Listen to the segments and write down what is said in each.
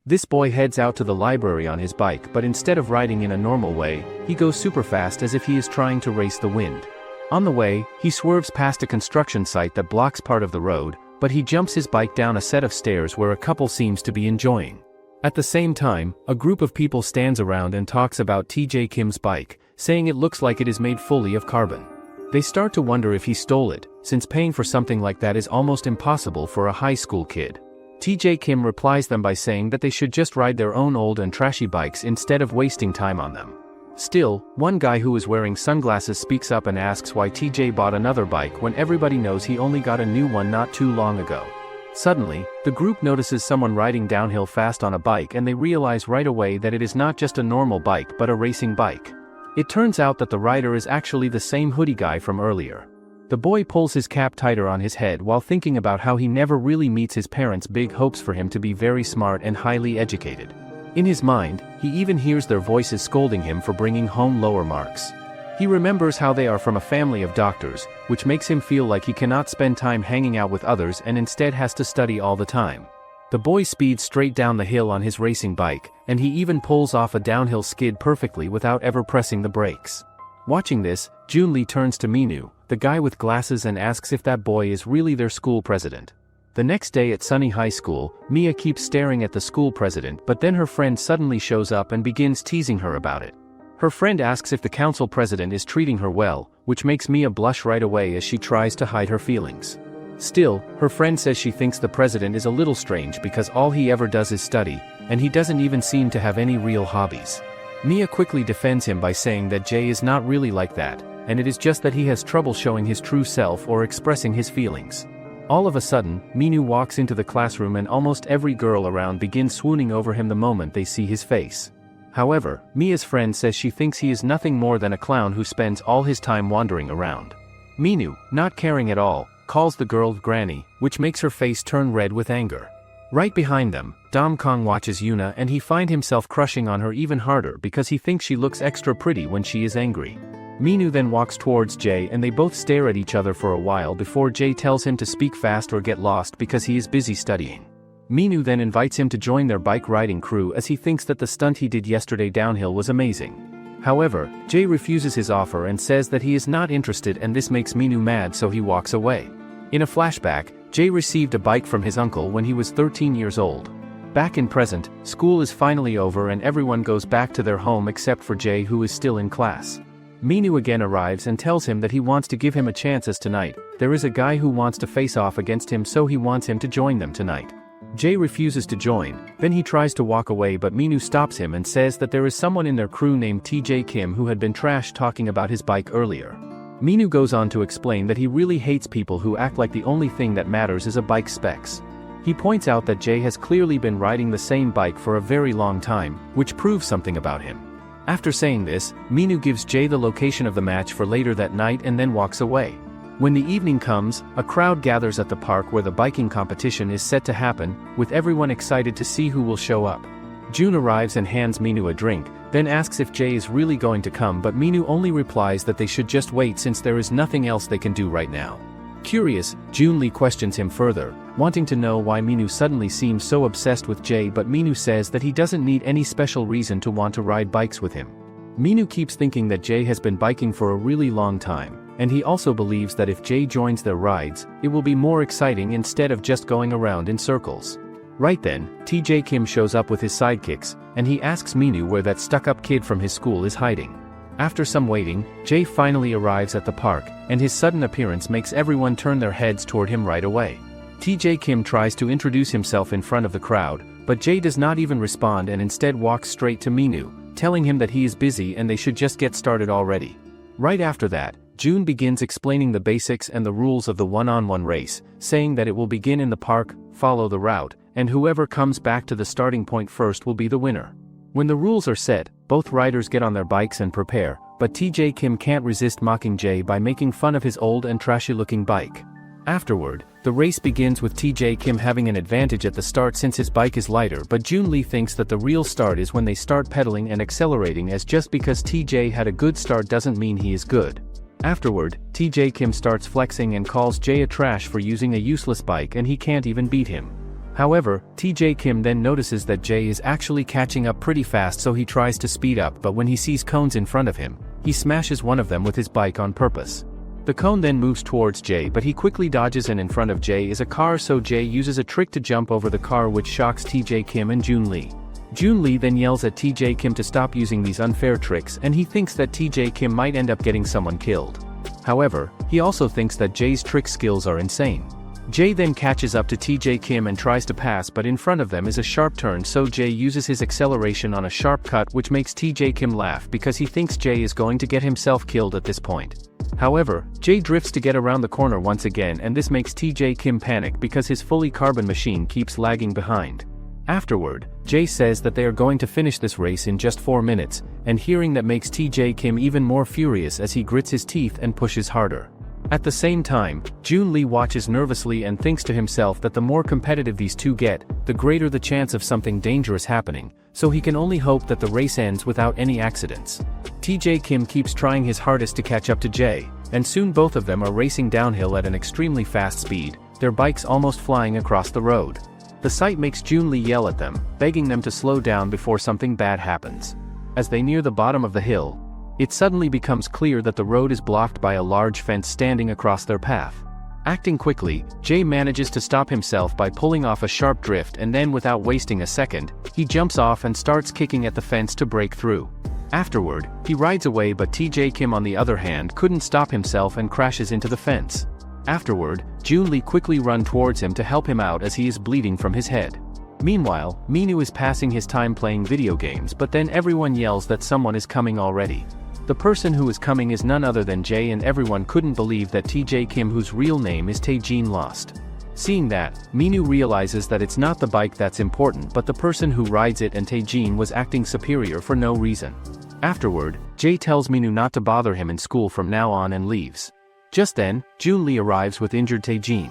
This boy heads out to the library on his bike, but instead of riding in a normal way, he goes super fast as if he is trying to race the wind. On the way, he swerves past a construction site that blocks part of the road, but he jumps his bike down a set of stairs where a couple seems to be enjoying. At the same time, a group of people stands around and talks about TJ Kim's bike, saying it looks like it is made fully of carbon. They start to wonder if he stole it, since paying for something like that is almost impossible for a high school kid. TJ Kim replies them by saying that they should just ride their own old and trashy bikes instead of wasting time on them. Still, one guy who is wearing sunglasses speaks up and asks why TJ bought another bike when everybody knows he only got a new one not too long ago. Suddenly, the group notices someone riding downhill fast on a bike, and they realize right away that it is not just a normal bike but a racing bike. It turns out that the rider is actually the same hoodie guy from earlier. The boy pulls his cap tighter on his head while thinking about how he never really meets his parents' big hopes for him to be very smart and highly educated. In his mind, he even hears their voices scolding him for bringing home lower marks. He remembers how they are from a family of doctors, which makes him feel like he cannot spend time hanging out with others and instead has to study all the time. The boy speeds straight down the hill on his racing bike, and he even pulls off a downhill skid perfectly without ever pressing the brakes. Watching this, Junli turns to Minu, the guy with glasses, and asks if that boy is really their school president. The next day at Sunny High School, Mia keeps staring at the school president, but then her friend suddenly shows up and begins teasing her about it. Her friend asks if the council president is treating her well, which makes Mia blush right away as she tries to hide her feelings. Still, her friend says she thinks the president is a little strange because all he ever does is study, and he doesn't even seem to have any real hobbies. Mia quickly defends him by saying that Jay is not really like that, and it is just that he has trouble showing his true self or expressing his feelings. All of a sudden, Minu walks into the classroom and almost every girl around begins swooning over him the moment they see his face. However, Mia's friend says she thinks he is nothing more than a clown who spends all his time wandering around. Minu, not caring at all, calls the girl Granny, which makes her face turn red with anger. Right behind them, Dom Kong watches Yuna, and he finds himself crushing on her even harder because he thinks she looks extra pretty when she is angry. Minu then walks towards Jay, and they both stare at each other for a while before Jay tells him to speak fast or get lost because he is busy studying. Minu then invites him to join their bike riding crew as he thinks that the stunt he did yesterday downhill was amazing. However, Jay refuses his offer and says that he is not interested, and this makes Minu mad, so he walks away. In a flashback, Jay received a bike from his uncle when he was 13 years old. Back in present, school is finally over and everyone goes back to their home except for Jay, who is still in class. Minu again arrives and tells him that he wants to give him a chance, as tonight there is a guy who wants to face off against him, so he wants him to join them tonight. Jay refuses to join, then he tries to walk away, but Minu stops him and says that there is someone in their crew named TJ Kim who had been trash talking about his bike earlier. Minu goes on to explain that he really hates people who act like the only thing that matters is a bike's specs. He points out that Jay has clearly been riding the same bike for a very long time, which proves something about him. After saying this, Minu gives Jay the location of the match for later that night and then walks away. When the evening comes, a crowd gathers at the park where the biking competition is set to happen, with everyone excited to see who will show up. June arrives and hands Minu a drink, then asks if Jay is really going to come, but Minu only replies that they should just wait since there is nothing else they can do right now. Curious, Jun-Lee questions him further, wanting to know why Minu suddenly seems so obsessed with Jay, but Minu says that he doesn't need any special reason to want to ride bikes with him. Minu keeps thinking that Jay has been biking for a really long time, and he also believes that if Jay joins their rides, it will be more exciting instead of just going around in circles. Right then, TJ Kim shows up with his sidekicks, and he asks Minu where that stuck-up kid from his school is hiding. After some waiting, Jay finally arrives at the park, and his sudden appearance makes everyone turn their heads toward him right away. TJ Kim tries to introduce himself in front of the crowd, but Jay does not even respond and instead walks straight to Minu, telling him that he is busy and they should just get started already. Right after that, June begins explaining the basics and the rules of the one-on-one race, saying that it will begin in the park, follow the route, and whoever comes back to the starting point first will be the winner. When the rules are set, both riders get on their bikes and prepare, but TJ Kim can't resist mocking Jay by making fun of his old and trashy-looking bike. Afterward, the race begins with TJ Kim having an advantage at the start since his bike is lighter, but Jun-Lee thinks that the real start is when they start pedaling and accelerating, as just because TJ had a good start doesn't mean he is good. Afterward, TJ Kim starts flexing and calls Jay a trash for using a useless bike, and he can't even beat him. However, TJ Kim then notices that Jay is actually catching up pretty fast, so he tries to speed up, but when he sees cones in front of him, he smashes one of them with his bike on purpose. The cone then moves towards Jay, but he quickly dodges, and in front of Jay is a car, so Jay uses a trick to jump over the car, which shocks TJ Kim and Jun Lee. Jun Lee then yells at TJ Kim to stop using these unfair tricks, and he thinks that TJ Kim might end up getting someone killed. However, he also thinks that Jay's trick skills are insane. Jay then catches up to TJ Kim and tries to pass, but in front of them is a sharp turn, so Jay uses his acceleration on a sharp cut, which makes TJ Kim laugh because he thinks Jay is going to get himself killed at this point. However, Jay drifts to get around the corner once again, and this makes TJ Kim panic because his fully carbon machine keeps lagging behind. Afterward, Jay says that they are going to finish this race in just 4 minutes, and hearing that makes TJ Kim even more furious as he grits his teeth and pushes harder. At the same time, Jun Lee watches nervously and thinks to himself that the more competitive these two get, the greater the chance of something dangerous happening, so he can only hope that the race ends without any accidents. TJ Kim keeps trying his hardest to catch up to Jay, and soon both of them are racing downhill at an extremely fast speed, their bikes almost flying across the road. The sight makes Jun Lee yell at them, begging them to slow down before something bad happens. As they near the bottom of the hill, it suddenly becomes clear that the road is blocked by a large fence standing across their path. Acting quickly, Jay manages to stop himself by pulling off a sharp drift, and then without wasting a second, he jumps off and starts kicking at the fence to break through. Afterward, he rides away, but TJ Kim on the other hand couldn't stop himself and crashes into the fence. Afterward, Jun Lee quickly runs towards him to help him out as he is bleeding from his head. Meanwhile, Minu is passing his time playing video games, but then everyone yells that someone is coming already. The person who is coming is none other than Jay, and everyone couldn't believe that TJ Kim, whose real name is Taejin, lost. Seeing that, Minu realizes that it's not the bike that's important but the person who rides it, and Taejin was acting superior for no reason. Afterward, Jay tells Minu not to bother him in school from now on and leaves. Just then, Jun Lee arrives with injured Taejin.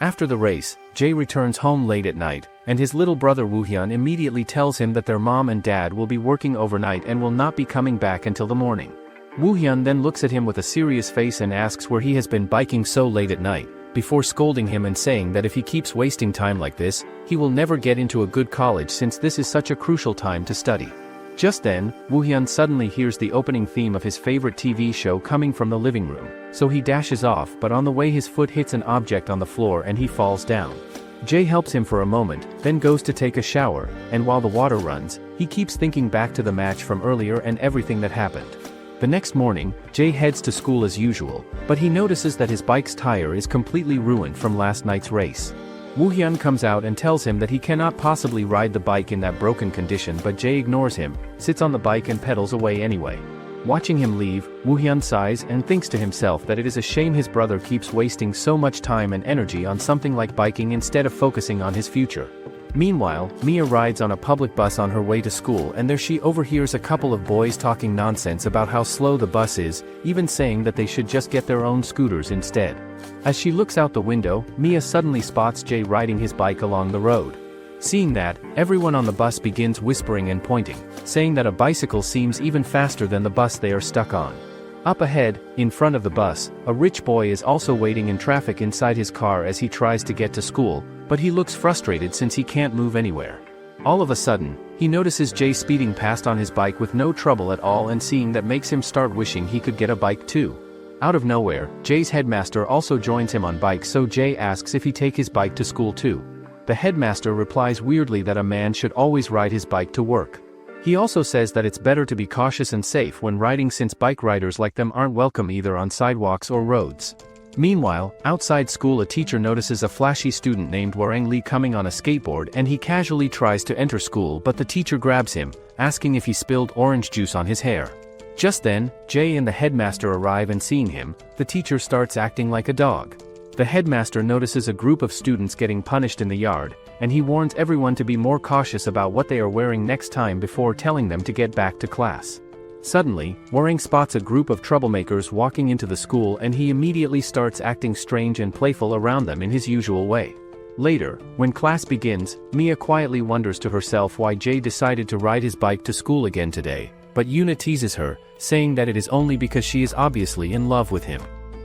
After the race, Jay returns home late at night, and his little brother Woohyun immediately tells him that their mom and dad will be working overnight and will not be coming back until the morning. Woohyun then looks at him with a serious face and asks where he has been biking so late at night, before scolding him and saying that if he keeps wasting time like this, he will never get into a good college since this is such a crucial time to study. Just then, Woohyun suddenly hears the opening theme of his favorite TV show coming from the living room, so he dashes off, but on the way his foot hits an object on the floor and he falls down. Jay helps him for a moment, then goes to take a shower, and while the water runs, he keeps thinking back to the match from earlier and everything that happened. The next morning, Jay heads to school as usual, but he notices that his bike's tire is completely ruined from last night's race. Woohyun comes out and tells him that he cannot possibly ride the bike in that broken condition, but Jay ignores him, sits on the bike and pedals away anyway. Watching him leave, Woohyun sighs and thinks to himself that it is a shame his brother keeps wasting so much time and energy on something like biking instead of focusing on his future. Meanwhile, Mia rides on a public bus on her way to school, and there she overhears a couple of boys talking nonsense about how slow the bus is, even saying that they should just get their own scooters instead. As she looks out the window, Mia suddenly spots Jay riding his bike along the road. Seeing that, everyone on the bus begins whispering and pointing, saying that a bicycle seems even faster than the bus they are stuck on. Up ahead, in front of the bus, a rich boy is also waiting in traffic inside his car as he tries to get to school, but he looks frustrated since he can't move anywhere. All of a sudden, he notices Jay speeding past on his bike with no trouble at all, and seeing that makes him start wishing he could get a bike too. Out of nowhere, Jay's headmaster also joins him on bike, so Jay asks if he take his bike to school too. The headmaster replies weirdly that a man should always ride his bike to work. He also says that it's better to be cautious and safe when riding since bike riders like them aren't welcome either on sidewalks or roads. Meanwhile, outside school a teacher notices a flashy student named Warang Lee coming on a skateboard, and he casually tries to enter school, but the teacher grabs him, asking if he spilled orange juice on his hair. Just then, Jay and the headmaster arrive, and seeing him, the teacher starts acting like a dog. The headmaster notices a group of students getting punished in the yard, and he warns everyone to be more cautious about what they are wearing next time before telling them to get back to class. Suddenly, Warang spots a group of troublemakers walking into the school, and he immediately starts acting strange and playful around them in his usual way. Later, when class begins, Mia quietly wonders to herself why Jay decided to ride his bike to school again today, but Yuna teases her, saying that it is only because she is obviously in love with him.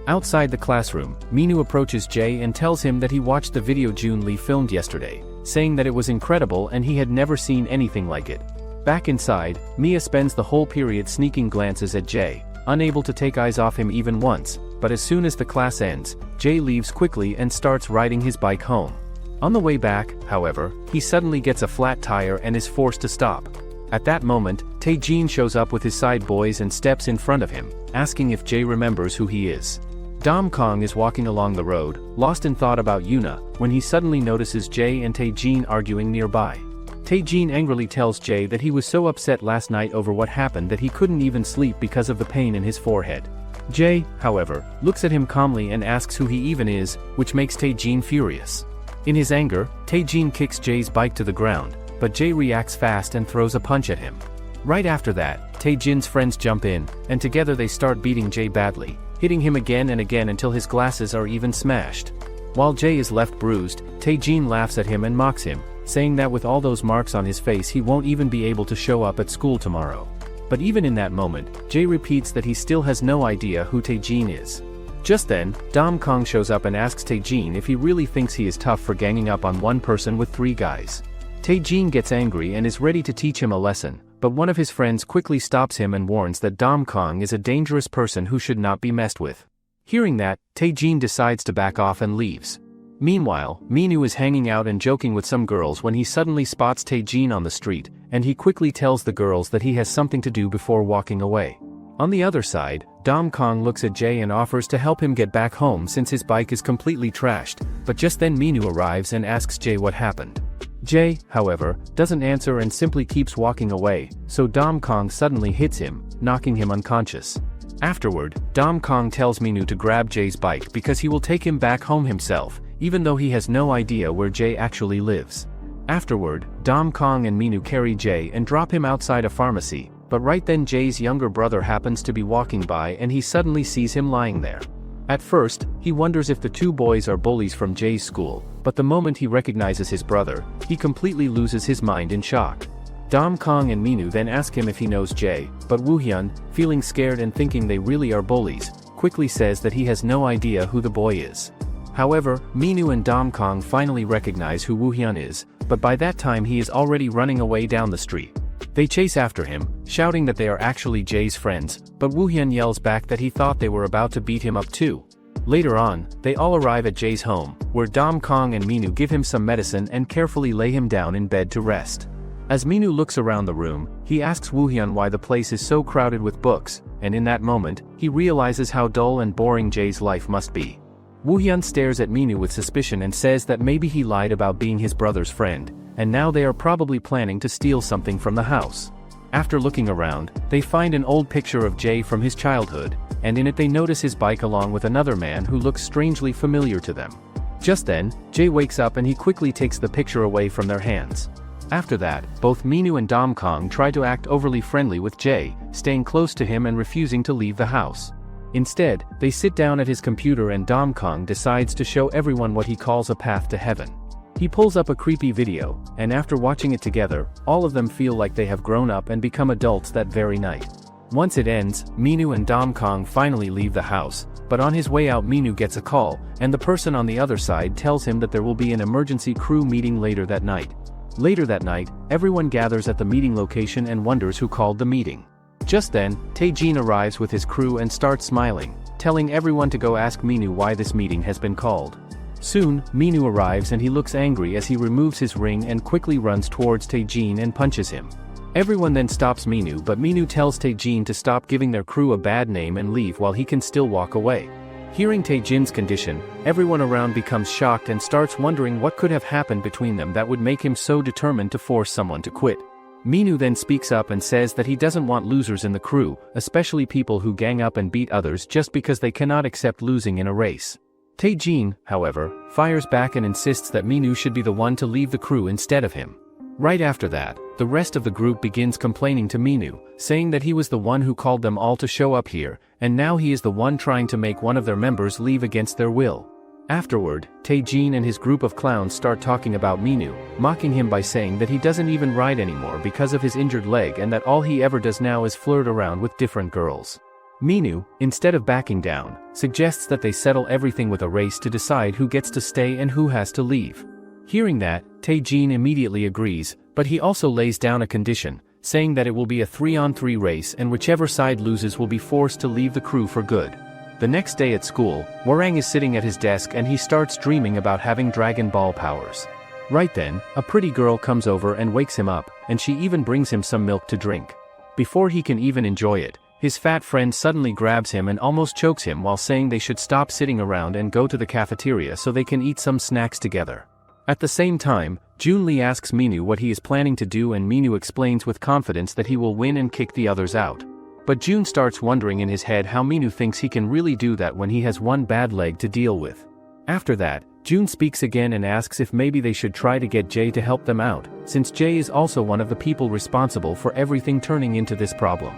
Outside the classroom, Minu approaches Jay and tells him that he watched the video Jun Lee filmed yesterday, saying that it was incredible and he had never seen anything like it. Back inside, Mia spends the whole period sneaking glances at Jay, unable to take eyes off him even once, but as soon as the class ends, Jay leaves quickly and starts riding his bike home. On the way back, however, he suddenly gets a flat tire and is forced to stop. At that moment, Taejin shows up with his side boys and steps in front of him, asking if Jay remembers who he is. Dom Kong is walking along the road, lost in thought about Yuna, when he suddenly notices Jay and Taejin arguing nearby. Taejin angrily tells Jay that he was so upset last night over what happened that he couldn't even sleep because of the pain in his forehead. Jay, however, looks at him calmly and asks who he even is, which makes Taejin furious. In his anger, Taejin kicks Jay's bike to the ground, but Jay reacts fast and throws a punch at him. Right after that, Taejin's friends jump in, and together they start beating Jay badly, hitting him again and again until his glasses are even smashed. While Jay is left bruised, Taejin laughs at him and mocks him, saying that with all those marks on his face he won't even be able to show up at school tomorrow. But even in that moment, Jay repeats that he still has no idea who Taejin is. Just then, Dom Kong shows up and asks Taejin if he really thinks he is tough for ganging up on one person with 3 guys. Taejin gets angry and is ready to teach him a lesson, but one of his friends quickly stops him and warns that Dom Kong is a dangerous person who should not be messed with. Hearing that, Taejin decides to back off and leaves. Meanwhile, Minu is hanging out and joking with some girls when he suddenly spots Taejin on the street, and he quickly tells the girls that he has something to do before walking away. On the other side, Dom Kong looks at Jay and offers to help him get back home since his bike is completely trashed, but just then Minu arrives and asks Jay what happened. Jay, however, doesn't answer and simply keeps walking away, so Dom Kong suddenly hits him, knocking him unconscious. Afterward, Dom Kong tells Minu to grab Jay's bike because he will take him back home himself, even though he has no idea where Jay actually lives. Afterward, Dom Kong and Minu carry Jay and drop him outside a pharmacy, but right then Jay's younger brother happens to be walking by and he suddenly sees him lying there. At first, he wonders if the 2 boys are bullies from Jay's school, but the moment he recognizes his brother, he completely loses his mind in shock. Dom Kong and Minu then ask him if he knows Jay, but Woohyun, feeling scared and thinking they really are bullies, quickly says that he has no idea who the boy is. However, Minu and Dom Kong finally recognize who Woohyun is, but by that time he is already running away down the street. They chase after him, shouting that they are actually Jay's friends, but Woohyun yells back that he thought they were about to beat him up too. Later on, they all arrive at Jay's home, where Dom Kong and Minu give him some medicine and carefully lay him down in bed to rest. As Minu looks around the room, he asks Woohyun why the place is so crowded with books, and in that moment, he realizes how dull and boring Jay's life must be. Woohyun stares at Minu with suspicion and says that maybe he lied about being his brother's friend, and now they are probably planning to steal something from the house. After looking around, they find an old picture of Jay from his childhood, and in it they notice his bike along with another man who looks strangely familiar to them. Just then, Jay wakes up and he quickly takes the picture away from their hands. After that, both Minu and Dom Kong try to act overly friendly with Jay, staying close to him and refusing to leave the house. Instead, they sit down at his computer and Dom Kong decides to show everyone what he calls a path to heaven. He pulls up a creepy video, and after watching it together, all of them feel like they have grown up and become adults that very night. Once it ends, Minu and Dom Kong finally leave the house, but on his way out Minu gets a call, and the person on the other side tells him that there will be an emergency crew meeting later that night. Later that night, everyone gathers at the meeting location and wonders who called the meeting. Just then, Taejin arrives with his crew and starts smiling, telling everyone to go ask Minu why this meeting has been called. Soon, Minu arrives and he looks angry as he removes his ring and quickly runs towards Taejin and punches him. Everyone then stops Minu, but Minu tells Taejin to stop giving their crew a bad name and leave while he can still walk away. Hearing Taejin's condition, everyone around becomes shocked and starts wondering what could have happened between them that would make him so determined to force someone to quit. Minu then speaks up and says that he doesn't want losers in the crew, especially people who gang up and beat others just because they cannot accept losing in a race. Taejin, however, fires back and insists that Minu should be the one to leave the crew instead of him. Right after that, the rest of the group begins complaining to Minu, saying that he was the one who called them all to show up here, and now he is the one trying to make one of their members leave against their will. Afterward, Taejin and his group of clowns start talking about Minu, mocking him by saying that he doesn't even ride anymore because of his injured leg and that all he ever does now is flirt around with different girls. Minu, instead of backing down, suggests that they settle everything with a race to decide who gets to stay and who has to leave. Hearing that, Tae-jin immediately agrees, but he also lays down a condition, saying that it will be a 3-on-3 race and whichever side loses will be forced to leave the crew for good. The next day at school, Huang is sitting at his desk and he starts dreaming about having Dragon Ball powers. Right then, a pretty girl comes over and wakes him up, and she even brings him some milk to drink. Before he can even enjoy it, his fat friend suddenly grabs him and almost chokes him while saying they should stop sitting around and go to the cafeteria so they can eat some snacks together. At the same time, Junli asks Minu what he is planning to do and Minu explains with confidence that he will win and kick the others out. But Jun starts wondering in his head how Minu thinks he can really do that when he has one bad leg to deal with. After that, Jun speaks again and asks if maybe they should try to get Jay to help them out, since Jay is also one of the people responsible for everything turning into this problem.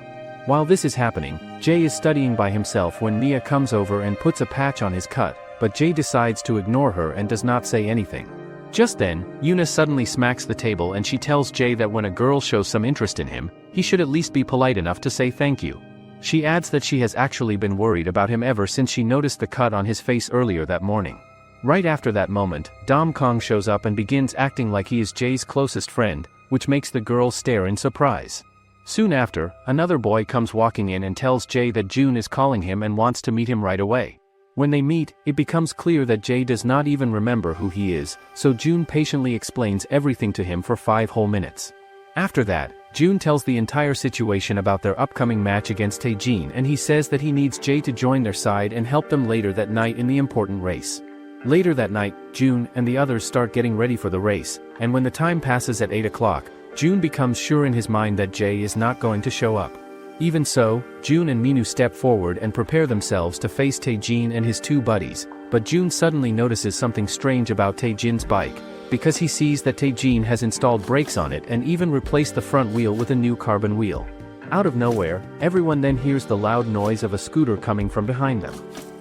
While this is happening, Jay is studying by himself when Mia comes over and puts a patch on his cut, but Jay decides to ignore her and does not say anything. Just then, Yuna suddenly smacks the table and she tells Jay that when a girl shows some interest in him, he should at least be polite enough to say thank you. She adds that she has actually been worried about him ever since she noticed the cut on his face earlier that morning. Right after that moment, Dom Kong shows up and begins acting like he is Jay's closest friend, which makes the girl stare in surprise. Soon after, another boy comes walking in and tells Jay that Jun is calling him and wants to meet him right away. When they meet, it becomes clear that Jay does not even remember who he is, so Jun patiently explains everything to him for 5 whole minutes. After that, Jun tells the entire situation about their upcoming match against Tae-jin and he says that he needs Jay to join their side and help them later that night in the important race. Later that night, Jun and the others start getting ready for the race, and when the time passes at 8 o'clock, Jun becomes sure in his mind that Jay is not going to show up. Even so, Jun and Minu step forward and prepare themselves to face Tae-jin and his 2 buddies, but Jun suddenly notices something strange about Tae-jin's bike, because he sees that Tae-jin has installed brakes on it and even replaced the front wheel with a new carbon wheel. Out of nowhere, everyone then hears the loud noise of a scooter coming from behind them.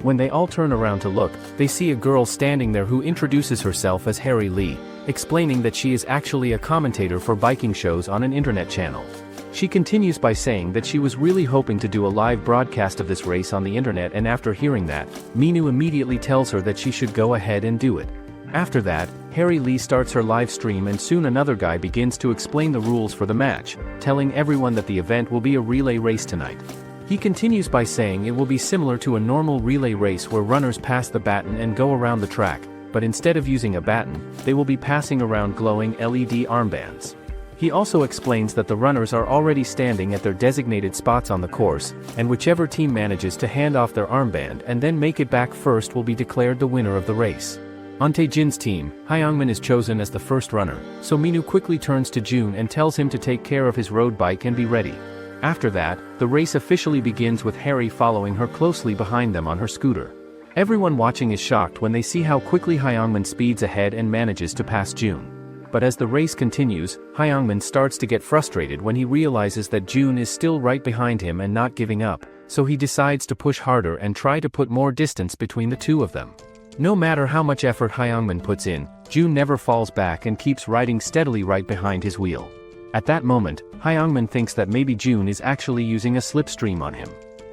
When they all turn around to look, they see a girl standing there who introduces herself as Harry Lee, explaining that she is actually a commentator for biking shows on an internet channel. She continues by saying that she was really hoping to do a live broadcast of this race on the internet, and after hearing that, Minu immediately tells her that she should go ahead and do it. After that, Harry Lee starts her live stream and soon another guy begins to explain the rules for the match, telling everyone that the event will be a relay race tonight. He continues by saying it will be similar to a normal relay race where runners pass the baton and go around the track, but instead of using a baton, they will be passing around glowing LED armbands. He also explains that the runners are already standing at their designated spots on the course, and whichever team manages to hand off their armband and then make it back first will be declared the winner of the race. On Tae-jin's team, Hyungmin is chosen as the first runner, so Minu quickly turns to Jun and tells him to take care of his road bike and be ready. After that, the race officially begins with Harry following her closely behind them on her scooter. Everyone watching is shocked when they see how quickly Hyungmin speeds ahead and manages to pass Jun. But as the race continues, Hyungmin starts to get frustrated when he realizes that Jun is still right behind him and not giving up, so he decides to push harder and try to put more distance between the two of them. No matter how much effort Hyungmin puts in, Jun never falls back and keeps riding steadily right behind his wheel. At that moment, Hyungmin thinks that maybe Jun is actually using a slipstream on him.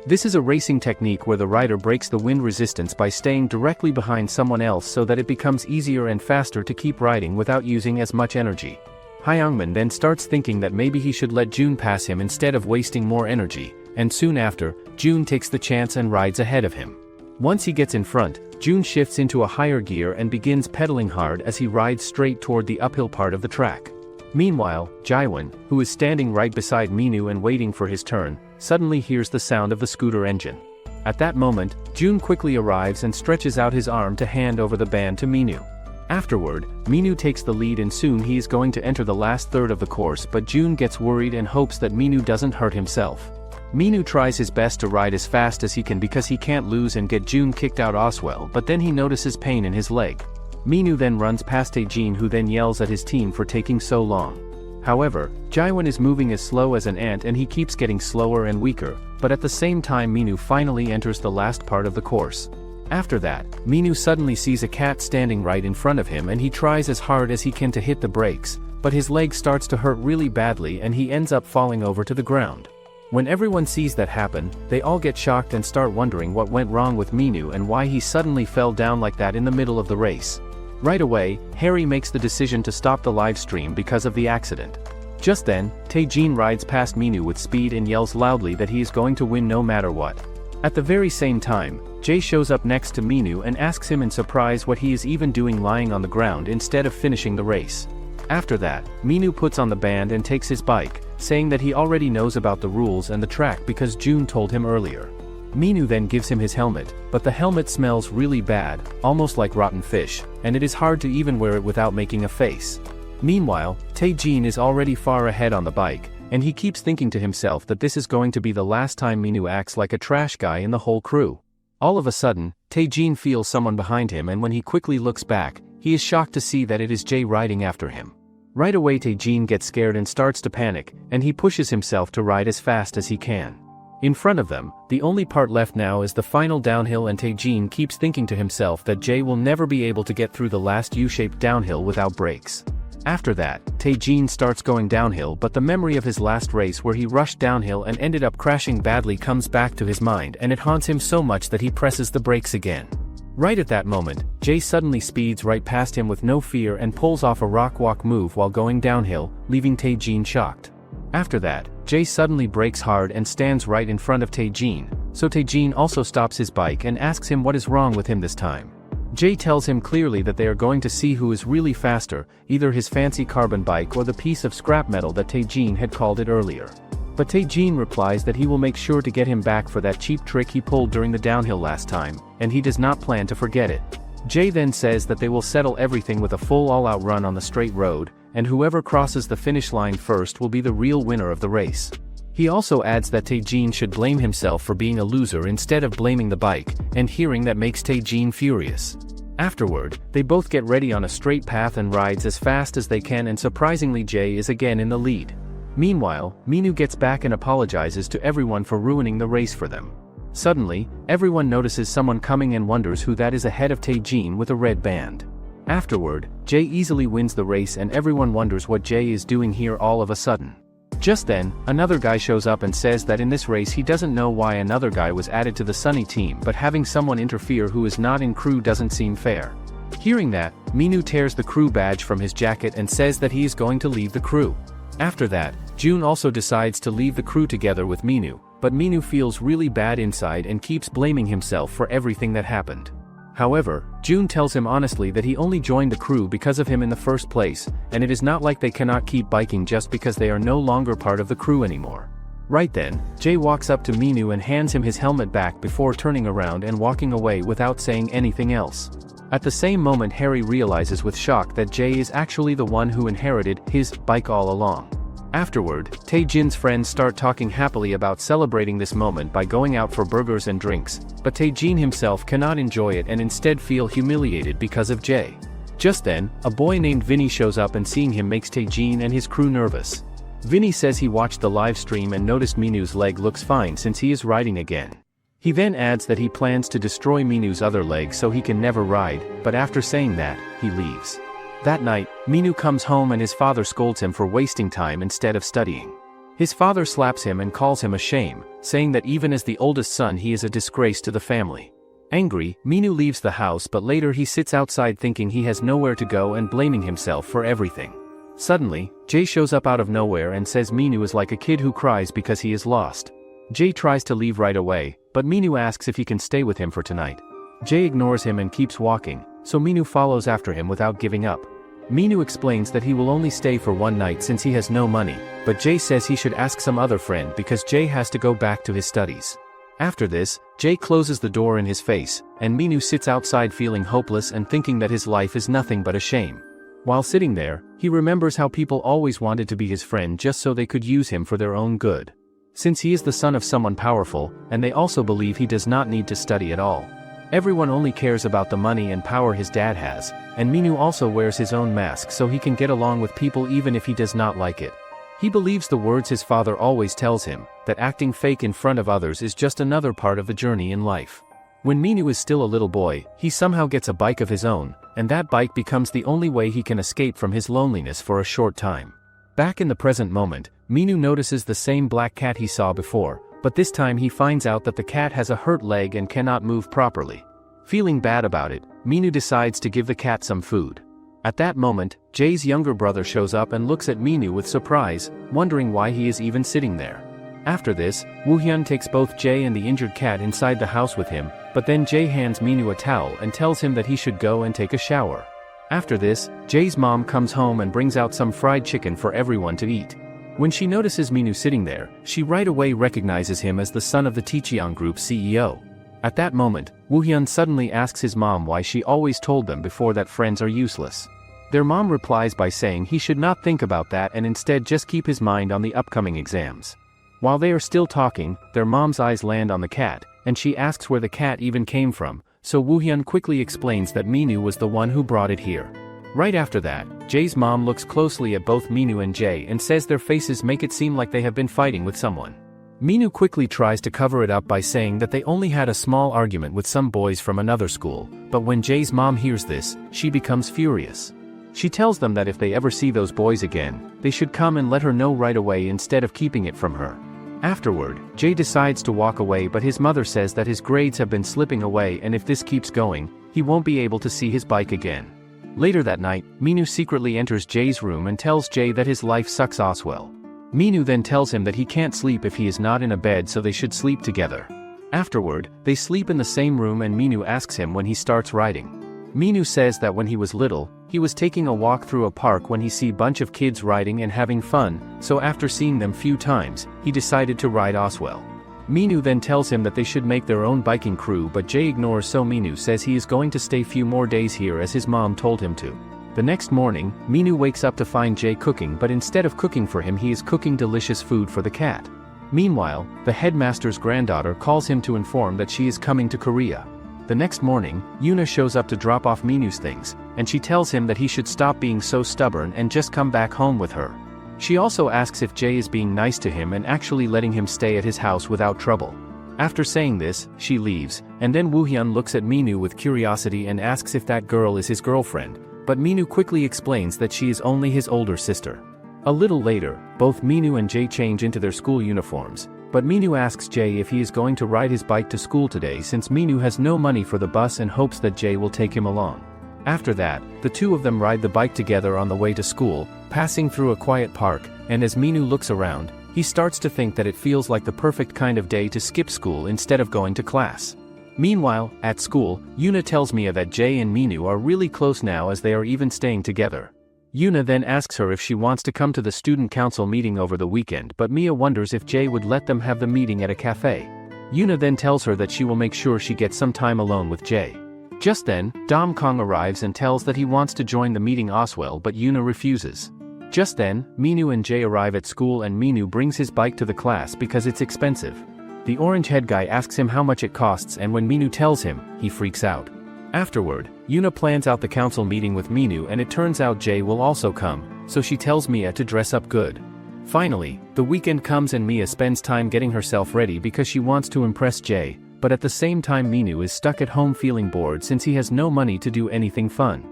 This is a racing technique where the rider breaks the wind resistance by staying directly behind someone else so that it becomes easier and faster to keep riding without using as much energy. Hyungmin then starts thinking that maybe he should let Jun pass him instead of wasting more energy, and soon after, Jun takes the chance and rides ahead of him. Once he gets in front, Jun shifts into a higher gear and begins pedaling hard as he rides straight toward the uphill part of the track. Meanwhile, Jaewon, who is standing right beside Minu and waiting for his turn, suddenly hears the sound of the scooter engine. At that moment, Jun quickly arrives and stretches out his arm to hand over the band to Minu. Afterward, Minu takes the lead and soon he is going to enter the last third of the course, but Jun gets worried and hopes that Minu doesn't hurt himself. Minu tries his best to ride as fast as he can because he can't lose and get Jun kicked out as well, but then he notices pain in his leg. Minu then runs past Tae-jin, who then yells at his team for taking so long. However, Jaewon is moving as slow as an ant and he keeps getting slower and weaker, but at the same time Minu finally enters the last part of the course. After that, Minu suddenly sees a cat standing right in front of him and he tries as hard as he can to hit the brakes, but his leg starts to hurt really badly and he ends up falling over to the ground. When everyone sees that happen, they all get shocked and start wondering what went wrong with Minu and why he suddenly fell down like that in the middle of the race. Right away, Harry makes the decision to stop the live stream because of the accident. Just then, Taejin rides past Minu with speed and yells loudly that he is going to win no matter what. At the very same time, Jae shows up next to Minu and asks him in surprise what he is even doing lying on the ground instead of finishing the race. After that, Minu puts on the band and takes his bike, saying that he already knows about the rules and the track because June told him earlier. Minu then gives him his helmet, but the helmet smells really bad, almost like rotten fish, and it is hard to even wear it without making a face. Meanwhile, Taejin is already far ahead on the bike, and he keeps thinking to himself that this is going to be the last time Minu acts like a trash guy in the whole crew. All of a sudden, Taejin feels someone behind him, and when he quickly looks back, he is shocked to see that it is Jae riding after him. Right away Taejin gets scared and starts to panic, and he pushes himself to ride as fast as he can. In front of them, the only part left now is the final downhill, and Taejin keeps thinking to himself that Jae will never be able to get through the last U-shaped downhill without brakes. After that, Taejin starts going downhill, but the memory of his last race where he rushed downhill and ended up crashing badly comes back to his mind, and it haunts him so much that he presses the brakes again. Right at that moment, Jae suddenly speeds right past him with no fear and pulls off a rock walk move while going downhill, leaving Taejin shocked. After that, Jae suddenly brakes hard and stands right in front of Taejin, so Taejin also stops his bike and asks him what is wrong with him this time. Jae tells him clearly that they are going to see who is really faster, either his fancy carbon bike or the piece of scrap metal that Taejin had called it earlier. But Taejin replies that he will make sure to get him back for that cheap trick he pulled during the downhill last time, and he does not plan to forget it. Jae then says that they will settle everything with a full all-out run on the straight road, and whoever crosses the finish line first will be the real winner of the race. He also adds that Taejin should blame himself for being a loser instead of blaming the bike, and hearing that makes Taejin furious. Afterward, they both get ready on a straight path and rides as fast as they can, and surprisingly Jae is again in the lead. Meanwhile, Minu gets back and apologizes to everyone for ruining the race for them. Suddenly, everyone notices someone coming and wonders who that is ahead of Taejin with a red band. Afterward, Jae easily wins the race and everyone wonders what Jae is doing here all of a sudden. Just then, another guy shows up and says that in this race he doesn't know why another guy was added to the Sunny team, but having someone interfere who is not in crew doesn't seem fair. Hearing that, Minu tears the crew badge from his jacket and says that he is going to leave the crew. After that, June also decides to leave the crew together with Minu, but Minu feels really bad inside and keeps blaming himself for everything that happened. However, June tells him honestly that he only joined the crew because of him in the first place, and it is not like they cannot keep biking just because they are no longer part of the crew anymore. Right then, Jae walks up to Minu and hands him his helmet back before turning around and walking away without saying anything else. At the same moment Harry realizes with shock that Jae is actually the one who inherited his bike all along. Afterward, Taejin's friends start talking happily about celebrating this moment by going out for burgers and drinks, but Taejin himself cannot enjoy it and instead feel humiliated because of Jae. Just then, a boy named Vinnie shows up and seeing him makes Taejin and his crew nervous. Vinnie says he watched the live stream and noticed Minu's leg looks fine since he is riding again. He then adds that he plans to destroy Minu's other leg so he can never ride, but after saying that, he leaves. That night, Minu comes home and his father scolds him for wasting time instead of studying. His father slaps him and calls him a shame, saying that even as the oldest son he is a disgrace to the family. Angry, Minu leaves the house, but later he sits outside thinking he has nowhere to go and blaming himself for everything. Suddenly, Jae shows up out of nowhere and says Minu is like a kid who cries because he is lost. Jae tries to leave right away, but Minu asks if he can stay with him for tonight. Jae ignores him and keeps walking, so Minu follows after him without giving up. Minu explains that he will only stay for one night since he has no money, but Jae says he should ask some other friend because Jae has to go back to his studies. After this, Jae closes the door in his face, and Minu sits outside feeling hopeless and thinking that his life is nothing but a shame. While sitting there, he remembers how people always wanted to be his friend just so they could use him for their own good. Since he is the son of someone powerful, and they also believe he does not need to study at all. Everyone only cares about the money and power his dad has, and Minu also wears his own mask so he can get along with people even if he does not like it. He believes the words his father always tells him, that acting fake in front of others is just another part of the journey in life. When Minu is still a little boy, he somehow gets a bike of his own, and that bike becomes the only way he can escape from his loneliness for a short time. Back in the present moment, Minu notices the same black cat he saw before, but this time he finds out that the cat has a hurt leg and cannot move properly. Feeling bad about it, Minu decides to give the cat some food. At that moment, Jae's younger brother shows up and looks at Minu with surprise, wondering why he is even sitting there. After this, Woohyun takes both Jae and the injured cat inside the house with him, but then Jae hands Minu a towel and tells him that he should go and take a shower. After this, Jae's mom comes home and brings out some fried chicken for everyone to eat. When she notices Minu sitting there, she right away recognizes him as the son of the Taecheon Group's CEO. At that moment, Woohyun suddenly asks his mom why she always told them before that friends are useless. Their mom replies by saying he should not think about that and instead just keep his mind on the upcoming exams. While they are still talking, their mom's eyes land on the cat, and she asks where the cat even came from, so Woohyun quickly explains that Minu was the one who brought it here. Right after that, Jae's mom looks closely at both Minu and Jae and says their faces make it seem like they have been fighting with someone. Minu quickly tries to cover it up by saying that they only had a small argument with some boys from another school, but when Jae's mom hears this, she becomes furious. She tells them that if they ever see those boys again, they should come and let her know right away instead of keeping it from her. Afterward, Jae decides to walk away, but his mother says that his grades have been slipping away and if this keeps going, he won't be able to see his bike again. Later that night, Minu secretly enters Jae's room and tells Jae that his life sucks as well. Minu then tells him that he can't sleep if he is not in a bed, so they should sleep together. Afterward, they sleep in the same room and Minu asks him when he starts riding. Minu says that when he was little, he was taking a walk through a park when he see bunch of kids riding and having fun, so after seeing them few times, he decided to ride as well. Minu then tells him that they should make their own biking crew, but Jae ignores, so Minu says he is going to stay few more days here as his mom told him to. The next morning, Minu wakes up to find Jae cooking, but instead of cooking for him he is cooking delicious food for the cat. Meanwhile, the headmaster's granddaughter calls him to inform that she is coming to Korea. The next morning, Yuna shows up to drop off Minu's things, and she tells him that he should stop being so stubborn and just come back home with her. She also asks if Jae is being nice to him and actually letting him stay at his house without trouble. After saying this, she leaves, and then Woohyun looks at Minu with curiosity and asks if that girl is his girlfriend, but Minu quickly explains that she is only his older sister. A little later, both Minu and Jae change into their school uniforms, but Minu asks Jae if he is going to ride his bike to school today since Minu has no money for the bus and hopes that Jae will take him along. After that, the two of them ride the bike together on the way to school, passing through a quiet park, and as Minu looks around, he starts to think that it feels like the perfect kind of day to skip school instead of going to class. Meanwhile, at school, Yuna tells Mia that Jae and Minu are really close now as they are even staying together. Yuna then asks her if she wants to come to the student council meeting over the weekend, but Mia wonders if Jae would let them have the meeting at a cafe. Yuna then tells her that she will make sure she gets some time alone with Jae. Just then, Dom Kong arrives and tells that he wants to join the meeting as well, but Yuna refuses. Just then, Minu and Jae arrive at school and Minu brings his bike to the class because it's expensive. The orange head guy asks him how much it costs, and when Minu tells him, he freaks out. Afterward, Yuna plans out the council meeting with Minu and it turns out Jae will also come, so she tells Mia to dress up good. Finally, the weekend comes and Mia spends time getting herself ready because she wants to impress Jae, but at the same time Minu is stuck at home feeling bored since he has no money to do anything fun.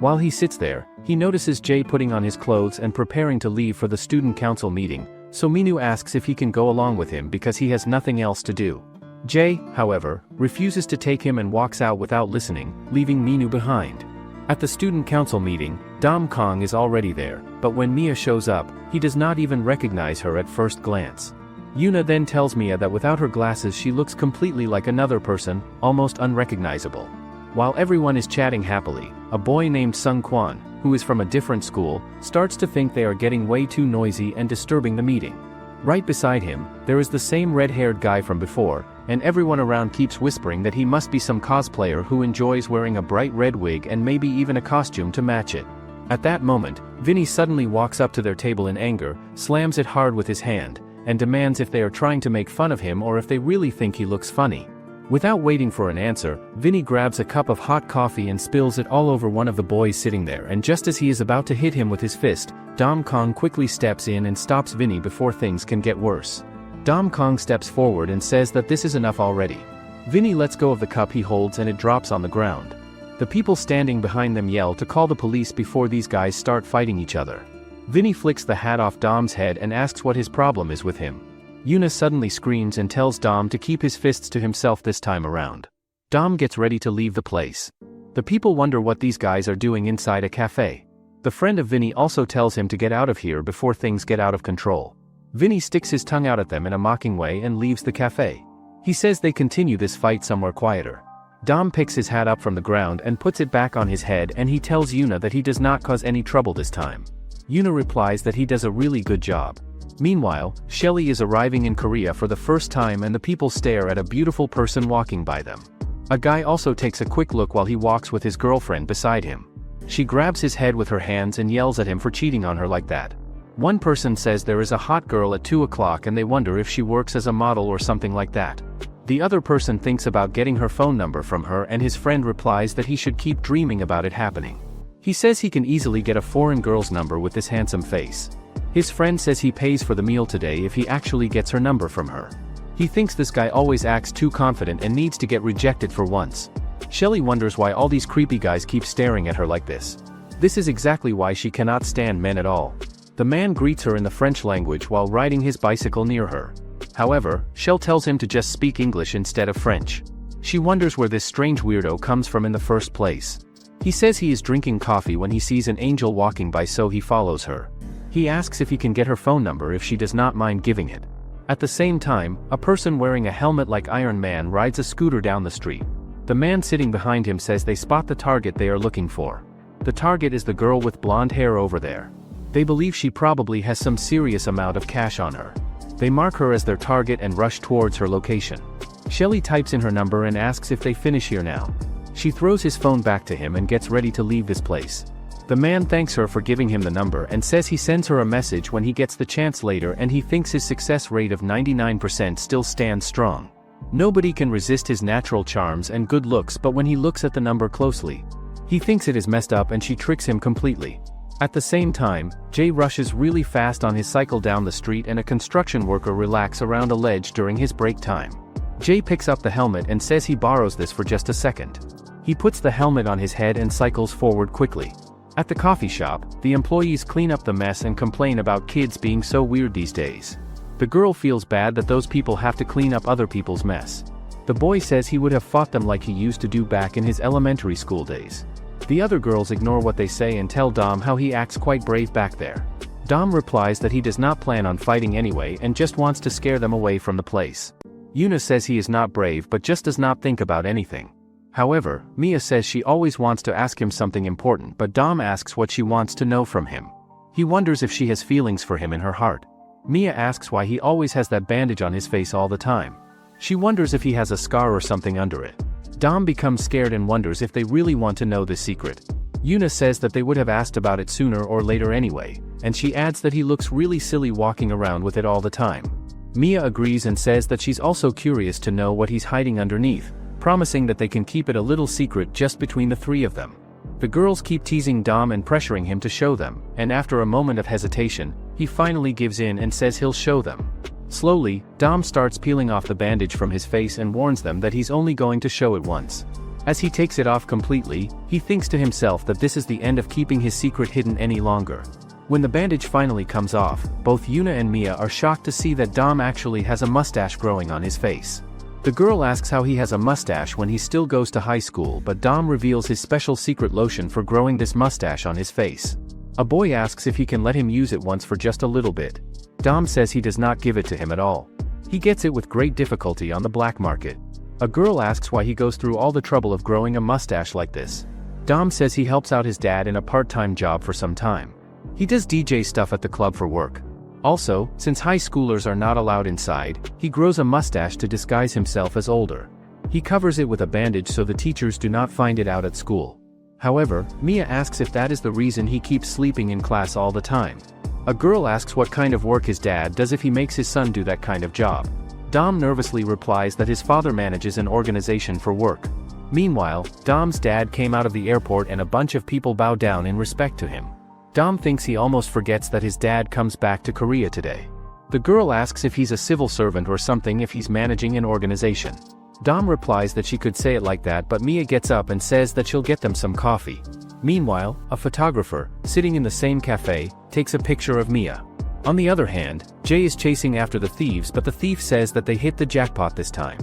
While he sits there, he notices Jae putting on his clothes and preparing to leave for the student council meeting, so Minu asks if he can go along with him because he has nothing else to do. Jae, however, refuses to take him and walks out without listening, leaving Minu behind. At the student council meeting, Dom Kong is already there, but when Mia shows up, he does not even recognize her at first glance. Yuna then tells Mia that without her glasses she looks completely like another person, almost unrecognizable. While everyone is chatting happily, a boy named Sung Kwan, who is from a different school, starts to think they are getting way too noisy and disturbing the meeting. Right beside him, there is the same red-haired guy from before, and everyone around keeps whispering that he must be some cosplayer who enjoys wearing a bright red wig and maybe even a costume to match it. At that moment, Vinnie suddenly walks up to their table in anger, slams it hard with his hand, and demands if they are trying to make fun of him or if they really think he looks funny. Without waiting for an answer, Vinnie grabs a cup of hot coffee and spills it all over one of the boys sitting there, and just as he is about to hit him with his fist, Dom Kong quickly steps in and stops Vinnie before things can get worse. Dom Kong steps forward and says that this is enough already. Vinnie lets go of the cup he holds and it drops on the ground. The people standing behind them yell to call the police before these guys start fighting each other. Vinnie flicks the hat off Dom's head and asks what his problem is with him. Yuna suddenly screams and tells Dom to keep his fists to himself this time around. Dom gets ready to leave the place. The people wonder what these guys are doing inside a cafe. The friend of Vinnie also tells him to get out of here before things get out of control. Vinnie sticks his tongue out at them in a mocking way and leaves the cafe. He says they continue this fight somewhere quieter. Dom picks his hat up from the ground and puts it back on his head, and he tells Yuna that he does not cause any trouble this time. Yuna replies that he does a really good job. Meanwhile, Shelley is arriving in Korea for the first time, and the people stare at a beautiful person walking by them. A guy also takes a quick look while he walks with his girlfriend beside him. She grabs his head with her hands and yells at him for cheating on her like that. One person says there is a hot girl at 2 o'clock and they wonder if she works as a model or something like that. The other person thinks about getting her phone number from her, and his friend replies that he should keep dreaming about it happening. He says he can easily get a foreign girl's number with this handsome face. His friend says he pays for the meal today if he actually gets her number from her. He thinks this guy always acts too confident and needs to get rejected for once. Shelley wonders why all these creepy guys keep staring at her like this. This is exactly why she cannot stand men at all. The man greets her in the French language while riding his bicycle near her. However, Shell tells him to just speak English instead of French. She wonders where this strange weirdo comes from in the first place. He says he is drinking coffee when he sees an angel walking by, so he follows her. He asks if he can get her phone number if she does not mind giving it. At the same time, a person wearing a helmet like Iron Man rides a scooter down the street. The man sitting behind him says they spot the target they are looking for. The target is the girl with blonde hair over there. They believe she probably has some serious amount of cash on her. They mark her as their target and rush towards her location. Shelley types in her number and asks if they finish here now. She throws his phone back to him and gets ready to leave this place. The man thanks her for giving him the number and says he sends her a message when he gets the chance later, and he thinks his success rate of 99% still stands strong. Nobody can resist his natural charms and good looks, but when he looks at the number closely, he thinks it is messed up and she tricks him completely. At the same time, Jay rushes really fast on his cycle down the street, and a construction worker relaxes around a ledge during his break time. Jay picks up the helmet and says he borrows this for just a second. He puts the helmet on his head and cycles forward quickly. At the coffee shop, the employees clean up the mess and complain about kids being so weird these days. The girl feels bad that those people have to clean up other people's mess. The boy says he would have fought them like he used to do back in his elementary school days. The other girls ignore what they say and tell Dom how he acts quite brave back there. Dom replies that he does not plan on fighting anyway and just wants to scare them away from the place. Yuna says he is not brave but just does not think about anything. However, Mia says she always wants to ask him something important, but Dom asks what she wants to know from him. He wonders if she has feelings for him in her heart. Mia asks why he always has that bandage on his face all the time. She wonders if he has a scar or something under it. Dom becomes scared and wonders if they really want to know this secret. Yuna says that they would have asked about it sooner or later anyway, and she adds that he looks really silly walking around with it all the time. Mia agrees and says that she's also curious to know what he's hiding underneath, promising that they can keep it a little secret just between the three of them. The girls keep teasing Dom and pressuring him to show them, and after a moment of hesitation, he finally gives in and says he'll show them. Slowly, Dom starts peeling off the bandage from his face and warns them that he's only going to show it once. As he takes it off completely, he thinks to himself that this is the end of keeping his secret hidden any longer. When the bandage finally comes off, both Yuna and Mia are shocked to see that Dom actually has a mustache growing on his face. The girl asks how he has a mustache when he still goes to high school, but Dom reveals his special secret lotion for growing this mustache on his face. A boy asks if he can let him use it once for just a little bit. Dom says he does not give it to him at all. He gets it with great difficulty on the black market. A girl asks why he goes through all the trouble of growing a mustache like this. Dom says he helps out his dad in a part-time job for some time. He does DJ stuff at the club for work. Also, since high schoolers are not allowed inside, he grows a mustache to disguise himself as older. He covers it with a bandage so the teachers do not find it out at school. However, Mia asks if that is the reason he keeps sleeping in class all the time. A girl asks what kind of work his dad does if he makes his son do that kind of job. Dom nervously replies that his father manages an organization for work. Meanwhile, Dom's dad came out of the airport and a bunch of people bow down in respect to him. Dom thinks he almost forgets that his dad comes back to Korea today. The girl asks if he's a civil servant or something if he's managing an organization. Dom replies that she could say it like that, but Mia gets up and says that she'll get them some coffee. Meanwhile, a photographer, sitting in the same cafe, takes a picture of Mia. On the other hand, Jay is chasing after the thieves, but the thief says that they hit the jackpot this time.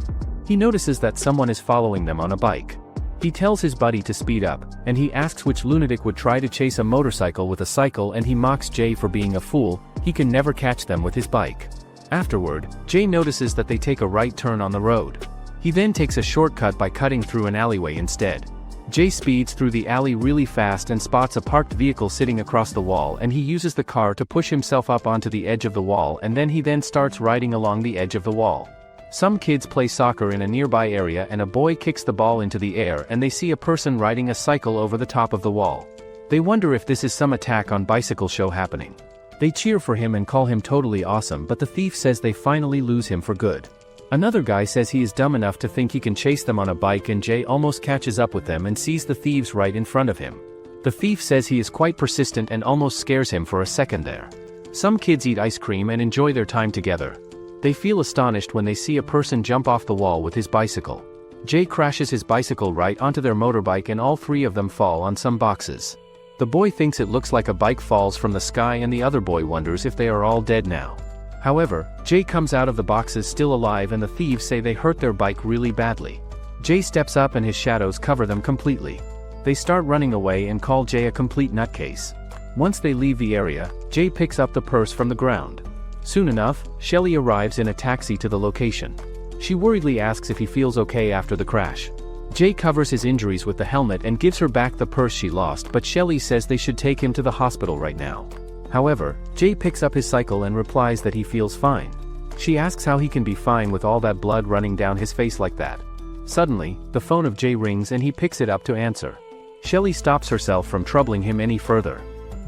He He notices that someone is following them on a bike. He tells his buddy to speed up, and he asks which lunatic would try to chase a motorcycle with a cycle, and he mocks Jay for being a fool. He can never catch them with his bike. Afterward, Jay notices that they take a right turn on the road. He then takes a shortcut by cutting through an alleyway instead. Jay speeds through the alley really fast and spots a parked vehicle sitting across the wall, and he uses the car to push himself up onto the edge of the wall, and then he starts riding along the edge of the wall. Some kids play soccer in a nearby area, and a boy kicks the ball into the air, and they see a person riding a cycle over the top of the wall. They wonder if this is some attack on bicycle show happening. They cheer for him and call him totally awesome, but the thief says they finally lose him for good. Another guy says he is dumb enough to think he can chase them on a bike, and Jay almost catches up with them and sees the thieves right in front of him. The thief says he is quite persistent and almost scares him for a second there. Some kids eat ice cream and enjoy their time together. They feel astonished when they see a person jump off the wall with his bicycle. Jay crashes his bicycle right onto their motorbike, and all three of them fall on some boxes. The boy thinks it looks like a bike falls from the sky, and the other boy wonders if they are all dead now. However, Jay comes out of the boxes still alive, and the thieves say they hurt their bike really badly. Jay steps up and his shadows cover them completely. They start running away and call Jay a complete nutcase. Once they leave the area, Jay picks up the purse from the ground. Soon enough, Shelley arrives in a taxi to the location. She worriedly asks if he feels okay after the crash. Jay covers his injuries with the helmet and gives her back the purse she lost, but Shelley says they should take him to the hospital right now. However, Jay picks up his cycle and replies that he feels fine. She asks how he can be fine with all that blood running down his face like that. Suddenly, the phone of Jay rings and he picks it up to answer. Shelley stops herself from troubling him any further.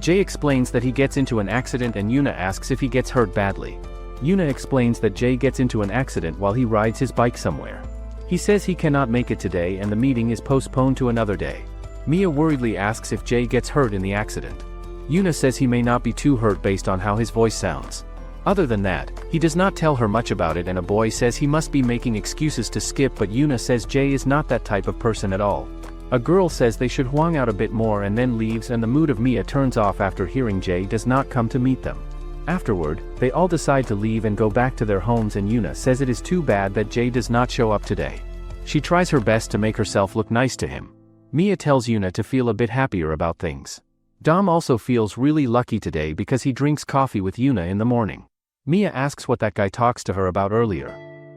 Jay explains that he gets into an accident, and Yuna asks if he gets hurt badly. Yuna explains that Jay gets into an accident while he rides his bike somewhere. He says he cannot make it today and the meeting is postponed to another day. Mia worriedly asks if Jay gets hurt in the accident. Yuna says he may not be too hurt based on how his voice sounds. Other than that, he does not tell her much about it, and a boy says he must be making excuses to skip, but Yuna says Jay is not that type of person at all. A girl says they should Huang out a bit more and then leaves, and the mood of Mia turns off after hearing Jay does not come to meet them. Afterward, they all decide to leave and go back to their homes, and Yuna says it is too bad that Jay does not show up today. She tries her best to make herself look nice to him. Mia tells Yuna to feel a bit happier about things. Dom also feels really lucky today because he drinks coffee with Yuna in the morning. Mia asks what that guy talks to her about earlier.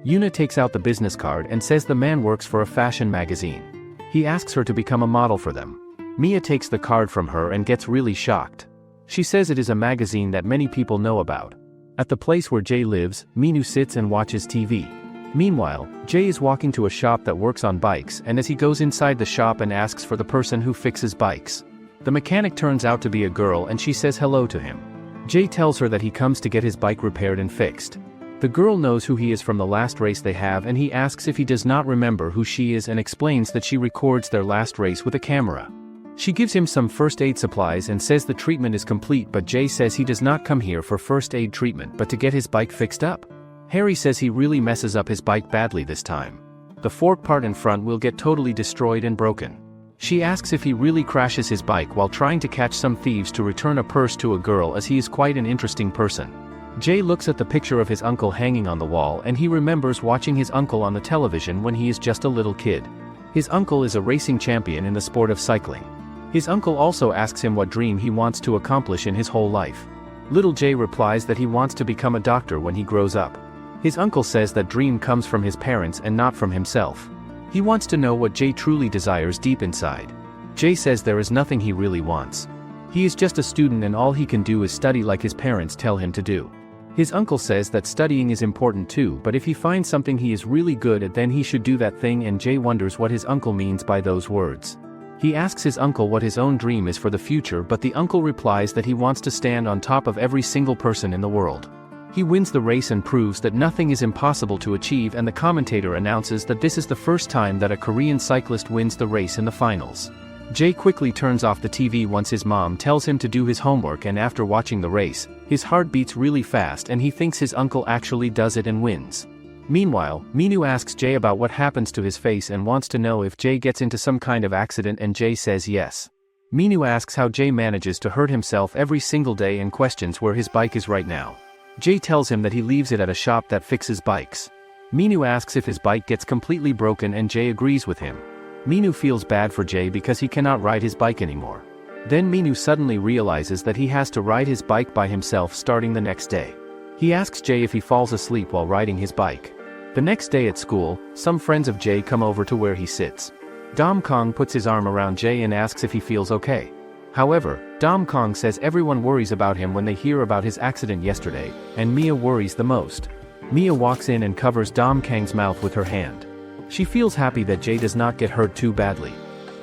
Yuna takes out the business card and says the man works for a fashion magazine. He asks her to become a model for them. Mia takes the card from her and gets really shocked. She says it is a magazine that many people know about. At the place where Jay lives, Minu sits and watches TV. Meanwhile, Jay is walking to a shop that works on bikes, and as he goes inside the shop and asks for the person who fixes bikes. The mechanic turns out to be a girl, and she says hello to him. Jay tells her that he comes to get his bike repaired and fixed. The girl knows who he is from the last race they have, and he asks if he does not remember who she is and explains that she records their last race with a camera. She gives him some first aid supplies and says the treatment is complete, but Jay says he does not come here for first aid treatment but to get his bike fixed up. Harry says he really messes up his bike badly this time. The fork part in front will get totally destroyed and broken. She asks if he really crashes his bike while trying to catch some thieves to return a purse to a girl, as he is quite an interesting person. Jay looks at the picture of his uncle hanging on the wall, and he remembers watching his uncle on the television when he is just a little kid. His uncle is a racing champion in the sport of cycling. His uncle also asks him what dream he wants to accomplish in his whole life. Little Jay replies that he wants to become a doctor when he grows up. His uncle says that dream comes from his parents and not from himself. He wants to know what Jay truly desires deep inside. Jay says there is nothing he really wants. He is just a student and all he can do is study like his parents tell him to do. His uncle says that studying is important too, but if he finds something he is really good at, then he should do that thing, and Jay wonders what his uncle means by those words. He asks his uncle what his own dream is for the future, but the uncle replies that he wants to stand on top of every single person in the world. He wins the race and proves that nothing is impossible to achieve, and the commentator announces that this is the first time that a Korean cyclist wins the race in the finals. Jay quickly turns off the TV once his mom tells him to do his homework, and after watching the race, his heart beats really fast and he thinks his uncle actually does it and wins. Meanwhile, Minu asks Jay about what happens to his face and wants to know if Jay gets into some kind of accident, and Jay says yes. Minu asks how Jay manages to hurt himself every single day and questions where his bike is right now. Jay tells him that he leaves it at a shop that fixes bikes. Minu asks if his bike gets completely broken and Jay agrees with him. Minu feels bad for Jay because he cannot ride his bike anymore. Then Minu suddenly realizes that he has to ride his bike by himself starting the next day. He asks Jay if he falls asleep while riding his bike. The next day at school, some friends of Jay come over to where he sits. Dom Kong puts his arm around Jay and asks if he feels okay. However, Dom Kong says everyone worries about him when they hear about his accident yesterday, and Mia worries the most. Mia walks in and covers Dom Kang's mouth with her hand. She feels happy that Jay does not get hurt too badly.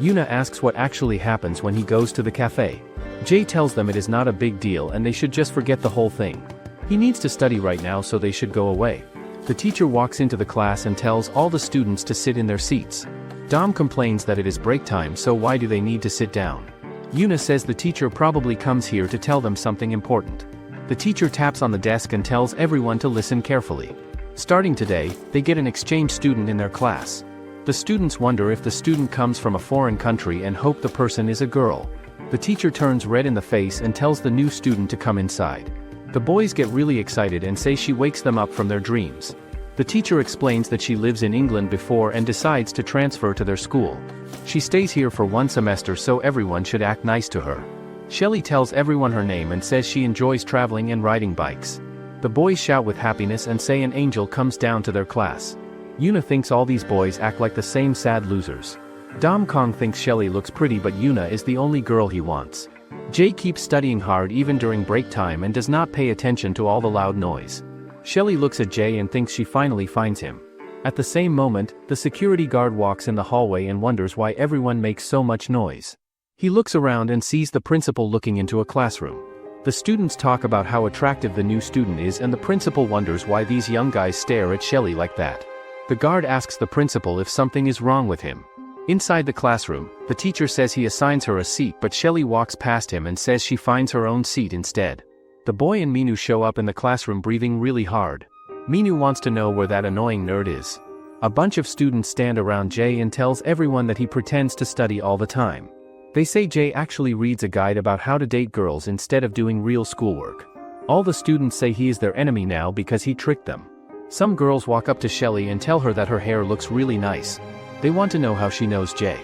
Yuna asks what actually happens when he goes to the cafe. Jay tells them it is not a big deal and they should just forget the whole thing. He needs to study right now, so they should go away. The teacher walks into the class and tells all the students to sit in their seats. Dom complains that it is break time, so why do they need to sit down? Yuna says the teacher probably comes here to tell them something important. The teacher taps on the desk and tells everyone to listen carefully. Starting today, they get an exchange student in their class. The students wonder if the student comes from a foreign country and hope the person is a girl. The teacher turns red in the face and tells the new student to come inside. The boys get really excited and say she wakes them up from their dreams. The teacher explains that she lives in England before and decides to transfer to their school. She stays here for 1 semester, so everyone should act nice to her. Shelley tells everyone her name and says she enjoys traveling and riding bikes. The boys shout with happiness and say an angel comes down to their class. Yuna thinks all these boys act like the same sad losers. Dom Kong thinks Shelley looks pretty, but Yuna is the only girl he wants. Jay keeps studying hard even during break time and does not pay attention to all the loud noise. Shelley looks at Jay and thinks she finally finds him. At the same moment, the security guard walks in the hallway and wonders why everyone makes so much noise. He looks around and sees the principal looking into a classroom. The students talk about how attractive the new student is, and the principal wonders why these young guys stare at Shelley like that. The guard asks the principal if something is wrong with him. Inside the classroom, the teacher says he assigns her a seat, but Shelley walks past him and says she finds her own seat instead. The boy and Minu show up in the classroom breathing really hard. Minu wants to know where that annoying nerd is. A bunch of students stand around Jay and tells everyone that he pretends to study all the time. They say Jay actually reads a guide about how to date girls instead of doing real schoolwork. All the students say he is their enemy now because he tricked them. Some girls walk up to Shelley and tell her that her hair looks really nice. They want to know how she knows Jay.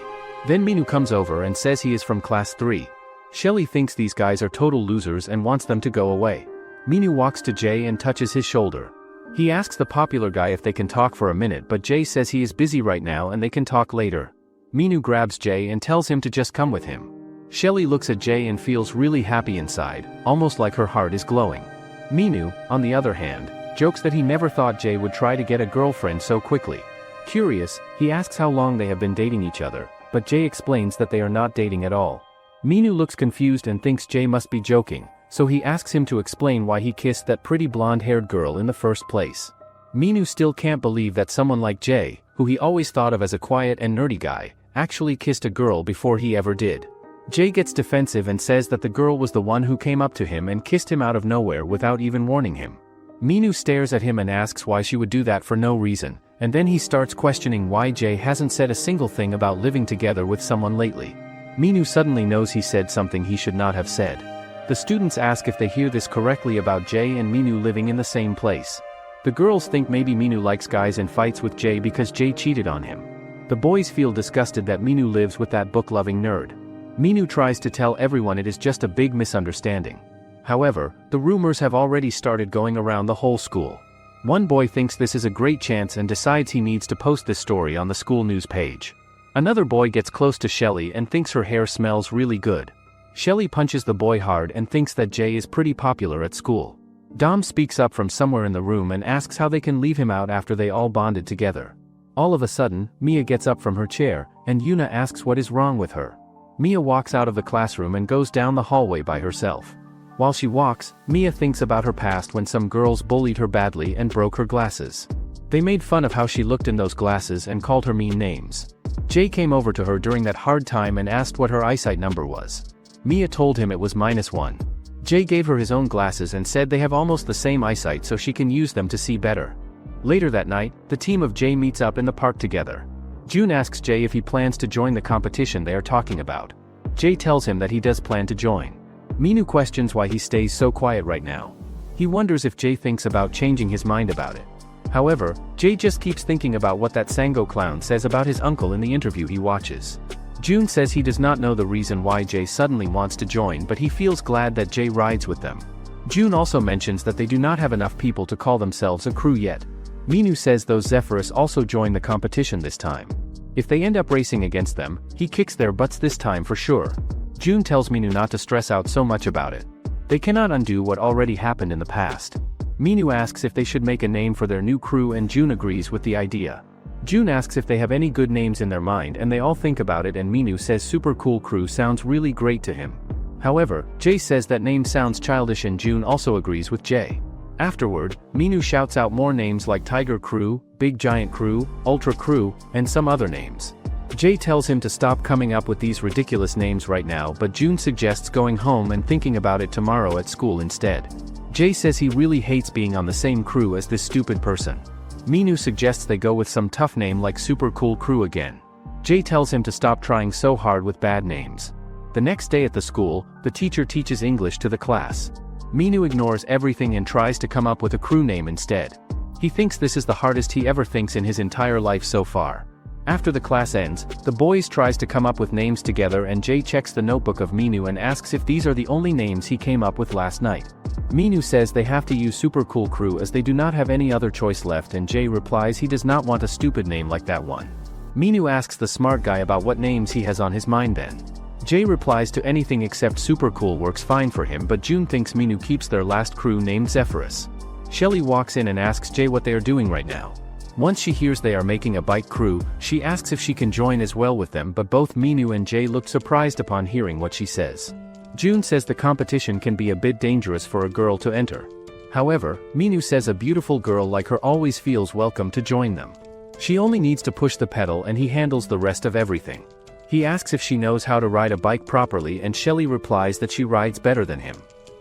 Then Minu comes over and says he is from class 3. Shelley thinks these guys are total losers and wants them to go away. Minu walks to Jay and touches his shoulder. He asks the popular guy if they can talk for a minute, but Jay says he is busy right now and they can talk later. Minu grabs Jay and tells him to just come with him. Shelley looks at Jay and feels really happy inside, almost like her heart is glowing. Minu, on the other hand, jokes that he never thought Jay would try to get a girlfriend so quickly. Curious, he asks how long they have been dating each other, but Jay explains that they are not dating at all. Minu looks confused and thinks Jay must be joking, so he asks him to explain why he kissed that pretty blonde-haired girl in the first place. Minu still can't believe that someone like Jay, who he always thought of as a quiet and nerdy guy, actually kissed a girl before he ever did. Jay gets defensive and says that the girl was the one who came up to him and kissed him out of nowhere without even warning him. Minu stares at him and asks why she would do that for no reason, and then he starts questioning why Jay hasn't said a single thing about living together with someone lately. Minu suddenly knows he said something he should not have said. The students ask if they hear this correctly about Jay and Minu living in the same place. The girls think maybe Minu likes guys and fights with Jay because Jay cheated on him. The boys feel disgusted that Minu lives with that book-loving nerd. Minu tries to tell everyone it is just a big misunderstanding. However, the rumors have already started going around the whole school. One boy thinks this is a great chance and decides he needs to post this story on the school news page. Another boy gets close to Shelley and thinks her hair smells really good. Shelley punches the boy hard and thinks that Jay is pretty popular at school. Dom speaks up from somewhere in the room and asks how they can leave him out after they all bonded together. All of a sudden, Mia gets up from her chair, and Yuna asks what is wrong with her. Mia walks out of the classroom and goes down the hallway by herself. While she walks, Mia thinks about her past when some girls bullied her badly and broke her glasses. They made fun of how she looked in those glasses and called her mean names. Jay came over to her during that hard time and asked what her eyesight number was. Mia told him it was -1. Jay gave her his own glasses and said they have almost the same eyesight so she can use them to see better. Later that night, the team of Jay meets up in the park together. June asks Jay if he plans to join the competition they are talking about. Jay tells him that he does plan to join. Minu questions why he stays so quiet right now. He wonders if Jay thinks about changing his mind about it. However, Jay just keeps thinking about what that Sango clown says about his uncle in the interview he watches. June says he does not know the reason why Jay suddenly wants to join, but he feels glad that Jay rides with them. June also mentions that they do not have enough people to call themselves a crew yet. Minu says those Zephyrus also join the competition this time. If they end up racing against them, he kicks their butts this time for sure. June tells Minu not to stress out so much about it. They cannot undo what already happened in the past. Minu asks if they should make a name for their new crew and June agrees with the idea. June asks if they have any good names in their mind and they all think about it, and Minu says Super Cool Crew sounds really great to him. However, Jay says that name sounds childish and June also agrees with Jay. Afterward, Minu shouts out more names like Tiger Crew, Big Giant Crew, Ultra Crew, and some other names. Jay tells him to stop coming up with these ridiculous names right now, but June suggests going home and thinking about it tomorrow at school instead. Jay says he really hates being on the same crew as this stupid person. Minu suggests they go with some tough name like Super Cool Crew again. Jay tells him to stop trying so hard with bad names. The next day at the school, the teacher teaches English to the class. Minu ignores everything and tries to come up with a crew name instead. He thinks this is the hardest he ever thinks in his entire life so far. After the class ends, the boys tries to come up with names together and Jay checks the notebook of Minu and asks if these are the only names he came up with last night. Minu says they have to use Super Cool Crew as they do not have any other choice left, and Jay replies he does not want a stupid name like that one. Minu asks the smart guy about what names he has on his mind then. Jay replies to anything except Super Cool works fine for him, but June thinks Minu keeps their last crew named Zephyrus. Shelley walks in and asks Jay what they are doing right now. Once she hears they are making a bike crew, she asks if she can join as well with them, but both Minu and Jay look surprised upon hearing what she says. June says the competition can be a bit dangerous for a girl to enter. However, Minu says a beautiful girl like her always feels welcome to join them. She only needs to push the pedal and he handles the rest of everything. He asks if she knows how to ride a bike properly and Shelley replies that she rides better than him.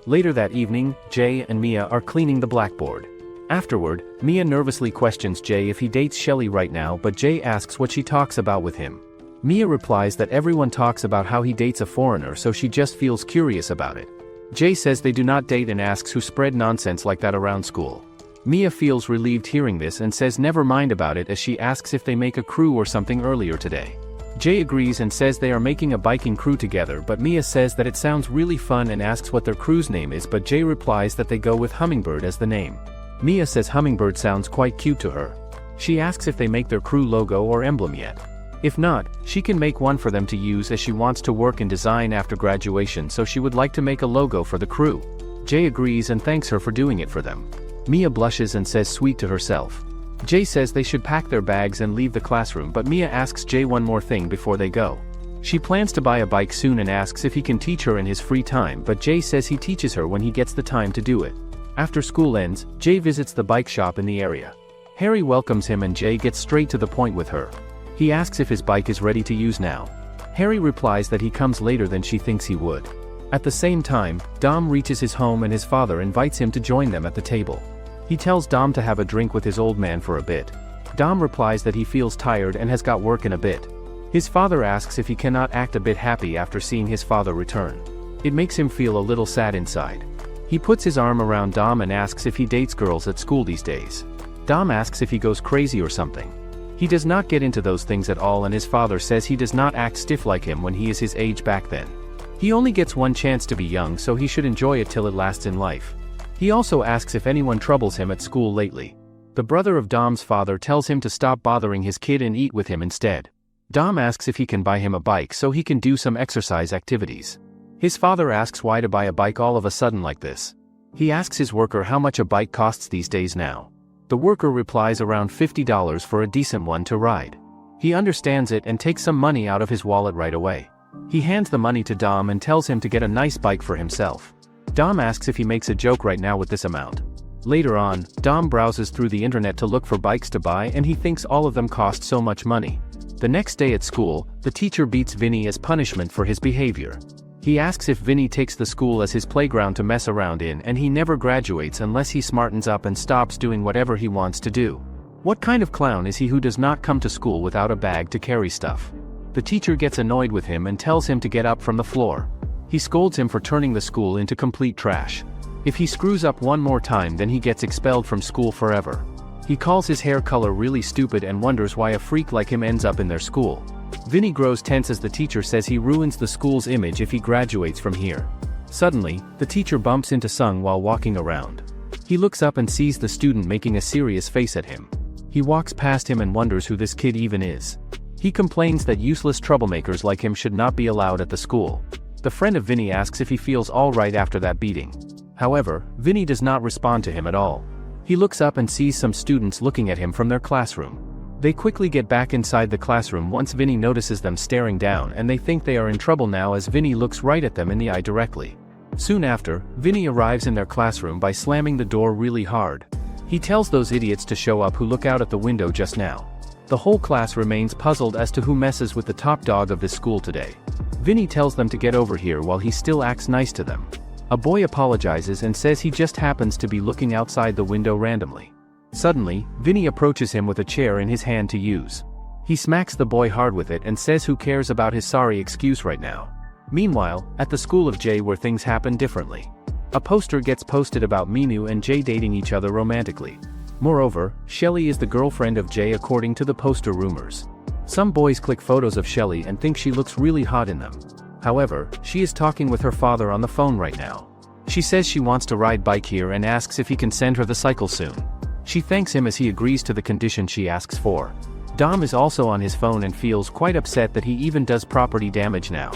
Later that evening, Jay and Mia are cleaning the blackboard. Afterward, Mia nervously questions Jay if he dates Shelley right now, but Jay asks what she talks about with him. Mia replies that everyone talks about how he dates a foreigner, so she just feels curious about it. Jay says they do not date and asks who spread nonsense like that around school. Mia feels relieved hearing this and says never mind about it as she asks if they make a crew or something earlier today. Jay agrees and says they are making a biking crew together, but Mia says that it sounds really fun and asks what their crew's name is, but Jay replies that they go with Hummingbird as the name. Mia says Hummingbird sounds quite cute to her. She asks if they make their crew logo or emblem yet. If not, she can make one for them to use as she wants to work in design after graduation, so she would like to make a logo for the crew. Jay agrees and thanks her for doing it for them. Mia blushes and says sweet to herself. Jay says they should pack their bags and leave the classroom, but Mia asks Jay one more thing before they go. She plans to buy a bike soon and asks if he can teach her in his free time, but Jay says he teaches her when he gets the time to do it. After school ends, Jay visits the bike shop in the area. Harry welcomes him and Jay gets straight to the point with her. He asks if his bike is ready to use now. Harry replies that he comes later than she thinks he would. At the same time, Dom reaches his home and his father invites him to join them at the table. He tells Dom to have a drink with his old man for a bit. Dom replies that he feels tired and has got work in a bit. His father asks if he cannot act a bit happy after seeing his father return. It makes him feel a little sad inside. He puts his arm around Dom and asks if he dates girls at school these days. Dom asks if he goes crazy or something. He does not get into those things at all, and his father says he does not act stiff like him when he is his age back then. He only gets one chance to be young, so he should enjoy it till it lasts in life. He also asks if anyone troubles him at school lately. The brother of Dom's father tells him to stop bothering his kid and eat with him instead. Dom asks if he can buy him a bike so he can do some exercise activities. His father asks why to buy a bike all of a sudden like this. He asks his worker how much a bike costs these days now. The worker replies around $50 for a decent one to ride. He understands it and takes some money out of his wallet right away. He hands the money to Dom and tells him to get a nice bike for himself. Dom asks if he makes a joke right now with this amount. Later on, Dom browses through the internet to look for bikes to buy and he thinks all of them cost so much money. The next day at school, the teacher beats Vinnie as punishment for his behavior. He asks if Vinnie takes the school as his playground to mess around in, and he never graduates unless he smartens up and stops doing whatever he wants to do. What kind of clown is he who does not come to school without a bag to carry stuff? The teacher gets annoyed with him and tells him to get up from the floor. He scolds him for turning the school into complete trash. If he screws up one more time, then he gets expelled from school forever. He calls his hair color really stupid and wonders why a freak like him ends up in their school. Vinnie grows tense as the teacher says he ruins the school's image if he graduates from here. Suddenly, the teacher bumps into Sung while walking around. He looks up and sees the student making a serious face at him. He walks past him and wonders who this kid even is. He complains that useless troublemakers like him should not be allowed at the school. The friend of Vinnie asks if he feels alright after that beating. However, Vinnie does not respond to him at all. He looks up and sees some students looking at him from their classroom. They quickly get back inside the classroom once Vinnie notices them staring down, and they think they are in trouble now as Vinnie looks right at them in the eye directly. Soon after, Vinnie arrives in their classroom by slamming the door really hard. He tells those idiots to show up who look out at the window just now. The whole class remains puzzled as to who messes with the top dog of this school today. Vinnie tells them to get over here while he still acts nice to them. A boy apologizes and says he just happens to be looking outside the window randomly. Suddenly, Vinnie approaches him with a chair in his hand to use. He smacks the boy hard with it and says who cares about his sorry excuse right now. Meanwhile, at the school of Jay where things happen differently. A poster gets posted about Minu and Jay dating each other romantically. Moreover, Shelley is the girlfriend of Jay according to the poster rumors. Some boys click photos of Shelley and think she looks really hot in them. However, she is talking with her father on the phone right now. She says she wants to ride bike here and asks if he can send her the cycle soon. She thanks him as he agrees to the condition she asks for. Dom is also on his phone and feels quite upset that he even does property damage now.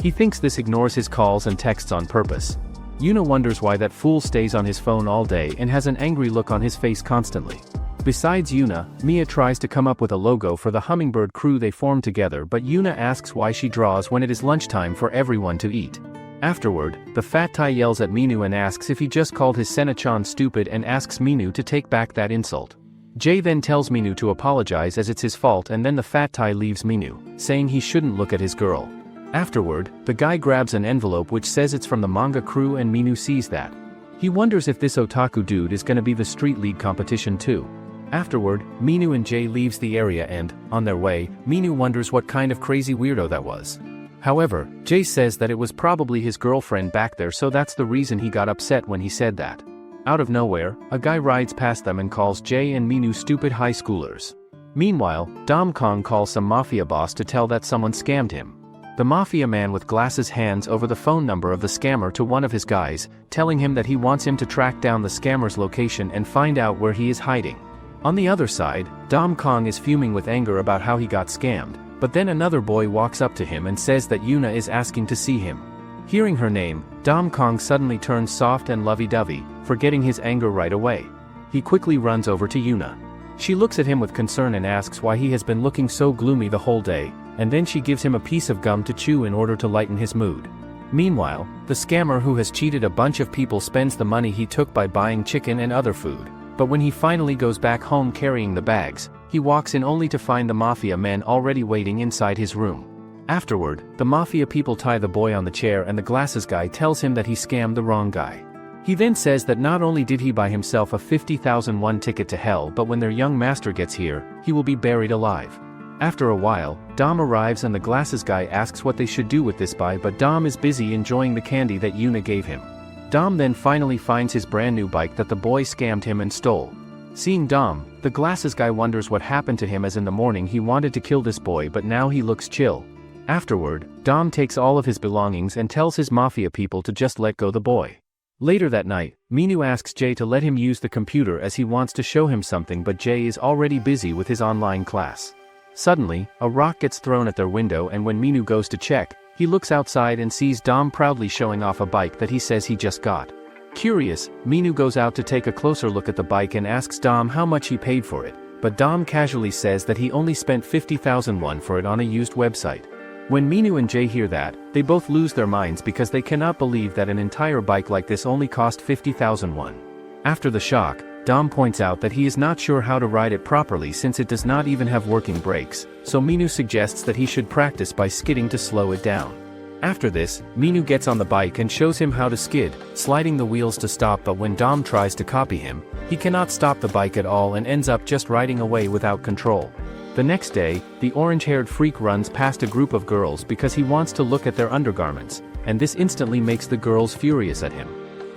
He thinks this ignores his calls and texts on purpose. Yuna wonders why that fool stays on his phone all day and has an angry look on his face constantly. Besides Yuna, Mia tries to come up with a logo for the Hummingbird crew they form together, but Yuna asks why she draws when it is lunchtime for everyone to eat. Afterward, the fat Thai yells at Minu and asks if he just called his Senachan stupid and asks Minu to take back that insult. Jay then tells Minu to apologize as it's his fault, and then the fat Thai leaves Minu, saying he shouldn't look at his girl. Afterward, the guy grabs an envelope which says it's from the manga crew and Minu sees that. He wonders if this otaku dude is gonna be the street league competition too. Afterward, Minu and Jay leaves the area and, on their way, Minu wonders what kind of crazy weirdo that was. However, Jay says that it was probably his girlfriend back there, so that's the reason he got upset when he said that. Out of nowhere, a guy rides past them and calls Jay and Minu stupid high schoolers. Meanwhile, Dom Kong calls some mafia boss to tell that someone scammed him. The mafia man with glasses hands over the phone number of the scammer to one of his guys, telling him that he wants him to track down the scammer's location and find out where he is hiding. On the other side, Dom Kong is fuming with anger about how he got scammed. But then another boy walks up to him and says that Yuna is asking to see him. Hearing her name, Dom Kong suddenly turns soft and lovey-dovey, forgetting his anger right away. He quickly runs over to Yuna. She looks at him with concern and asks why he has been looking so gloomy the whole day, and then she gives him a piece of gum to chew in order to lighten his mood. Meanwhile, the scammer who has cheated a bunch of people spends the money he took by buying chicken and other food. But when he finally goes back home carrying the bags, he walks in only to find the mafia men already waiting inside his room. Afterward, the mafia people tie the boy on the chair and the glasses guy tells him that he scammed the wrong guy. He then says that not only did he buy himself a 50,000 won ticket to hell, but when their young master gets here, he will be buried alive. After a while, Dom arrives and the glasses guy asks what they should do with this buy, but Dom is busy enjoying the candy that Yuna gave him. Dom then finally finds his brand new bike that the boy scammed him and stole. Seeing Dom, the glasses guy wonders what happened to him, as in the morning he wanted to kill this boy but now he looks chill. Afterward, Dom takes all of his belongings and tells his mafia people to just let go the boy. Later that night, Minu asks Jay to let him use the computer as he wants to show him something, but Jay is already busy with his online class. Suddenly, a rock gets thrown at their window, and when Minu goes to check, he looks outside and sees Dom proudly showing off a bike that he says he just got. Curious, Minu goes out to take a closer look at the bike and asks Dom how much he paid for it, but Dom casually says that he only spent 50,000 won for it on a used website. When Minu and Jay hear that, they both lose their minds because they cannot believe that an entire bike like this only cost 50,000 won. After the shock, Dom points out that he is not sure how to ride it properly since it does not even have working brakes, so Minu suggests that he should practice by skidding to slow it down. After this, Minu gets on the bike and shows him how to skid, sliding the wheels to stop, but when Dom tries to copy him, he cannot stop the bike at all and ends up just riding away without control. The next day, the orange-haired freak runs past a group of girls because he wants to look at their undergarments, and this instantly makes the girls furious at him.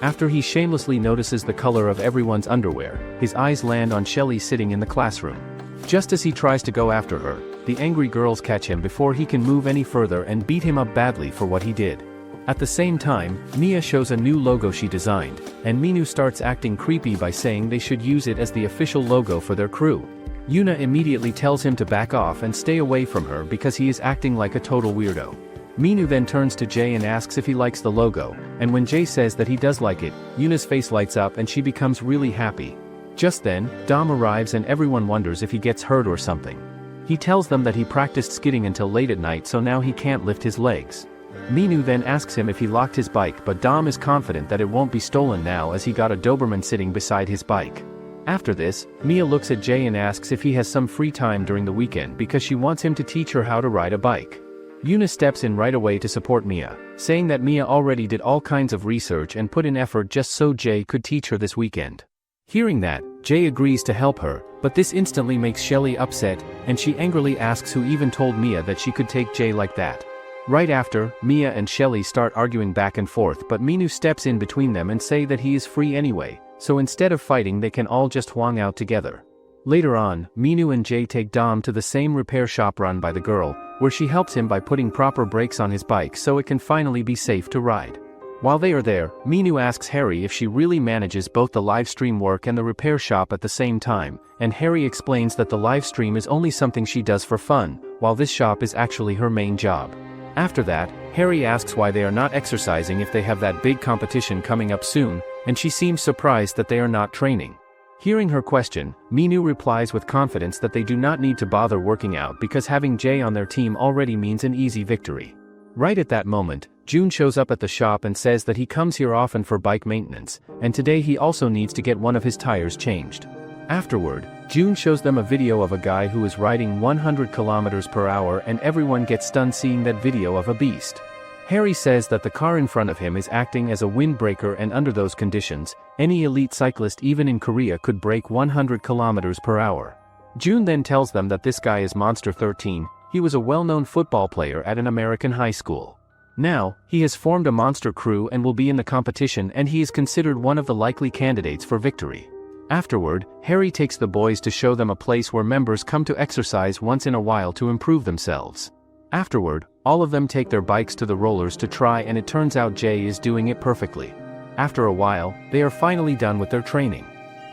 After he shamelessly notices the color of everyone's underwear, his eyes land on Shelley sitting in the classroom. Just as he tries to go after her, the angry girls catch him before he can move any further and beat him up badly for what he did. At the same time, Mia shows a new logo she designed, and Minu starts acting creepy by saying they should use it as the official logo for their crew. Yuna immediately tells him to back off and stay away from her because he is acting like a total weirdo. Minu then turns to Jay and asks if he likes the logo, and when Jay says that he does like it, Yuna's face lights up and she becomes really happy. Just then, Dom arrives and everyone wonders if he gets hurt or something. He tells them that he practiced skidding until late at night, so now he can't lift his legs. Minu then asks him if he locked his bike, but Dom is confident that it won't be stolen now as he got a Doberman sitting beside his bike. After this, Mia looks at Jay and asks if he has some free time during the weekend because she wants him to teach her how to ride a bike. Yuna steps in right away to support Mia, saying that Mia already did all kinds of research and put in effort just so Jay could teach her this weekend. Hearing that, Jay agrees to help her, but this instantly makes Shelley upset, and she angrily asks who even told Mia that she could take Jay like that. Right after, Mia and Shelley start arguing back and forth, but Minu steps in between them and say that he is free anyway, so instead of fighting they can all just Huang out together. Later on, Minu and Jay take Dom to the same repair shop run by the girl, where she helps him by putting proper brakes on his bike so it can finally be safe to ride. While they are there, Minu asks Harry if she really manages both the live stream work and the repair shop at the same time, and Harry explains that the live stream is only something she does for fun, while this shop is actually her main job. After that, Harry asks why they are not exercising if they have that big competition coming up soon, and she seems surprised that they are not training. Hearing her question, Minu replies with confidence that they do not need to bother working out because having Jay on their team already means an easy victory. Right at that moment, June shows up at the shop and says that he comes here often for bike maintenance, and today he also needs to get one of his tires changed. Afterward, June shows them a video of a guy who is riding 100 kilometers per hour and everyone gets stunned seeing that video of a beast. Harry says that the car in front of him is acting as a windbreaker, and under those conditions, any elite cyclist even in Korea could break 100 kilometers per hour. June then tells them that this guy is Monster 13, he was a well-known football player at an American high school. Now, he has formed a monster crew and will be in the competition, and he is considered one of the likely candidates for victory. Afterward, Harry takes the boys to show them a place where members come to exercise once in a while to improve themselves. Afterward, all of them take their bikes to the rollers to try, and it turns out Jay is doing it perfectly. After a while, they are finally done with their training.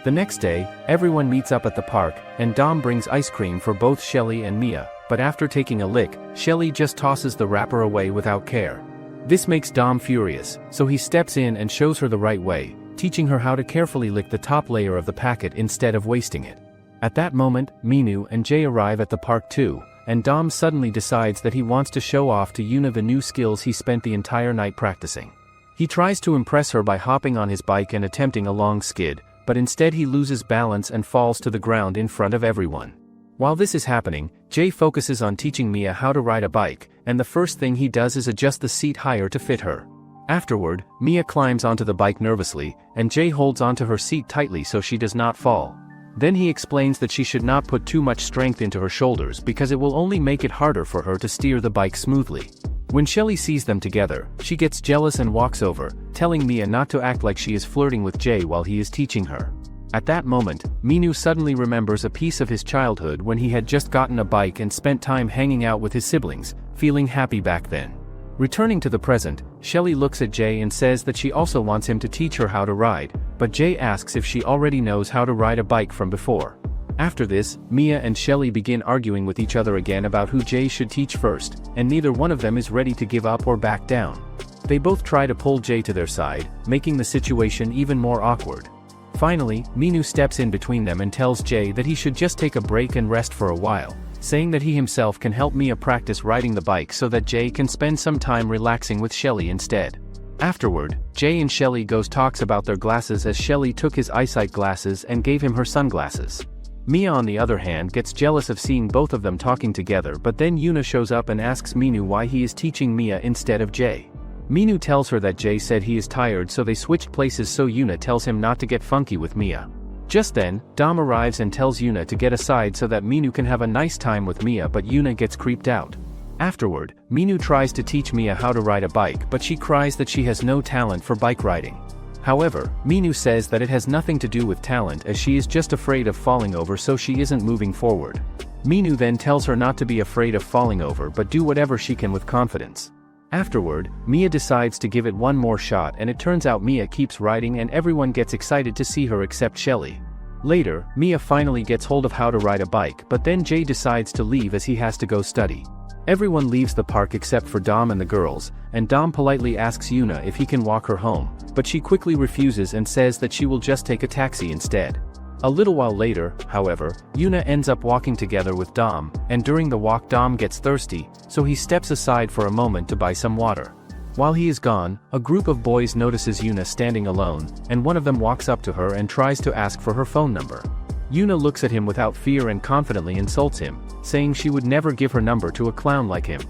The next day, everyone meets up at the park, and Dom brings ice cream for both Shelley and Mia, but after taking a lick, Shelley just tosses the wrapper away without care. This makes Dom furious, so he steps in and shows her the right way, teaching her how to carefully lick the top layer of the packet instead of wasting it. At that moment, Minu and Jay arrive at the park too, and Dom suddenly decides that he wants to show off to Yuna the new skills he spent the entire night practicing. He tries to impress her by hopping on his bike and attempting a long skid, but instead he loses balance and falls to the ground in front of everyone. While this is happening, Jay focuses on teaching Mia how to ride a bike, and the first thing he does is adjust the seat higher to fit her. Afterward, Mia climbs onto the bike nervously, and Jay holds onto her seat tightly so she does not fall. Then he explains that she should not put too much strength into her shoulders because it will only make it harder for her to steer the bike smoothly. When Shelley sees them together, she gets jealous and walks over, telling Mia not to act like she is flirting with Jay while he is teaching her. At that moment, Minu suddenly remembers a piece of his childhood when he had just gotten a bike and spent time hanging out with his siblings, feeling happy back then. Returning to the present, Shelley looks at Jay and says that she also wants him to teach her how to ride, but Jay asks if she already knows how to ride a bike from before. After this, Mia and Shelley begin arguing with each other again about who Jay should teach first, and neither one of them is ready to give up or back down. They both try to pull Jay to their side, making the situation even more awkward. Finally, Minu steps in between them and tells Jay that he should just take a break and rest for a while, saying that he himself can help Mia practice riding the bike so that Jay can spend some time relaxing with Shelley instead. Afterward, Jay and Shelley talks about their glasses as Shelley took his eyesight glasses and gave him her sunglasses. Mia on the other hand gets jealous of seeing both of them talking together, but then Yuna shows up and asks Minu why he is teaching Mia instead of Jay. Minu tells her that Jay said he is tired, so they switched places, so Yuna tells him not to get funky with Mia. Just then, Dom arrives and tells Yuna to get aside so that Minu can have a nice time with Mia, but Yuna gets creeped out. Afterward, Minu tries to teach Mia how to ride a bike, but she cries that she has no talent for bike riding. However, Minu says that it has nothing to do with talent as she is just afraid of falling over, so she isn't moving forward. Minu then tells her not to be afraid of falling over but do whatever she can with confidence. Afterward, Mia decides to give it one more shot, and it turns out Mia keeps riding and everyone gets excited to see her except Shelley. Later, Mia finally gets hold of how to ride a bike, but then Jay decides to leave as he has to go study. Everyone leaves the park except for Dom and the girls, and Dom politely asks Yuna if he can walk her home, but she quickly refuses and says that she will just take a taxi instead. A little while later, however, Yuna ends up walking together with Dom, and during the walk Dom gets thirsty, so he steps aside for a moment to buy some water. While he is gone, a group of boys notices Yuna standing alone, and one of them walks up to her and tries to ask for her phone number. Yuna looks at him without fear and confidently insults him, saying she would never give her number to a clown like him.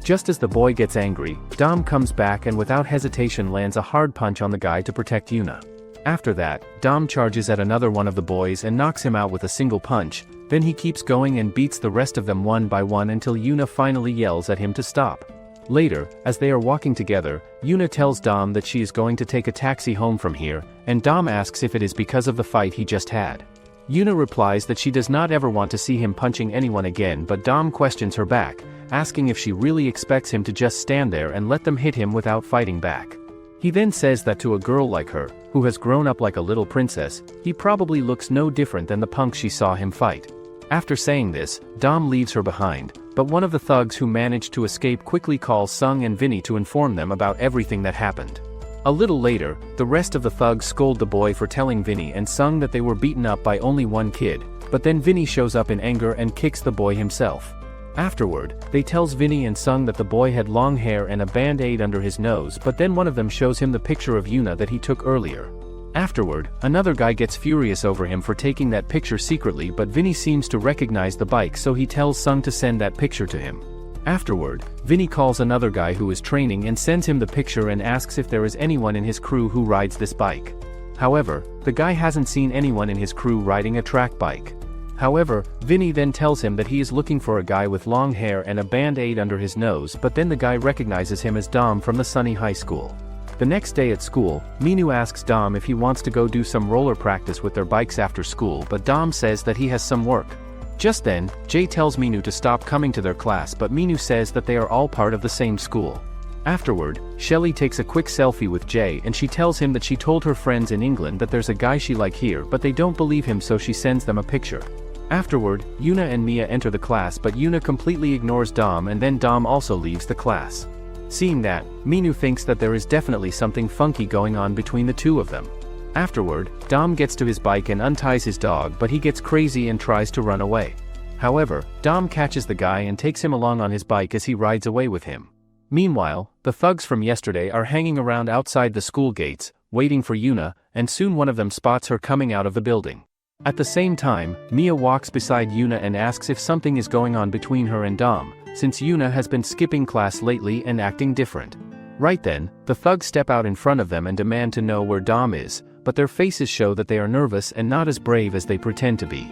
Just as the boy gets angry, Dom comes back and without hesitation lands a hard punch on the guy to protect Yuna. After that, Dom charges at another one of the boys and knocks him out with a single punch, then he keeps going and beats the rest of them one by one until Yuna finally yells at him to stop. Later, as they are walking together, Yuna tells Dom that she is going to take a taxi home from here, and Dom asks if it is because of the fight he just had. Yuna replies that she does not ever want to see him punching anyone again, but Dom questions her back, asking if she really expects him to just stand there and let them hit him without fighting back. He then says that to a girl like her, who has grown up like a little princess, he probably looks no different than the punk she saw him fight. After saying this, Dom leaves her behind, but one of the thugs who managed to escape quickly calls Sung and Vinnie to inform them about everything that happened. A little later, the rest of the thugs scold the boy for telling Vinnie and Sung that they were beaten up by only one kid, but then Vinnie shows up in anger and kicks the boy himself. Afterward, they tells Vinnie and Sung that the boy had long hair and a band-aid under his nose, but then one of them shows him the picture of Yuna that he took earlier. Afterward, another guy gets furious over him for taking that picture secretly, but Vinnie seems to recognize the bike, so he tells Sung to send that picture to him. Afterward, Vinnie calls another guy who is training and sends him the picture and asks if there is anyone in his crew who rides this bike. However, the guy hasn't seen anyone in his crew riding a track bike. However, Vinnie then tells him that he is looking for a guy with long hair and a band-aid under his nose, but then the guy recognizes him as Dom from the Sunny High School. The next day at school, Minu asks Dom if he wants to go do some roller practice with their bikes after school, but Dom says that he has some work. Just then, Jay tells Minu to stop coming to their class, but Minu says that they are all part of the same school. Afterward, Shelley takes a quick selfie with Jay and she tells him that she told her friends in England that there's a guy she like here, but they don't believe him, so she sends them a picture. Afterward, Yuna and Mia enter the class, but Yuna completely ignores Dom and then Dom also leaves the class. Seeing that, Minu thinks that there is definitely something funky going on between the two of them. Afterward, Dom gets to his bike and unties his dog, but he gets crazy and tries to run away. However, Dom catches the guy and takes him along on his bike as he rides away with him. Meanwhile, the thugs from yesterday are hanging around outside the school gates, waiting for Yuna, and soon one of them spots her coming out of the building. At the same time, Mia walks beside Yuna and asks if something is going on between her and Dom, since Yuna has been skipping class lately and acting different. Right then, the thugs step out in front of them and demand to know where Dom is, but their faces show that they are nervous and not as brave as they pretend to be.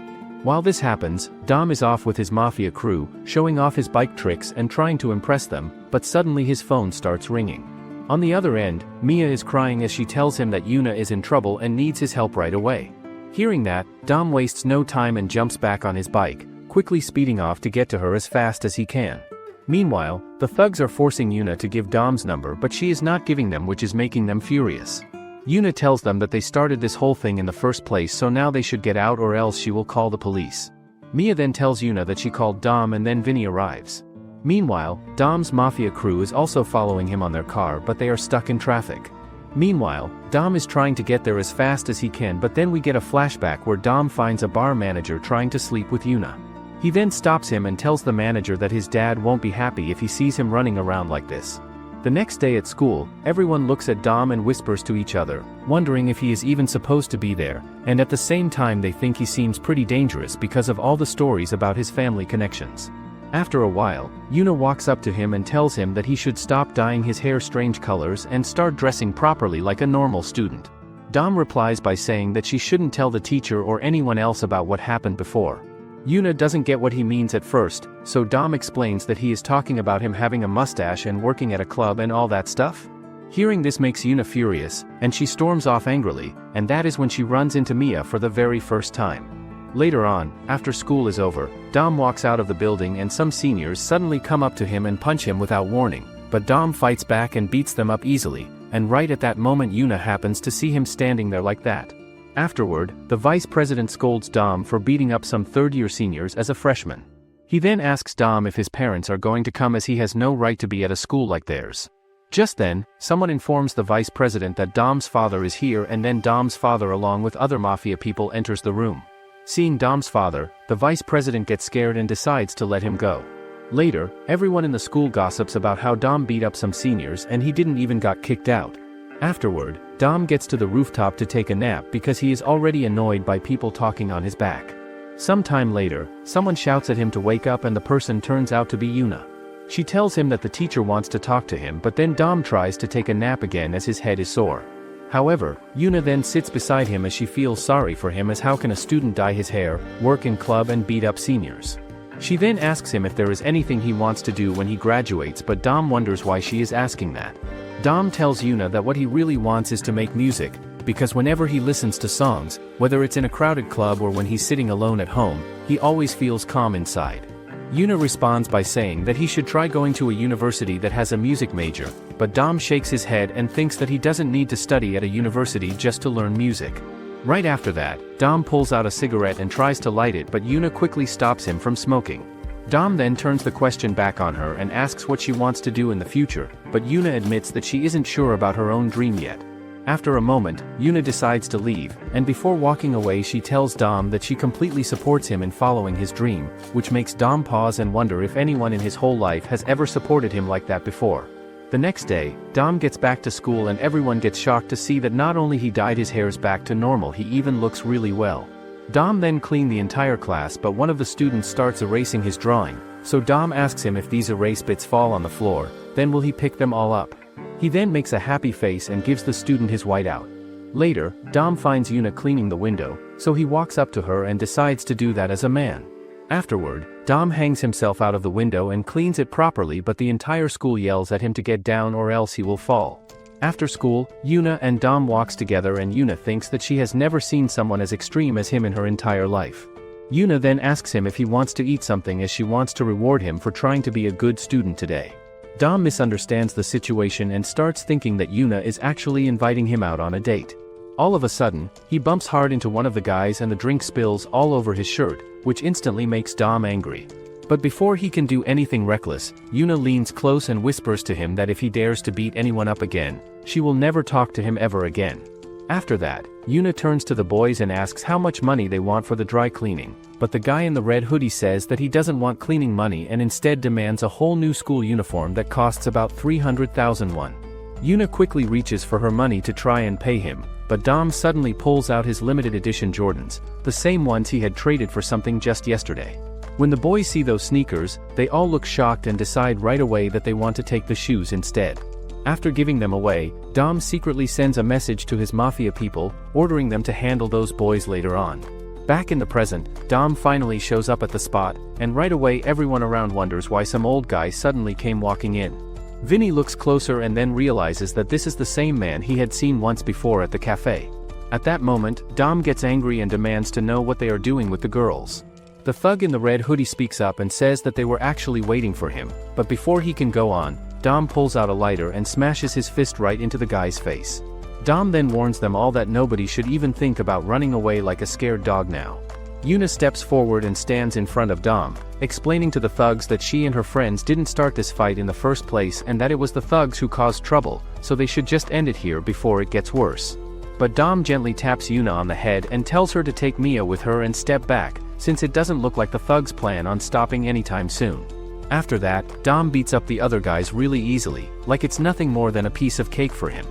While this happens, Dom is off with his mafia crew, showing off his bike tricks and trying to impress them, but suddenly his phone starts ringing. On the other end, Mia is crying as she tells him that Yuna is in trouble and needs his help right away. Hearing that, Dom wastes no time and jumps back on his bike, quickly speeding off to get to her as fast as he can. Meanwhile, the thugs are forcing Yuna to give Dom's number, but she is not giving them, which is making them furious. Yuna tells them that they started this whole thing in the first place, so now they should get out or else she will call the police. Mia then tells Yuna that she called Dom and then Vinnie arrives. Meanwhile, Dom's mafia crew is also following him on their car, but they are stuck in traffic. Meanwhile, Dom is trying to get there as fast as he can, but then we get a flashback where Dom finds a bar manager trying to sleep with Yuna. He then stops him and tells the manager that his dad won't be happy if he sees him running around like this. The next day at school, everyone looks at Dom and whispers to each other, wondering if he is even supposed to be there, and at the same time they think he seems pretty dangerous because of all the stories about his family connections. After a while, Yuna walks up to him and tells him that he should stop dyeing his hair strange colors and start dressing properly like a normal student. Dom replies by saying that she shouldn't tell the teacher or anyone else about what happened before. Yuna doesn't get what he means at first, so Dom explains that he is talking about him having a mustache and working at a club and all that stuff. Hearing this makes Yuna furious, and she storms off angrily, and that is when she runs into Mia for the very first time. Later on, after school is over, Dom walks out of the building and some seniors suddenly come up to him and punch him without warning, but Dom fights back and beats them up easily, and right at that moment Yuna happens to see him standing there like that. Afterward, the vice president scolds Dom for beating up some third-year seniors as a freshman. He then asks Dom if his parents are going to come as he has no right to be at a school like theirs. Just then, someone informs the vice president that Dom's father is here, and then Dom's father along with other mafia people enters the room. Seeing Dom's father, the vice president gets scared and decides to let him go. Later, everyone in the school gossips about how Dom beat up some seniors and he didn't even got kicked out. Afterward, Dom gets to the rooftop to take a nap because he is already annoyed by people talking on his back. Some time later, someone shouts at him to wake up and the person turns out to be Yuna. She tells him that the teacher wants to talk to him, but then Dom tries to take a nap again as his head is sore. However, Yuna then sits beside him as she feels sorry for him, as how can a student dye his hair, work in club and beat up seniors. She then asks him if there is anything he wants to do when he graduates, but Dom wonders why she is asking that. Dom tells Yuna that what he really wants is to make music, because whenever he listens to songs, whether it's in a crowded club or when he's sitting alone at home, he always feels calm inside. Yuna responds by saying that he should try going to a university that has a music major, but Dom shakes his head and thinks that he doesn't need to study at a university just to learn music. Right after that, Dom pulls out a cigarette and tries to light it, but Yuna quickly stops him from smoking. Dom then turns the question back on her and asks what she wants to do in the future, but Yuna admits that she isn't sure about her own dream yet. After a moment, Yuna decides to leave, and before walking away she tells Dom that she completely supports him in following his dream, which makes Dom pause and wonder if anyone in his whole life has ever supported him like that before. The next day, Dom gets back to school and everyone gets shocked to see that not only he dyed his hairs back to normal, he even looks really well. Dom then cleaned the entire class, but one of the students starts erasing his drawing, so Dom asks him if these erase bits fall on the floor, then will he pick them all up. He then makes a happy face and gives the student his whiteout. Later, Dom finds Yuna cleaning the window, so he walks up to her and decides to do that as a man. Afterward, Dom hangs himself out of the window and cleans it properly, but the entire school yells at him to get down or else he will fall. After school, Yuna and Dom walks together and Yuna thinks that she has never seen someone as extreme as him in her entire life. Yuna then asks him if he wants to eat something as she wants to reward him for trying to be a good student today. Dom misunderstands the situation and starts thinking that Yuna is actually inviting him out on a date. All of a sudden, he bumps hard into one of the guys and the drink spills all over his shirt, which instantly makes Dom angry. But before he can do anything reckless, Yuna leans close and whispers to him that if he dares to beat anyone up again, she will never talk to him ever again. After that, Yuna turns to the boys and asks how much money they want for the dry cleaning, but the guy in the red hoodie says that he doesn't want cleaning money and instead demands a whole new school uniform that costs about 300,000 won. Yuna quickly reaches for her money to try and pay him, but Dom suddenly pulls out his limited edition Jordans, the same ones he had traded for something just yesterday. When the boys see those sneakers, they all look shocked and decide right away that they want to take the shoes instead. After giving them away, Dom secretly sends a message to his mafia people, ordering them to handle those boys later on. Back in the present, Dom finally shows up at the spot, and right away everyone around wonders why some old guy suddenly came walking in. Vinnie looks closer and then realizes that this is the same man he had seen once before at the cafe. At that moment, Dom gets angry and demands to know what they are doing with the girls. The thug in the red hoodie speaks up and says that they were actually waiting for him, but before he can go on, Dom pulls out a lighter and smashes his fist right into the guy's face. Dom then warns them all that nobody should even think about running away like a scared dog now. Yuna steps forward and stands in front of Dom, explaining to the thugs that she and her friends didn't start this fight in the first place and that it was the thugs who caused trouble, so they should just end it here before it gets worse. But Dom gently taps Yuna on the head and tells her to take Mia with her and step back, since it doesn't look like the thugs plan on stopping anytime soon. After that, Dom beats up the other guys really easily, like it's nothing more than a piece of cake for him.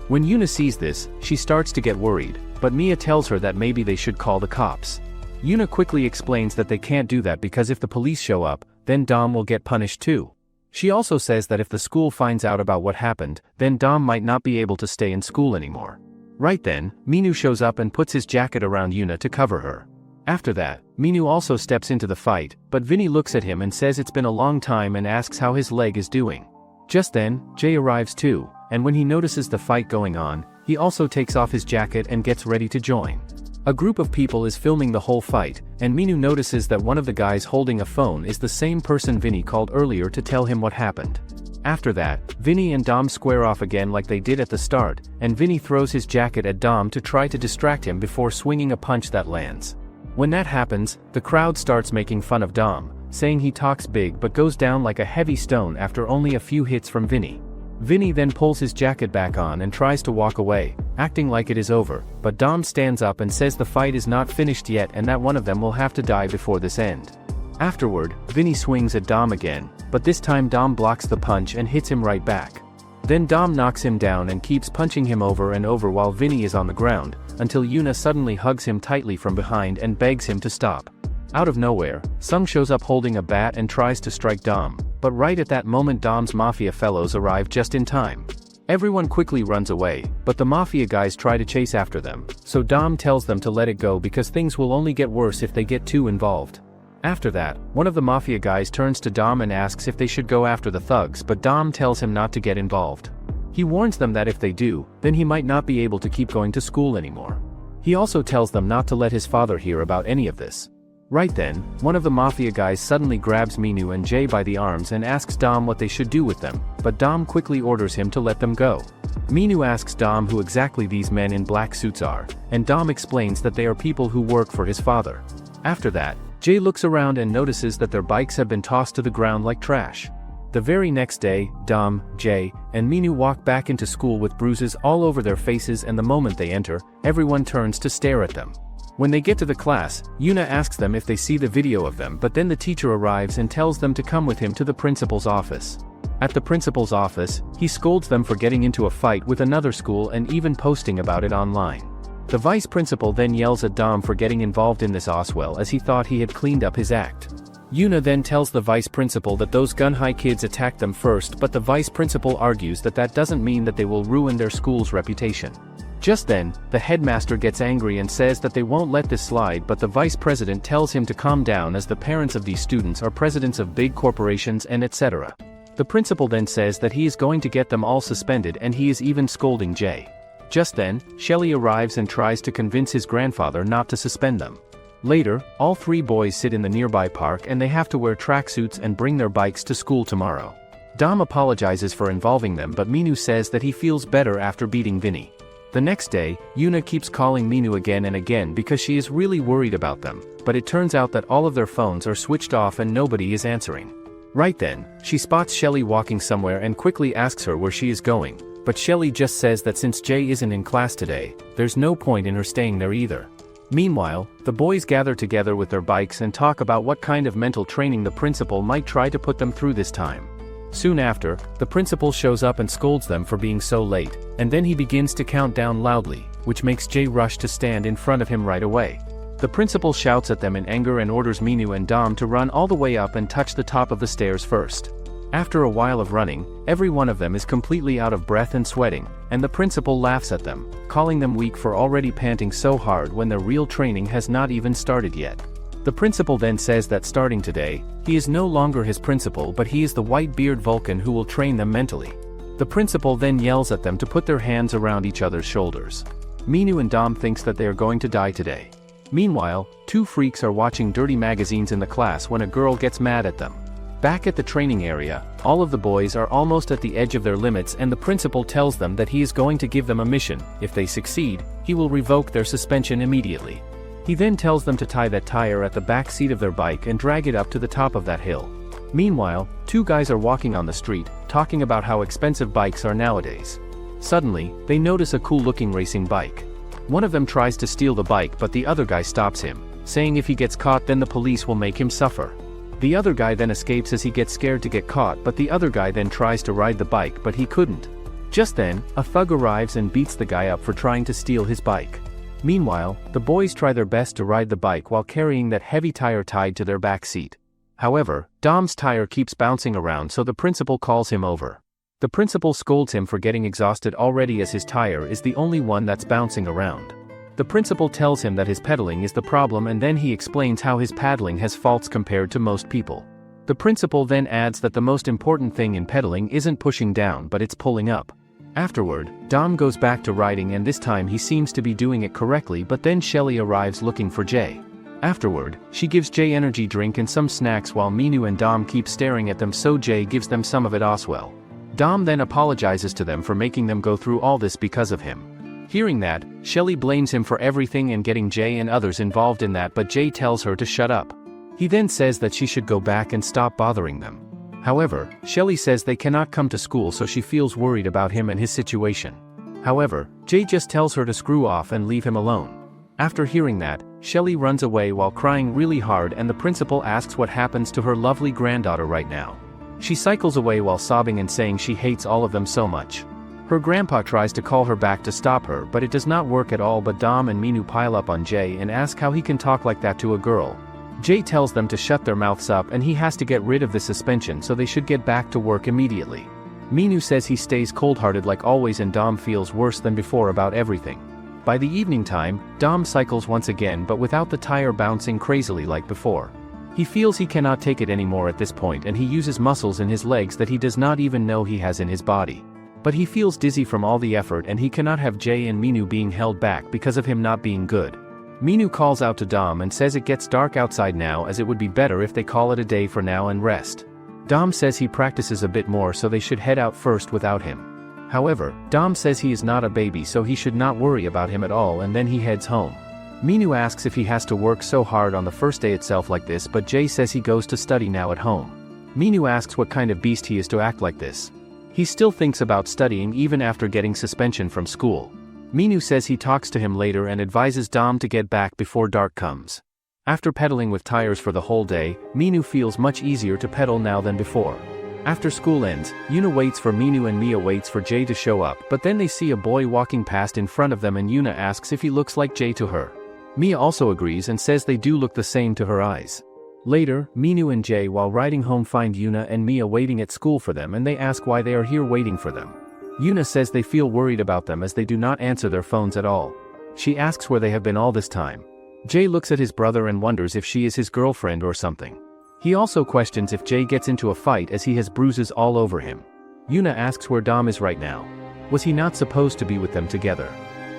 When Yuna sees this, she starts to get worried, but Mia tells her that maybe they should call the cops. Yuna quickly explains that they can't do that because if the police show up, then Dom will get punished too. She also says that if the school finds out about what happened, then Dom might not be able to stay in school anymore. Right then, Minu shows up and puts his jacket around Yuna to cover her. After that, Minu also steps into the fight, but Vinnie looks at him and says it's been a long time and asks how his leg is doing. Just then, Jay arrives too, and when he notices the fight going on, he also takes off his jacket and gets ready to join. A group of people is filming the whole fight, and Minu notices that one of the guys holding a phone is the same person Vinnie called earlier to tell him what happened. After that, Vinnie and Dom square off again like they did at the start, and Vinnie throws his jacket at Dom to try to distract him before swinging a punch that lands. When that happens, the crowd starts making fun of Dom, saying he talks big but goes down like a heavy stone after only a few hits from Vinnie. Vinnie then pulls his jacket back on and tries to walk away, acting like it is over, but Dom stands up and says the fight is not finished yet and that one of them will have to die before this end. Afterward, Vinnie swings at Dom again, but this time Dom blocks the punch and hits him right back. Then Dom knocks him down and keeps punching him over and over while Vinnie is on the ground, until Yuna suddenly hugs him tightly from behind and begs him to stop. Out of nowhere, Sung shows up holding a bat and tries to strike Dom, but right at that moment Dom's mafia fellows arrive just in time. Everyone quickly runs away, but the mafia guys try to chase after them, so Dom tells them to let it go because things will only get worse if they get too involved. After that, one of the mafia guys turns to Dom and asks if they should go after the thugs, but Dom tells him not to get involved. He warns them that if they do, then he might not be able to keep going to school anymore. He also tells them not to let his father hear about any of this. Right then, one of the mafia guys suddenly grabs Minu and Jay by the arms and asks Dom what they should do with them, but Dom quickly orders him to let them go. Minu asks Dom who exactly these men in black suits are, and Dom explains that they are people who work for his father. After that, Jay looks around and notices that their bikes have been tossed to the ground like trash. The very next day, Dom, Jay, and Minu walk back into school with bruises all over their faces, and the moment they enter, everyone turns to stare at them. When they get to the class, Yuna asks them if they see the video of them, but then the teacher arrives and tells them to come with him to the principal's office. At the principal's office, he scolds them for getting into a fight with another school and even posting about it online. The vice principal then yells at Dom for getting involved in this Oswell as he thought he had cleaned up his act. Yuna then tells the vice principal that those gun-high kids attacked them first, but the vice principal argues that that doesn't mean that they will ruin their school's reputation. Just then, the headmaster gets angry and says that they won't let this slide, but the vice president tells him to calm down as the parents of these students are presidents of big corporations and etc. The principal then says that he is going to get them all suspended, and he is even scolding Jay. Just then, Shelley arrives and tries to convince his grandfather not to suspend them. Later, all three boys sit in the nearby park and they have to wear tracksuits and bring their bikes to school tomorrow. Dom apologizes for involving them, but Minu says that he feels better after beating Vinnie. The next day, Yuna keeps calling Minu again and again because she is really worried about them, but it turns out that all of their phones are switched off and nobody is answering. Right then, she spots Shelley walking somewhere and quickly asks her where she is going, but Shelley just says that since Jay isn't in class today, there's no point in her staying there either. Meanwhile, the boys gather together with their bikes and talk about what kind of mental training the principal might try to put them through this time. Soon after, the principal shows up and scolds them for being so late, and then he begins to count down loudly, which makes Jay rush to stand in front of him right away. The principal shouts at them in anger and orders Minu and Dom to run all the way up and touch the top of the stairs first. After a while of running, every one of them is completely out of breath and sweating, and the principal laughs at them, calling them weak for already panting so hard when their real training has not even started yet. The principal then says that starting today, he is no longer his principal, but he is the white-beard Vulcan who will train them mentally. The principal then yells at them to put their hands around each other's shoulders. Minu and Dom thinks that they are going to die today. Meanwhile, two freaks are watching dirty magazines in the class when a girl gets mad at them. Back at the training area, all of the boys are almost at the edge of their limits, and the principal tells them that he is going to give them a mission. If they succeed, he will revoke their suspension immediately. He then tells them to tie that tire at the back seat of their bike and drag it up to the top of that hill. Meanwhile, two guys are walking on the street, talking about how expensive bikes are nowadays. Suddenly, they notice a cool-looking racing bike. One of them tries to steal the bike, but the other guy stops him, saying if he gets caught then the police will make him suffer. The other guy then escapes as he gets scared to get caught, but the other guy then tries to ride the bike, but he couldn't. Just then, a thug arrives and beats the guy up for trying to steal his bike. Meanwhile, the boys try their best to ride the bike while carrying that heavy tire tied to their back seat. However, Dom's tire keeps bouncing around, so the principal calls him over. The principal scolds him for getting exhausted already as his tire is the only one that's bouncing around. The principal tells him that his pedaling is the problem, and then he explains how his paddling has faults compared to most people. The principal then adds that the most important thing in pedaling isn't pushing down but it's pulling up. Afterward, Dom goes back to riding and this time he seems to be doing it correctly, but then Shelley arrives looking for Jay. Afterward, she gives Jay energy drink and some snacks while Minu and Dom keep staring at them, so Jay gives them some of it as well. Dom then apologizes to them for making them go through all this because of him. Hearing that, Shelley blames him for everything and getting Jay and others involved in that, but Jay tells her to shut up. He then says that she should go back and stop bothering them. However, Shelley says they cannot come to school, so she feels worried about him and his situation. However, Jay just tells her to screw off and leave him alone. After hearing that, Shelley runs away while crying really hard, and the principal asks what happens to her lovely granddaughter right now. She cycles away while sobbing and saying she hates all of them so much. Her grandpa tries to call her back to stop her, but it does not work at all, but Dom and Minu pile up on Jay and ask how he can talk like that to a girl. Jay tells them to shut their mouths up and he has to get rid of the suspension, so they should get back to work immediately. Minu says he stays cold-hearted like always and Dom feels worse than before about everything. By the evening time, Dom cycles once again but without the tire bouncing crazily like before. He feels he cannot take it anymore at this point and he uses muscles in his legs that he does not even know he has in his body. But he feels dizzy from all the effort and he cannot have Jay and Minu being held back because of him not being good. Minu calls out to Dom and says it gets dark outside now, as it would be better if they call it a day for now and rest. Dom says he practices a bit more, so they should head out first without him. However, Dom says he is not a baby, so he should not worry about him at all, and then he heads home. Minu asks if he has to work so hard on the first day itself like this, but Jay says he goes to study now at home. Minu asks what kind of beast he is to act like this. He still thinks about studying even after getting suspension from school. Minu says he talks to him later and advises Dom to get back before dark comes. After pedaling with tires for the whole day, Minu feels much easier to pedal now than before. After school ends, Yuna waits for Minu and Mia waits for Jay to show up, but then they see a boy walking past in front of them and Yuna asks if he looks like Jay to her. Mia also agrees and says they do look the same to her eyes. Later, Minu and Jay while riding home find Yuna and Mia waiting at school for them and they ask why they are here waiting for them. Yuna says they feel worried about them as they do not answer their phones at all. She asks where they have been all this time. Jay looks at his brother and wonders if she is his girlfriend or something. He also questions if Jay gets into a fight as he has bruises all over him. Yuna asks where Dom is right now. Was he not supposed to be with them together?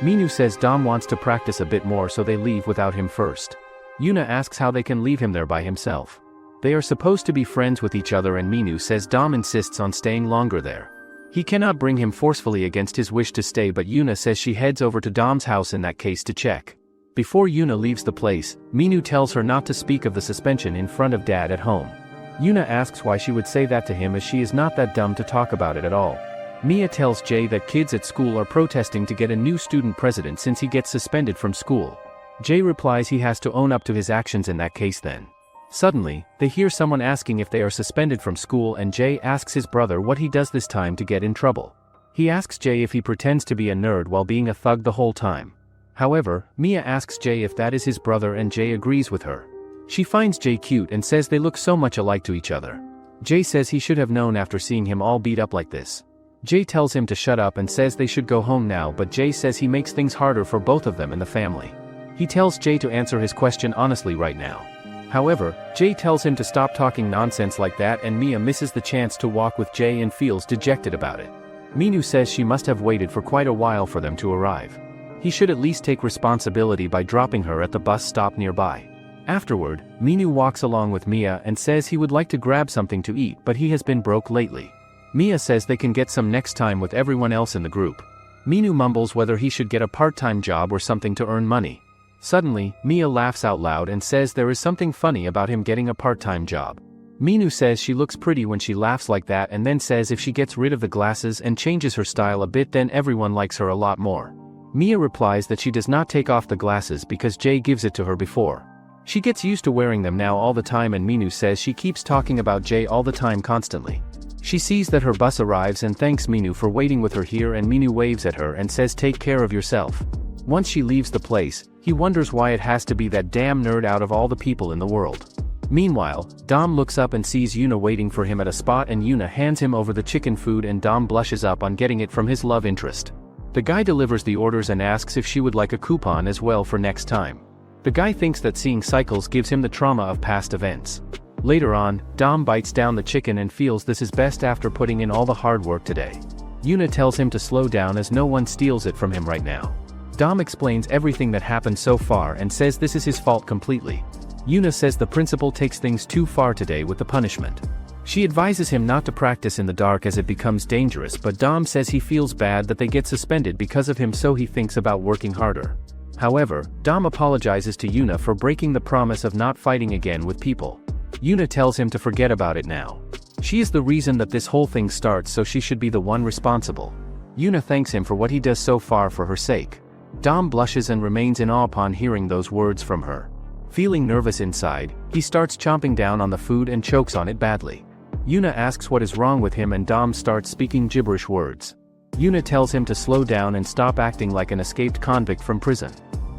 Minu says Dom wants to practice a bit more, so they leave without him first. Yuna asks how they can leave him there by himself. They are supposed to be friends with each other and Minu says Dom insists on staying longer there. He cannot bring him forcefully against his wish to stay, but Yuna says she heads over to Dom's house in that case to check. Before Yuna leaves the place, Minu tells her not to speak of the suspension in front of Dad at home. Yuna asks why she would say that to him as she is not that dumb to talk about it at all. Mia tells Jay that kids at school are protesting to get a new student president since he gets suspended from school. Jay replies he has to own up to his actions in that case then. Suddenly, they hear someone asking if they are suspended from school and Jay asks his brother what he does this time to get in trouble. He asks Jay if he pretends to be a nerd while being a thug the whole time. However, Mia asks Jay if that is his brother and Jay agrees with her. She finds Jay cute and says they look so much alike to each other. Jay says he should have known after seeing him all beat up like this. Jay tells him to shut up and says they should go home now, but Jay says he makes things harder for both of them in the family. He tells Jay to answer his question honestly right now. However, Jay tells him to stop talking nonsense like that and Mia misses the chance to walk with Jay and feels dejected about it. Minu says she must have waited for quite a while for them to arrive. He should at least take responsibility by dropping her at the bus stop nearby. Afterward, Minu walks along with Mia and says he would like to grab something to eat, but he has been broke lately. Mia says they can get some next time with everyone else in the group. Minu mumbles whether he should get a part-time job or something to earn money. Suddenly, Mia laughs out loud and says there is something funny about him getting a part-time job. Minu says she looks pretty when she laughs like that and then says if she gets rid of the glasses and changes her style a bit then everyone likes her a lot more. Mia replies that she does not take off the glasses because Jay gives it to her before. She gets used to wearing them now all the time and Minu says she keeps talking about Jay all the time constantly. She sees that her bus arrives and thanks Minu for waiting with her here and Minu waves at her and says take care of yourself. Once she leaves the place, he wonders why it has to be that damn nerd out of all the people in the world. Meanwhile, Dom looks up and sees Yuna waiting for him at a spot and Yuna hands him over the chicken food and Dom blushes up on getting it from his love interest. The guy delivers the orders and asks if she would like a coupon as well for next time. The guy thinks that seeing cycles gives him the trauma of past events. Later on, Dom bites down the chicken and feels this is best after putting in all the hard work today. Yuna tells him to slow down as no one steals it from him right now. Dom explains everything that happened so far and says this is his fault completely. Yuna says the principal takes things too far today with the punishment. She advises him not to practice in the dark as it becomes dangerous, but Dom says he feels bad that they get suspended because of him, so he thinks about working harder. However, Dom apologizes to Yuna for breaking the promise of not fighting again with people. Yuna tells him to forget about it now. She is the reason that this whole thing starts, so she should be the one responsible. Yuna thanks him for what he does so far for her sake. Dom blushes and remains in awe upon hearing those words from her. Feeling nervous inside, he starts chomping down on the food and chokes on it badly. Yuna asks what is wrong with him and Dom starts speaking gibberish words. Yuna tells him to slow down and stop acting like an escaped convict from prison.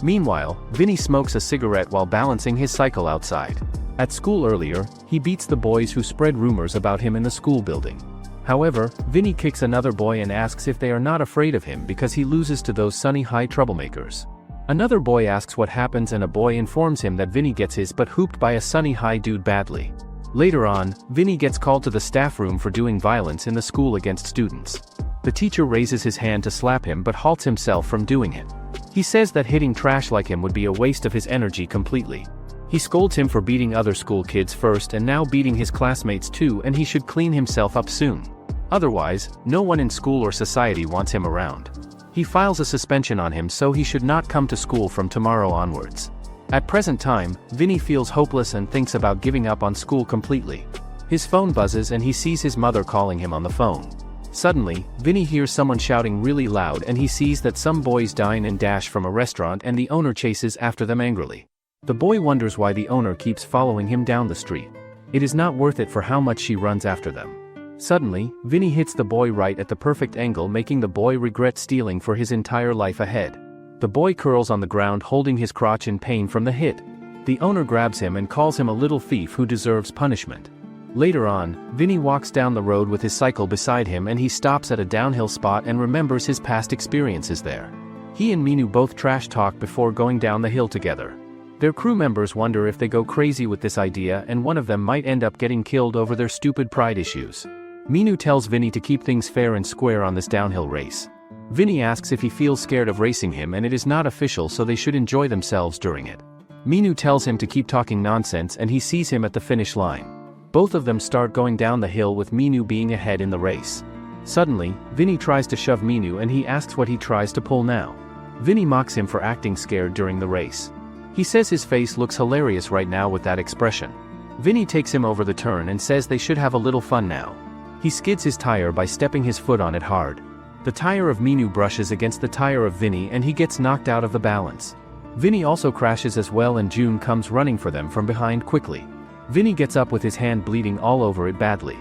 Meanwhile, Vinnie smokes a cigarette while balancing his cycle outside. At school earlier, he beats the boys who spread rumors about him in the school building. However, Vinnie kicks another boy and asks if they are not afraid of him because he loses to those Sunny High troublemakers. Another boy asks what happens and a boy informs him that Vinnie gets his butt hooped by a Sunny High dude badly. Later on, Vinnie gets called to the staff room for doing violence in the school against students. The teacher raises his hand to slap him but halts himself from doing it. He says that hitting trash like him would be a waste of his energy completely. He scolds him for beating other school kids first and now beating his classmates too, and he should clean himself up soon. Otherwise, no one in school or society wants him around. He files a suspension on him, so he should not come to school from tomorrow onwards. At present time, Vinnie feels hopeless and thinks about giving up on school completely. His phone buzzes and he sees his mother calling him on the phone. Suddenly, Vinnie hears someone shouting really loud and he sees that some boys dine and dash from a restaurant and the owner chases after them angrily. The boy wonders why the owner keeps following him down the street. It is not worth it for how much she runs after them. Suddenly, Vinnie hits the boy right at the perfect angle, making the boy regret stealing for his entire life ahead. The boy curls on the ground holding his crotch in pain from the hit. The owner grabs him and calls him a little thief who deserves punishment. Later on, Vinnie walks down the road with his cycle beside him and he stops at a downhill spot and remembers his past experiences there. He and Minu both trash talk before going down the hill together. Their crew members wonder if they go crazy with this idea and one of them might end up getting killed over their stupid pride issues. Minu tells Vinnie to keep things fair and square on this downhill race. Vinnie asks if he feels scared of racing him and it is not official, so they should enjoy themselves during it. Minu tells him to keep talking nonsense and he sees him at the finish line. Both of them start going down the hill with Minu being ahead in the race. Suddenly, Vinnie tries to shove Minu and he asks what he tries to pull now. Vinnie mocks him for acting scared during the race. He says his face looks hilarious right now with that expression. Vinnie takes him over the turn and says they should have a little fun now. He skids his tire by stepping his foot on it hard. The tire of Minu brushes against the tire of Vinnie and he gets knocked out of the balance. Vinnie also crashes as well and June comes running for them from behind quickly. Vinnie gets up with his hand bleeding all over it badly.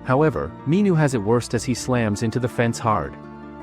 However, Minu has it worst as he slams into the fence hard.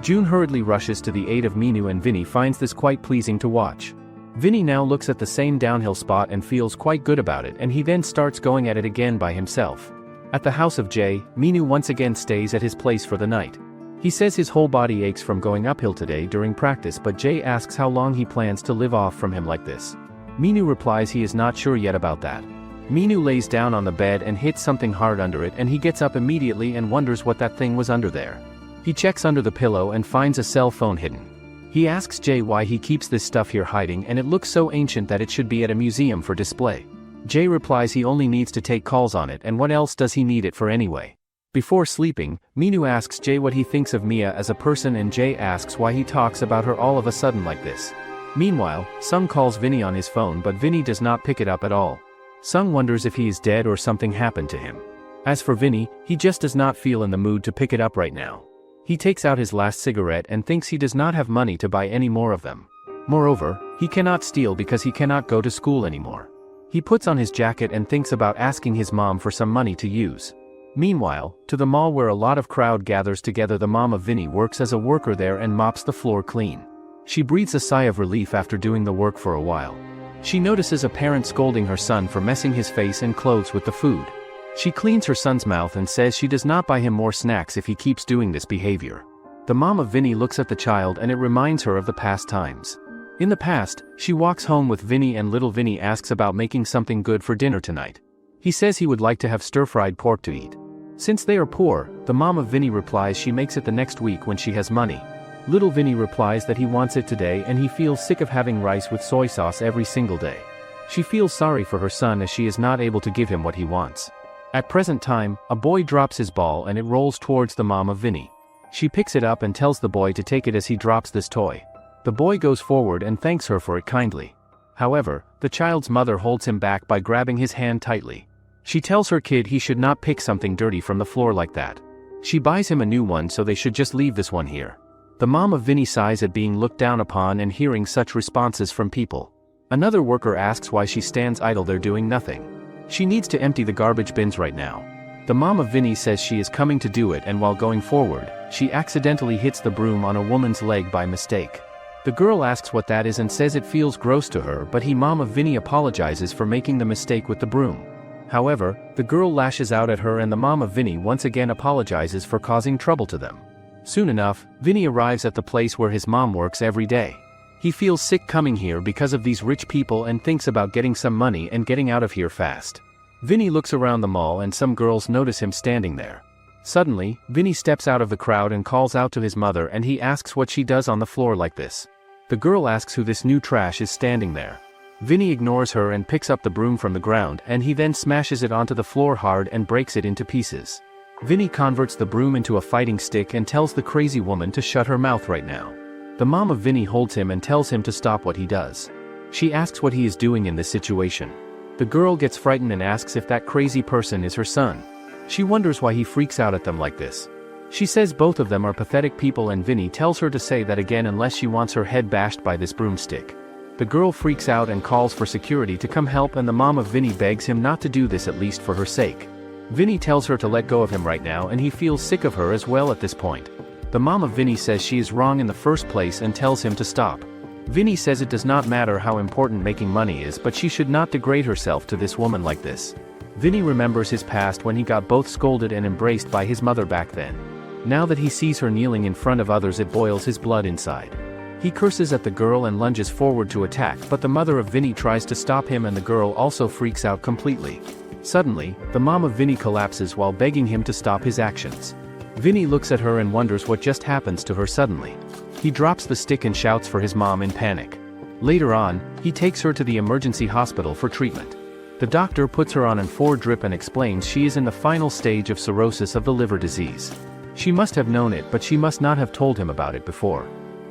June hurriedly rushes to the aid of Minu and Vinnie finds this quite pleasing to watch. Vinnie now looks at the same downhill spot and feels quite good about it, and he then starts going at it again by himself. At the house of Jay, Minu once again stays at his place for the night. He says his whole body aches from going uphill today during practice, but Jay asks how long he plans to live off from him like this. Minu replies he is not sure yet about that. Minu lays down on the bed and hits something hard under it and he gets up immediately and wonders what that thing was under there. He checks under the pillow and finds a cell phone hidden. He asks Jay why he keeps this stuff here hiding and it looks so ancient that it should be at a museum for display. Jay replies he only needs to take calls on it and what else does he need it for anyway. Before sleeping, Minu asks Jay what he thinks of Mia as a person and Jay asks why he talks about her all of a sudden like this. Meanwhile, Sung calls Vinnie on his phone but Vinnie does not pick it up at all. Sung wonders if he is dead or something happened to him. As for Vinnie, he just does not feel in the mood to pick it up right now. He takes out his last cigarette and thinks he does not have money to buy any more of them. Moreover, he cannot steal because he cannot go to school anymore. He puts on his jacket and thinks about asking his mom for some money to use. Meanwhile, to the mall where a lot of crowd gathers together, the mom of Vinnie works as a worker there and mops the floor clean. She breathes a sigh of relief after doing the work for a while. She notices a parent scolding her son for messing his face and clothes with the food. She cleans her son's mouth and says she does not buy him more snacks if he keeps doing this behavior. The mom of Vinnie looks at the child and it reminds her of the past times. In the past, she walks home with Vinnie and little Vinnie asks about making something good for dinner tonight. He says he would like to have stir-fried pork to eat. Since they are poor, the mom of Vinnie replies she makes it the next week when she has money. Little Vinnie replies that he wants it today and he feels sick of having rice with soy sauce every single day. She feels sorry for her son as she is not able to give him what he wants. At present time, a boy drops his ball and it rolls towards the mom of Vinnie. She picks it up and tells the boy to take it as he drops this toy. The boy goes forward and thanks her for it kindly. However, the child's mother holds him back by grabbing his hand tightly. She tells her kid he should not pick something dirty from the floor like that. She buys him a new one so they should just leave this one here. The mom of Vinnie sighs at being looked down upon and hearing such responses from people. Another worker asks why she stands idle there doing nothing. She needs to empty the garbage bins right now. The mom of Vinnie says she is coming to do it, and while going forward, she accidentally hits the broom on a woman's leg by mistake. The girl asks what that is and says it feels gross to her, but mom of Vinnie apologizes for making the mistake with the broom. However, the girl lashes out at her and the mom of Vinnie once again apologizes for causing trouble to them. Soon enough, Vinnie arrives at the place where his mom works every day. He feels sick coming here because of these rich people and thinks about getting some money and getting out of here fast. Vinnie looks around the mall and some girls notice him standing there. Suddenly, Vinnie steps out of the crowd and calls out to his mother and he asks what she does on the floor like this. The girl asks who this new trash is standing there. Vinnie ignores her and picks up the broom from the ground and he then smashes it onto the floor hard and breaks it into pieces. Vinnie converts the broom into a fighting stick and tells the crazy woman to shut her mouth right now. The mom of Vinnie holds him and tells him to stop what he does. She asks what he is doing in this situation. The girl gets frightened and asks if that crazy person is her son. She wonders why he freaks out at them like this. She says both of them are pathetic people and Vinnie tells her to say that again unless she wants her head bashed by this broomstick. The girl freaks out and calls for security to come help and the mom of Vinnie begs him not to do this at least for her sake. Vinnie tells her to let go of him right now and he feels sick of her as well at this point. The mom of Vinnie says she is wrong in the first place and tells him to stop. Vinnie says it does not matter how important making money is, but she should not degrade herself to this woman like this. Vinnie remembers his past when he got both scolded and embraced by his mother back then. Now that he sees her kneeling in front of others, it boils his blood inside. He curses at the girl and lunges forward to attack, but the mother of Vinnie tries to stop him and the girl also freaks out completely. Suddenly, the mom of Vinnie collapses while begging him to stop his actions. Vinnie looks at her and wonders what just happens to her suddenly. He drops the stick and shouts for his mom in panic. Later on, he takes her to the emergency hospital for treatment. The doctor puts her on an 4 drip and explains she is in the final stage of cirrhosis of the liver disease. She must have known it, but she must not have told him about it before.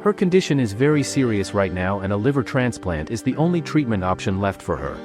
Her condition is very serious right now and a liver transplant is the only treatment option left for her.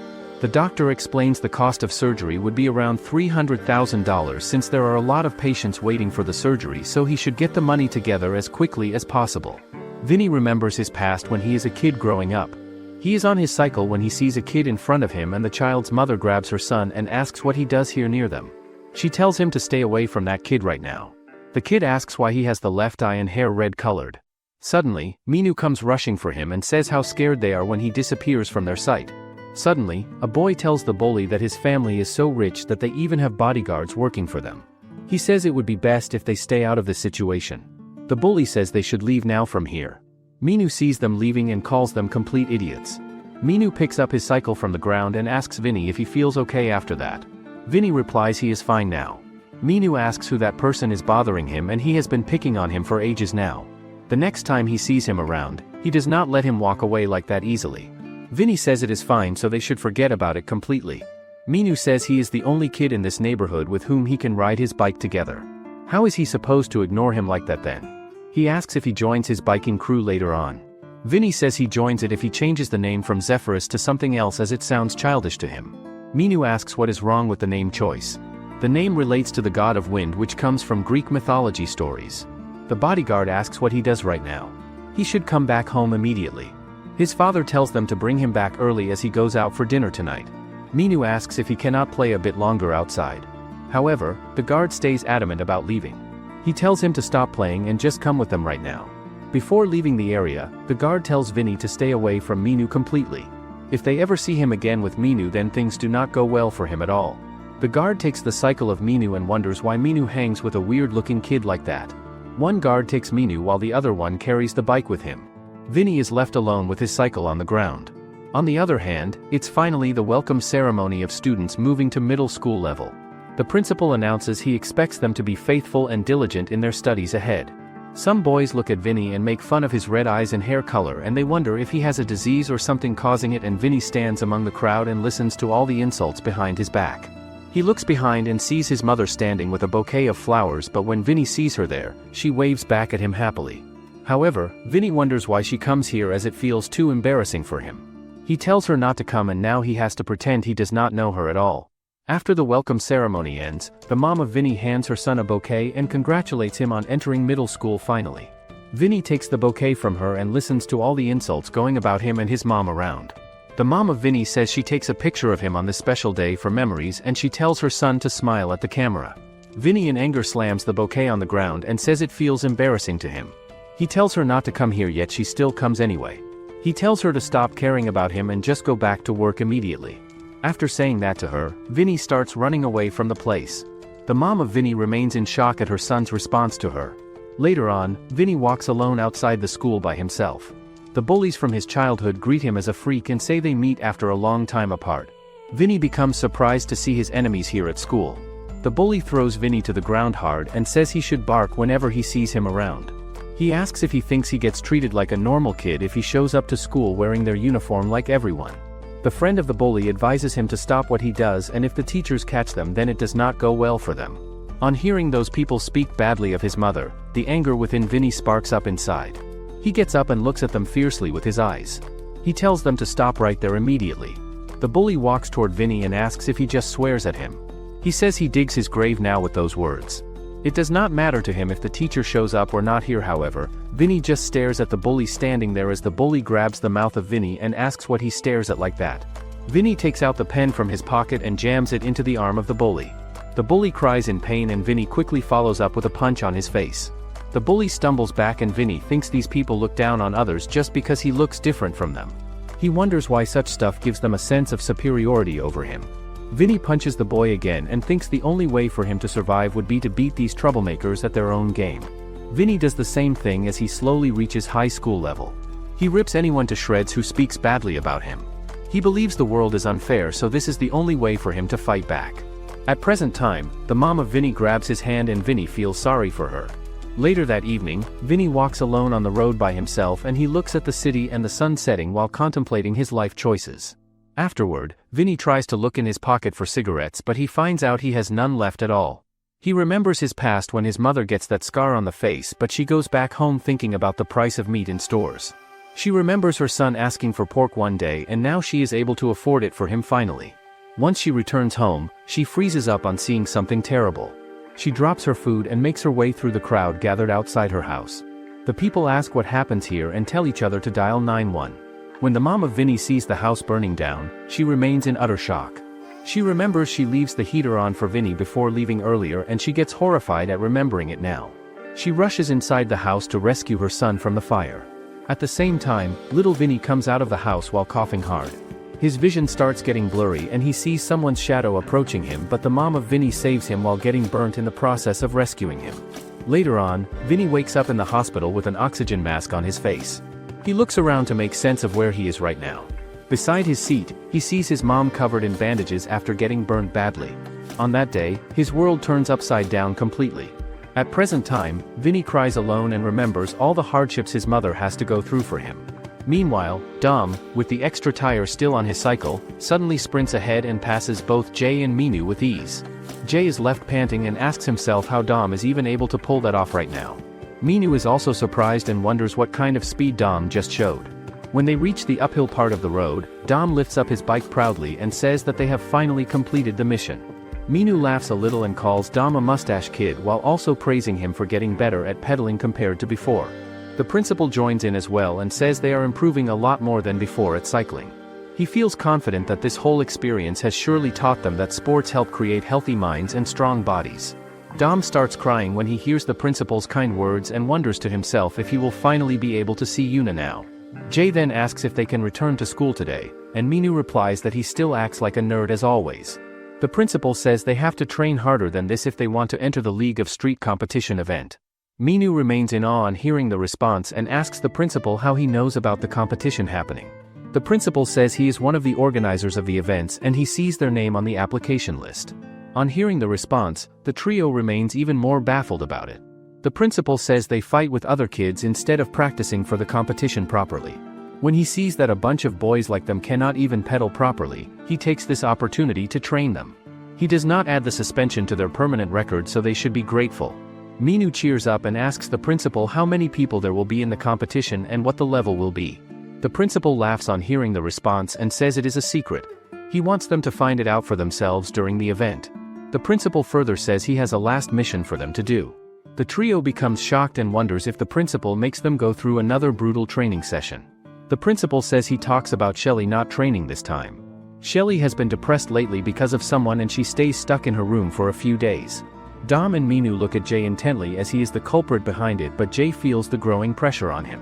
The doctor explains the cost of surgery would be around $300,000 since there are a lot of patients waiting for the surgery, so he should get the money together as quickly as possible. Vinnie remembers his past when he is a kid growing up. He is on his cycle when he sees a kid in front of him and the child's mother grabs her son and asks what he does here near them. She tells him to stay away from that kid right now. The kid asks why he has the left eye and hair red colored. Suddenly, Minu comes rushing for him and says how scared they are when he disappears from their sight. Suddenly, a boy tells the bully that his family is so rich that they even have bodyguards working for them. He says it would be best if they stay out of this situation. The bully says they should leave now from here. Minu sees them leaving and calls them complete idiots. Minu picks up his cycle from the ground and asks Vinnie if he feels okay after that. Vinnie replies he is fine now. Minu asks who that person is bothering him and he has been picking on him for ages now. The next time he sees him around, he does not let him walk away like that easily. Vinnie says it is fine so they should forget about it completely. Minu says he is the only kid in this neighborhood with whom he can ride his bike together. How is he supposed to ignore him like that then? He asks if he joins his biking crew later on. Vinnie says he joins it if he changes the name from Zephyrus to something else as it sounds childish to him. Minu asks what is wrong with the name choice. The name relates to the god of wind, which comes from Greek mythology stories. The bodyguard asks what he does right now. He should come back home immediately. His father tells them to bring him back early as he goes out for dinner tonight. Minu asks if he cannot play a bit longer outside. However, the guard stays adamant about leaving. He tells him to stop playing and just come with them right now. Before leaving the area, the guard tells Vinnie to stay away from Minu completely. If they ever see him again with Minu, then things do not go well for him at all. The guard takes the cycle of Minu and wonders why Minu hangs with a weird-looking kid like that. One guard takes Minu while the other one carries the bike with him. Vinnie is left alone with his cycle on the ground. On the other hand, it's finally the welcome ceremony of students moving to middle school level. The principal announces he expects them to be faithful and diligent in their studies ahead. Some boys look at Vinnie and make fun of his red eyes and hair color, and they wonder if he has a disease or something causing it, and Vinnie stands among the crowd and listens to all the insults behind his back. He looks behind and sees his mother standing with a bouquet of flowers, but when Vinnie sees her there, she waves back at him happily. However, Vinnie wonders why she comes here, as it feels too embarrassing for him. He tells her not to come, and now he has to pretend he does not know her at all. After the welcome ceremony ends, the mom of Vinnie hands her son a bouquet and congratulates him on entering middle school finally. Vinnie takes the bouquet from her and listens to all the insults going about him and his mom around. The mom of Vinnie says she takes a picture of him on this special day for memories, and she tells her son to smile at the camera. Vinnie in anger slams the bouquet on the ground and says it feels embarrassing to him. He tells her not to come here, yet she still comes anyway. He tells her to stop caring about him and just go back to work immediately. After saying that to her, Vinnie starts running away from the place. The mom of Vinnie remains in shock at her son's response to her. Later on, Vinnie walks alone outside the school by himself. The bullies from his childhood greet him as a freak and say they meet after a long time apart. Vinnie becomes surprised to see his enemies here at school. The bully throws Vinnie to the ground hard and says he should bark whenever he sees him around. He asks if he thinks he gets treated like a normal kid if he shows up to school wearing their uniform like everyone. The friend of the bully advises him to stop what he does, and if the teachers catch them, then it does not go well for them. On hearing those people speak badly of his mother, the anger within Vinnie sparks up inside. He gets up and looks at them fiercely with his eyes. He tells them to stop right there immediately. The bully walks toward Vinnie and asks if he just swears at him. He says he digs his grave now with those words. It does not matter to him if the teacher shows up or not here. However, Vinnie just stares at the bully standing there as the bully grabs the mouth of Vinnie and asks what he stares at like that. Vinnie takes out the pen from his pocket and jams it into the arm of the bully. The bully cries in pain, and Vinnie quickly follows up with a punch on his face. The bully stumbles back, and Vinnie thinks these people look down on others just because he looks different from them. He wonders why such stuff gives them a sense of superiority over him. Vinnie punches the boy again and thinks the only way for him to survive would be to beat these troublemakers at their own game. Vinnie does the same thing as he slowly reaches high school level. He rips anyone to shreds who speaks badly about him. He believes the world is unfair, so this is the only way for him to fight back. At present time, the mom of Vinnie grabs his hand and Vinnie feels sorry for her. Later that evening, Vinnie walks alone on the road by himself, and he looks at the city and the sun setting while contemplating his life choices. Afterward, Vinnie tries to look in his pocket for cigarettes, but he finds out he has none left at all. He remembers his past when his mother gets that scar on the face, but she goes back home thinking about the price of meat in stores. She remembers her son asking for pork one day, and now she is able to afford it for him finally. Once she returns home, she freezes up on seeing something terrible. She drops her food and makes her way through the crowd gathered outside her house. The people ask what happens here and tell each other to dial 911. When the mom of Vinnie sees the house burning down, she remains in utter shock. She remembers she leaves the heater on for Vinnie before leaving earlier, and she gets horrified at remembering it now. She rushes inside the house to rescue her son from the fire. At the same time, little Vinnie comes out of the house while coughing hard. His vision starts getting blurry and he sees someone's shadow approaching him, but the mom of Vinnie saves him while getting burnt in the process of rescuing him. Later on, Vinnie wakes up in the hospital with an oxygen mask on his face. He looks around to make sense of where he is right now. Beside his seat, he sees his mom covered in bandages after getting burned badly. On that day, his world turns upside down completely. At present time, Vinnie cries alone and remembers all the hardships his mother has to go through for him. Meanwhile, Dom, with the extra tire still on his cycle, suddenly sprints ahead and passes both Jay and Minu with ease. Jay is left panting and asks himself how Dom is even able to pull that off right now. Minu is also surprised and wonders what kind of speed Dom just showed. When they reach the uphill part of the road, Dom lifts up his bike proudly and says that they have finally completed the mission. Minu laughs a little and calls Dom a mustache kid while also praising him for getting better at pedaling compared to before. The principal joins in as well and says they are improving a lot more than before at cycling. He feels confident that this whole experience has surely taught them that sports help create healthy minds and strong bodies. Dom starts crying when he hears the principal's kind words and wonders to himself if he will finally be able to see Yuna now. Jay then asks if they can return to school today, and Minu replies that he still acts like a nerd as always. The principal says they have to train harder than this if they want to enter the League of Street competition event. Minu remains in awe on hearing the response and asks the principal how he knows about the competition happening. The principal says he is one of the organizers of the events and he sees their name on the application list. On hearing the response, the trio remains even more baffled about it. The principal says they fight with other kids instead of practicing for the competition properly. When he sees that a bunch of boys like them cannot even pedal properly, he takes this opportunity to train them. He does not add the suspension to their permanent record, so they should be grateful. Minu cheers up and asks the principal how many people there will be in the competition and what the level will be. The principal laughs on hearing the response and says it is a secret. He wants them to find it out for themselves during the event. The principal further says he has a last mission for them to do. The trio becomes shocked and wonders if the principal makes them go through another brutal training session. The principal says he talks about Shelley not training this time. Shelley has been depressed lately because of someone and she stays stuck in her room for a few days. Dom and Minu look at Jay intently as he is the culprit behind it, but Jay feels the growing pressure on him.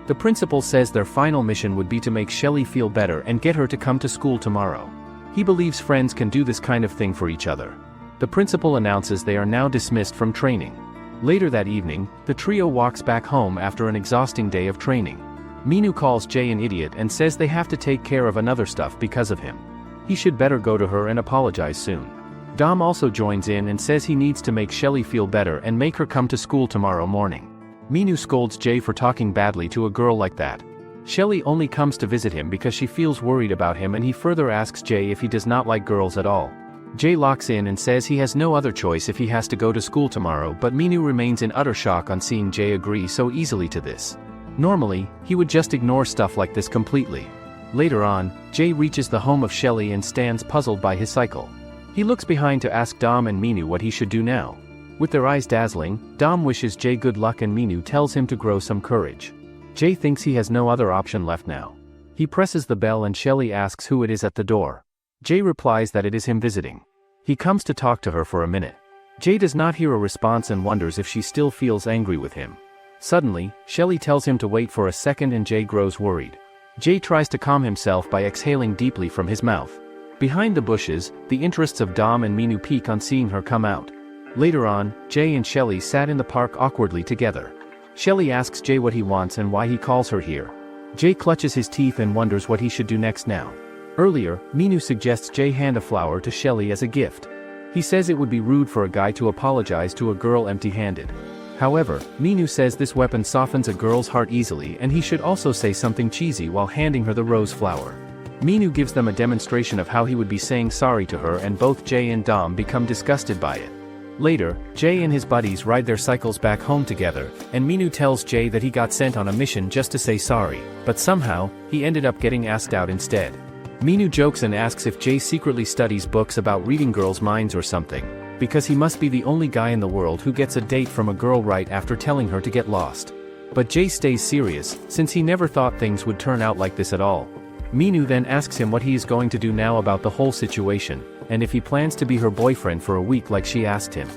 The principal says their final mission would be to make Shelley feel better and get her to come to school tomorrow. He believes friends can do this kind of thing for each other. The principal announces they are now dismissed from training. Later that evening, the trio walks back home after an exhausting day of training. Minu calls Jay an idiot and says they have to take care of another stuff because of him. He should better go to her and apologize soon. Dom also joins in and says he needs to make Shelley feel better and make her come to school tomorrow morning. Minu scolds Jay for talking badly to a girl like that. Shelley only comes to visit him because she feels worried about him, and he further asks Jay if he does not like girls at all. Jay locks in and says he has no other choice if he has to go to school tomorrow, but Minu remains in utter shock on seeing Jay agree so easily to this. Normally, he would just ignore stuff like this completely. Later on, Jay reaches the home of Shelley and stands puzzled by his cycle. He looks behind to ask Dom and Minu what he should do now. With their eyes dazzling, Dom wishes Jay good luck and Minu tells him to grow some courage. Jay thinks he has no other option left now. He presses the bell and Shelley asks who it is at the door. Jay replies that it is him visiting. He comes to talk to her for a minute. Jay does not hear a response and wonders if she still feels angry with him. Suddenly, Shelley tells him to wait for a second and Jay grows worried. Jay tries to calm himself by exhaling deeply from his mouth. Behind the bushes, the interests of Dom and Minu peak on seeing her come out. Later on, Jay and Shelley sat in the park awkwardly together. Shelley asks Jay what he wants and why he calls her here. Jay clutches his teeth and wonders what he should do next now. Earlier, Minu suggests Jay hand a flower to Shelley as a gift. He says it would be rude for a guy to apologize to a girl empty-handed. However, Minu says this weapon softens a girl's heart easily and he should also say something cheesy while handing her the rose flower. Minu gives them a demonstration of how he would be saying sorry to her, and both Jay and Dom become disgusted by it. Later, Jay and his buddies ride their cycles back home together, and Minu tells Jay that he got sent on a mission just to say sorry, but somehow, he ended up getting asked out instead. Minu jokes and asks if Jay secretly studies books about reading girls' minds or something, because he must be the only guy in the world who gets a date from a girl right after telling her to get lost. But Jay stays serious, since he never thought things would turn out like this at all. Minu then asks him what he is going to do now about the whole situation, and if he plans to be her boyfriend for a week like she asked him.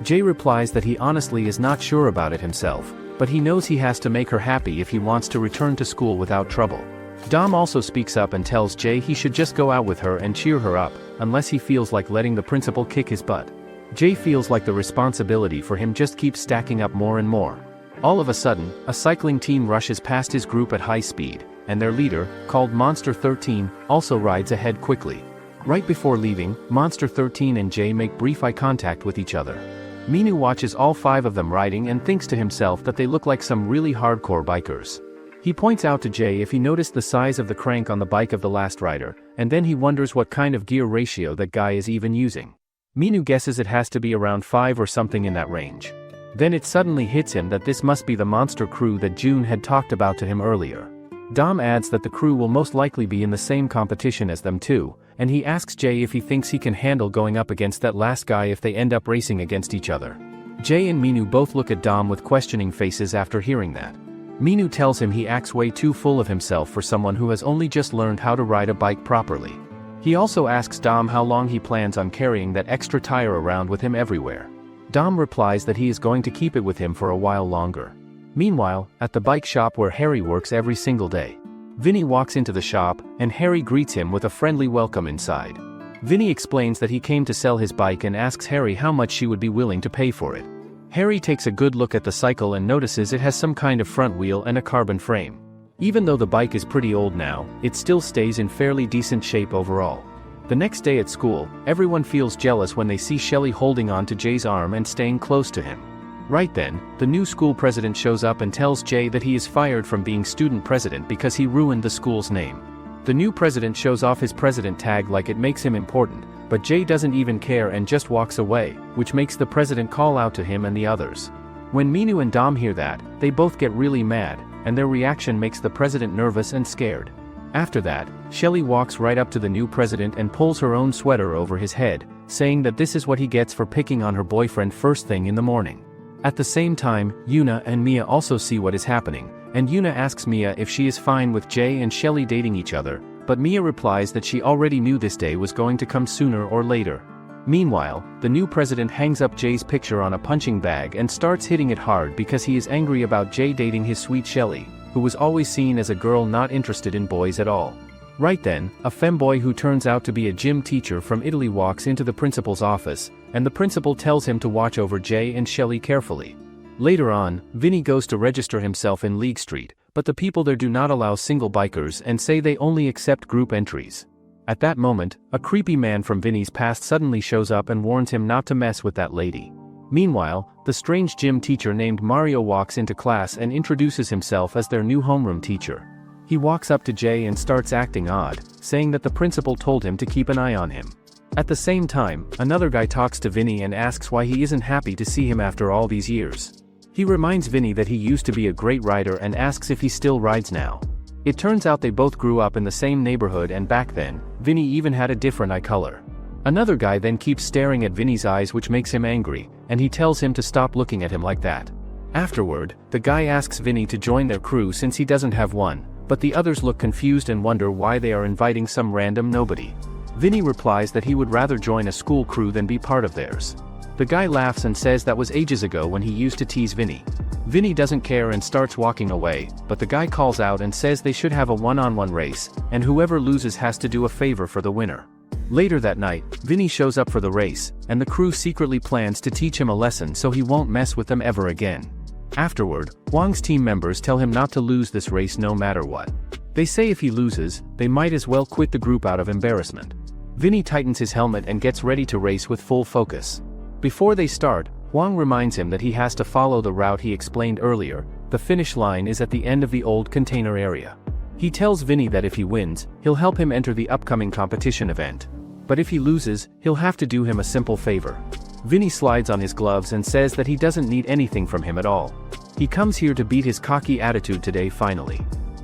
Jay replies that he honestly is not sure about it himself, but he knows he has to make her happy if he wants to return to school without trouble. Dom also speaks up and tells Jay he should just go out with her and cheer her up, unless he feels like letting the principal kick his butt. Jay feels like the responsibility for him just keeps stacking up more and more. All of a sudden, a cycling team rushes past his group at high speed, and their leader, called Monster 13, also rides ahead quickly. Right before leaving, Monster 13 and Jay make brief eye contact with each other. Minu watches all 5 of them riding and thinks to himself that they look like some really hardcore bikers. He points out to Jay if he noticed the size of the crank on the bike of the last rider, and then he wonders what kind of gear ratio that guy is even using. Minu guesses it has to be around 5 or something in that range. Then it suddenly hits him that this must be the monster crew that June had talked about to him earlier. Dom adds that the crew will most likely be in the same competition as them too, and he asks Jay if he thinks he can handle going up against that last guy if they end up racing against each other. Jay and Minu both look at Dom with questioning faces after hearing that. Minu tells him he acts way too full of himself for someone who has only just learned how to ride a bike properly. He also asks Dom how long he plans on carrying that extra tire around with him everywhere. Dom replies that he is going to keep it with him for a while longer. Meanwhile, at the bike shop where Harry works every single day, Vinnie walks into the shop, and Harry greets him with a friendly welcome inside. Vinnie explains that he came to sell his bike and asks Harry how much she would be willing to pay for it. Harry takes a good look at the cycle and notices it has some kind of front wheel and a carbon frame. Even though the bike is pretty old now, it still stays in fairly decent shape overall. The next day at school, everyone feels jealous when they see Shelley holding on to Jay's arm and staying close to him. Right then, the new school president shows up and tells Jay that he is fired from being student president because he ruined the school's name. The new president shows off his president tag like it makes him important, but Jay doesn't even care and just walks away, which makes the president call out to him and the others. When Minu and Dom hear that, they both get really mad, and their reaction makes the president nervous and scared. After that, Shelley walks right up to the new president and pulls her own sweater over his head, saying that this is what he gets for picking on her boyfriend first thing in the morning. At the same time, Yuna and Mia also see what is happening, and Yuna asks Mia if she is fine with Jay and Shelley dating each other, but Mia replies that she already knew this day was going to come sooner or later. Meanwhile, the new president hangs up Jay's picture on a punching bag and starts hitting it hard because he is angry about Jay dating his sweet Shelley, who was always seen as a girl not interested in boys at all. Right then, a femboy who turns out to be a gym teacher from Italy walks into the principal's office, and the principal tells him to watch over Jay and Shelley carefully. Later on, Vinnie goes to register himself in League Street, but the people there do not allow single bikers and say they only accept group entries. At that moment, a creepy man from Vinnie's past suddenly shows up and warns him not to mess with that lady. Meanwhile, the strange gym teacher named Mario walks into class and introduces himself as their new homeroom teacher. He walks up to Jay and starts acting odd, saying that the principal told him to keep an eye on him. At the same time, another guy talks to Vinnie and asks why he isn't happy to see him after all these years. He reminds Vinnie that he used to be a great rider and asks if he still rides now. It turns out they both grew up in the same neighborhood, and back then, Vinnie even had a different eye color. Another guy then keeps staring at Vinnie's eyes, which makes him angry, and he tells him to stop looking at him like that. Afterward, the guy asks Vinnie to join their crew since he doesn't have one, but the others look confused and wonder why they are inviting some random nobody. Vinnie replies that he would rather join a school crew than be part of theirs. The guy laughs and says that was ages ago when he used to tease Vinnie. Vinnie doesn't care and starts walking away, but the guy calls out and says they should have a one-on-one race, and whoever loses has to do a favor for the winner. Later that night, Vinnie shows up for the race, and the crew secretly plans to teach him a lesson so he won't mess with them ever again. Afterward, Huang's team members tell him not to lose this race no matter what. They say if he loses, they might as well quit the group out of embarrassment. Vinnie tightens his helmet and gets ready to race with full focus. Before they start, Huang reminds him that he has to follow the route he explained earlier. The finish line is at the end of the old container area. He tells Vinnie that if he wins, he'll help him enter the upcoming competition event. But if he loses, he'll have to do him a simple favor. Vinnie slides on his gloves and says that he doesn't need anything from him at all. He comes here to beat his cocky attitude today finally.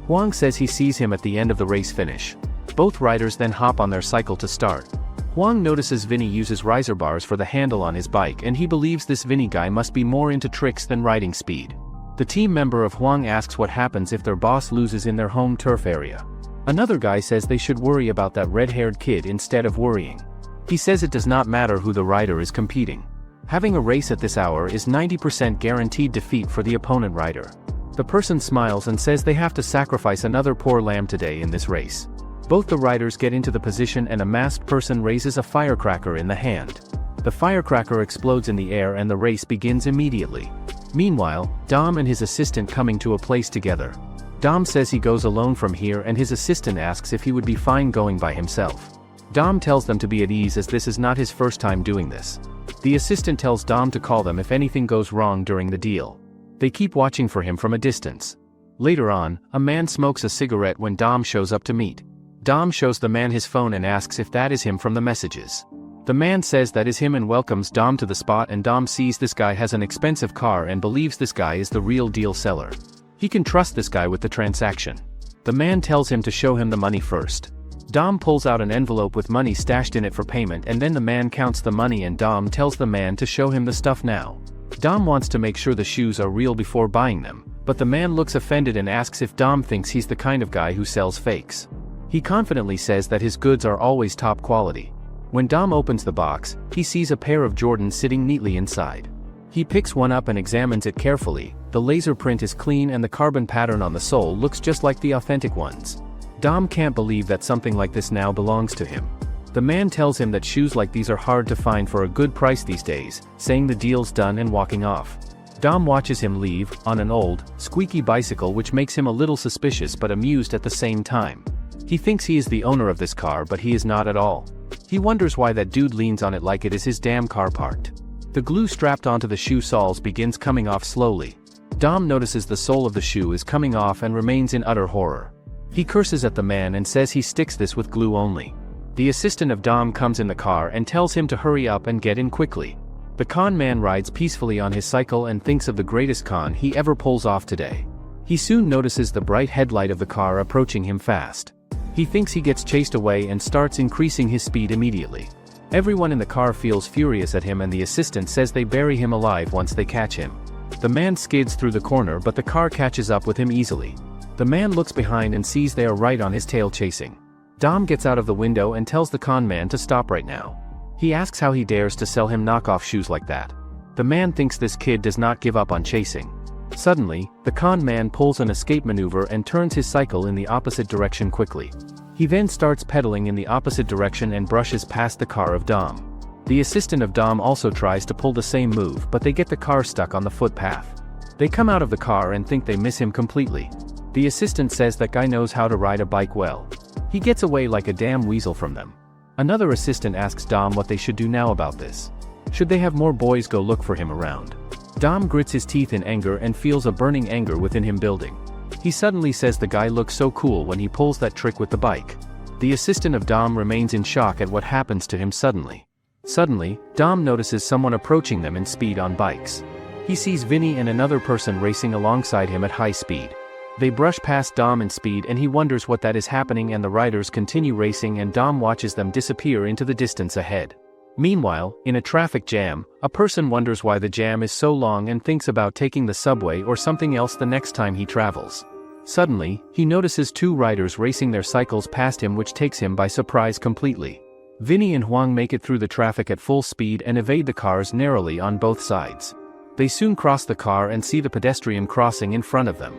Huang says he sees him at the end of the race finish. Both riders then hop on their cycle to start. Huang notices Vinnie uses riser bars for the handle on his bike, and he believes this Vinnie guy must be more into tricks than riding speed. The team member of Huang asks what happens if their boss loses in their home turf area. Another guy says they should worry about that red-haired kid instead of worrying. He says it does not matter who the rider is competing. Having a race at this hour is 90% guaranteed defeat for the opponent rider. The person smiles and says they have to sacrifice another poor lamb today in this race. Both the riders get into the position and a masked person raises a firecracker in the hand. The firecracker explodes in the air and the race begins immediately. Meanwhile, Dom and his assistant coming to a place together. Dom says he goes alone from here and his assistant asks if he would be fine going by himself. Dom tells them to be at ease as this is not his first time doing this. The assistant tells Dom to call them if anything goes wrong during the deal. They keep watching for him from a distance. Later on, a man smokes a cigarette when Dom shows up to meet. Dom shows the man his phone and asks if that is him from the messages. The man says that is him and welcomes Dom to the spot, and Dom sees this guy has an expensive car and believes this guy is the real deal seller. He can trust this guy with the transaction. The man tells him to show him the money first. Dom pulls out an envelope with money stashed in it for payment, and then the man counts the money and Dom tells the man to show him the stuff now. Dom wants to make sure the shoes are real before buying them, but the man looks offended and asks if Dom thinks he's the kind of guy who sells fakes. He confidently says that his goods are always top quality. When Dom opens the box, he sees a pair of Jordans sitting neatly inside. He picks one up and examines it carefully. The laser print is clean and the carbon pattern on the sole looks just like the authentic ones. Dom can't believe that something like this now belongs to him. The man tells him that shoes like these are hard to find for a good price these days, saying the deal's done and walking off. Dom watches him leave, on an old, squeaky bicycle which makes him a little suspicious but amused at the same time. He thinks he is the owner of this car but he is not at all. He wonders why that dude leans on it like it is his damn car parked. The glue strapped onto the shoe soles begins coming off slowly. Dom notices the sole of the shoe is coming off and remains in utter horror. He curses at the man and says he sticks this with glue only. The assistant of Dom comes in the car and tells him to hurry up and get in quickly. The con man rides peacefully on his cycle and thinks of the greatest con he ever pulls off today. He soon notices the bright headlight of the car approaching him fast. He thinks he gets chased away and starts increasing his speed immediately. Everyone in the car feels furious at him and the assistant says they bury him alive once they catch him. The man skids through the corner but the car catches up with him easily. The man looks behind and sees they are right on his tail chasing. Dom gets out of the window and tells the con man to stop right now. He asks how he dares to sell him knockoff shoes like that. The man thinks this kid does not give up on chasing. Suddenly, the con man pulls an escape maneuver and turns his cycle in the opposite direction quickly. He then starts pedaling in the opposite direction and brushes past the car of Dom. The assistant of Dom also tries to pull the same move but they get the car stuck on the footpath. They come out of the car and think they miss him completely. The assistant says that guy knows how to ride a bike well. He gets away like a damn weasel from them. Another assistant asks Dom what they should do now about this. Should they have more boys go look for him around? Dom grits his teeth in anger and feels a burning anger within him building. He suddenly says the guy looks so cool when he pulls that trick with the bike. The assistant of Dom remains in shock at what happens to him suddenly. Suddenly, Dom notices someone approaching them in speed on bikes. He sees Vinnie and another person racing alongside him at high speed. They brush past Dom in speed and he wonders what that is happening and the riders continue racing and Dom watches them disappear into the distance ahead. Meanwhile, in a traffic jam, a person wonders why the jam is so long and thinks about taking the subway or something else the next time he travels. Suddenly, he notices two riders racing their cycles past him which takes him by surprise completely. Vinnie and Huang make it through the traffic at full speed and evade the cars narrowly on both sides. They soon cross the car and see the pedestrian crossing in front of them.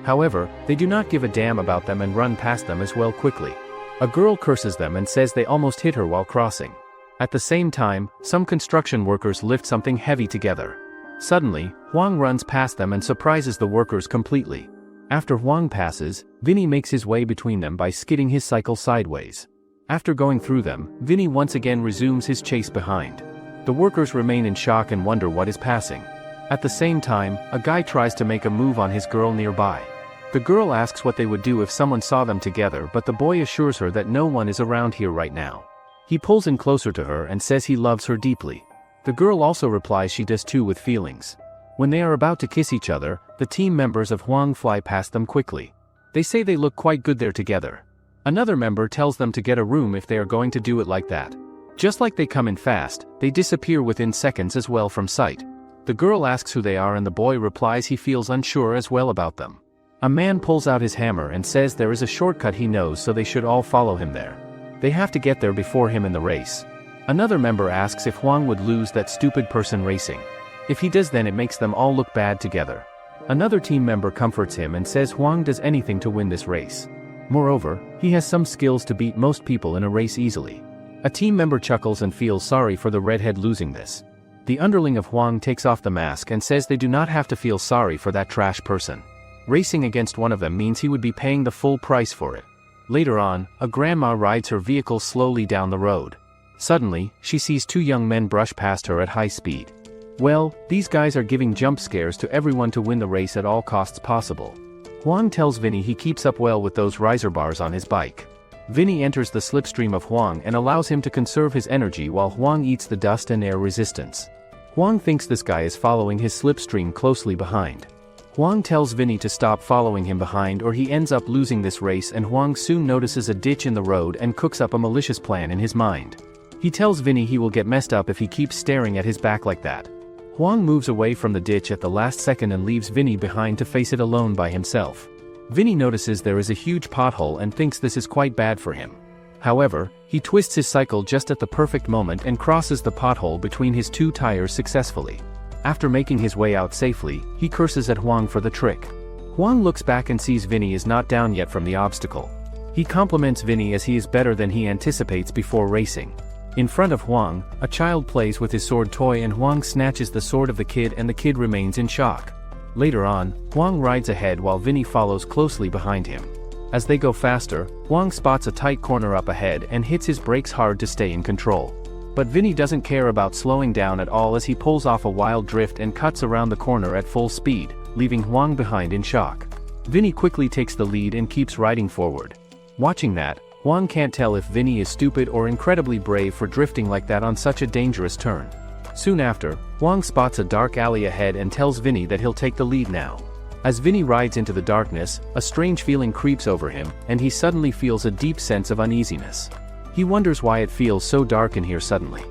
However, they do not give a damn about them and run past them as well quickly. A girl curses them and says they almost hit her while crossing. At the same time, some construction workers lift something heavy together. Suddenly, Huang runs past them and surprises the workers completely. After Huang passes, Vinnie makes his way between them by skidding his cycle sideways. After going through them, Vinnie once again resumes his chase behind. The workers remain in shock and wonder what is passing. At the same time, a guy tries to make a move on his girl nearby. The girl asks what they would do if someone saw them together but the boy assures her that no one is around here right now. He pulls in closer to her and says he loves her deeply. The girl also replies she does too with feelings. When they are about to kiss each other, the team members of Huang fly past them quickly. They say they look quite good there together. Another member tells them to get a room if they are going to do it like that. Just like they come in fast, they disappear within seconds as well from sight. The girl asks who they are and the boy replies he feels unsure as well about them. A man pulls out his hammer and says there is a shortcut he knows so they should all follow him there. They have to get there before him in the race. Another member asks if Huang would lose that stupid person racing. If he does then it makes them all look bad together. Another team member comforts him and says Huang does anything to win this race. Moreover, he has some skills to beat most people in a race easily. A team member chuckles and feels sorry for the redhead losing this. The underling of Huang takes off the mask and says they do not have to feel sorry for that trash person. Racing against one of them means he would be paying the full price for it. Later on, a grandma rides her vehicle slowly down the road. Suddenly, she sees two young men brush past her at high speed. Well, these guys are giving jump scares to everyone to win the race at all costs possible. Huang tells Vinnie he keeps up well with those riser bars on his bike. Vinnie enters the slipstream of Huang and allows him to conserve his energy while Huang eats the dust and air resistance. Huang thinks this guy is following his slipstream closely behind. Huang tells Vinnie to stop following him behind or he ends up losing this race and Huang soon notices a ditch in the road and cooks up a malicious plan in his mind. He tells Vinnie he will get messed up if he keeps staring at his back like that. Huang moves away from the ditch at the last second and leaves Vinnie behind to face it alone by himself. Vinnie notices there is a huge pothole and thinks this is quite bad for him. However, he twists his cycle just at the perfect moment and crosses the pothole between his two tires successfully. After making his way out safely, he curses at Huang for the trick. Huang looks back and sees Vinnie is not down yet from the obstacle. He compliments Vinnie as he is better than he anticipates before racing. In front of Huang, a child plays with his sword toy and Huang snatches the sword of the kid and the kid remains in shock. Later on, Huang rides ahead while Vinnie follows closely behind him. As they go faster, Huang spots a tight corner up ahead and hits his brakes hard to stay in control. But Vinnie doesn't care about slowing down at all as he pulls off a wild drift and cuts around the corner at full speed, leaving Huang behind in shock. Vinnie quickly takes the lead and keeps riding forward. Watching that, Huang can't tell if Vinnie is stupid or incredibly brave for drifting like that on such a dangerous turn. Soon after, Huang spots a dark alley ahead and tells Vinnie that he'll take the lead now. As Vinnie rides into the darkness, a strange feeling creeps over him, and he suddenly feels a deep sense of uneasiness. He wonders why it feels so dark in here suddenly.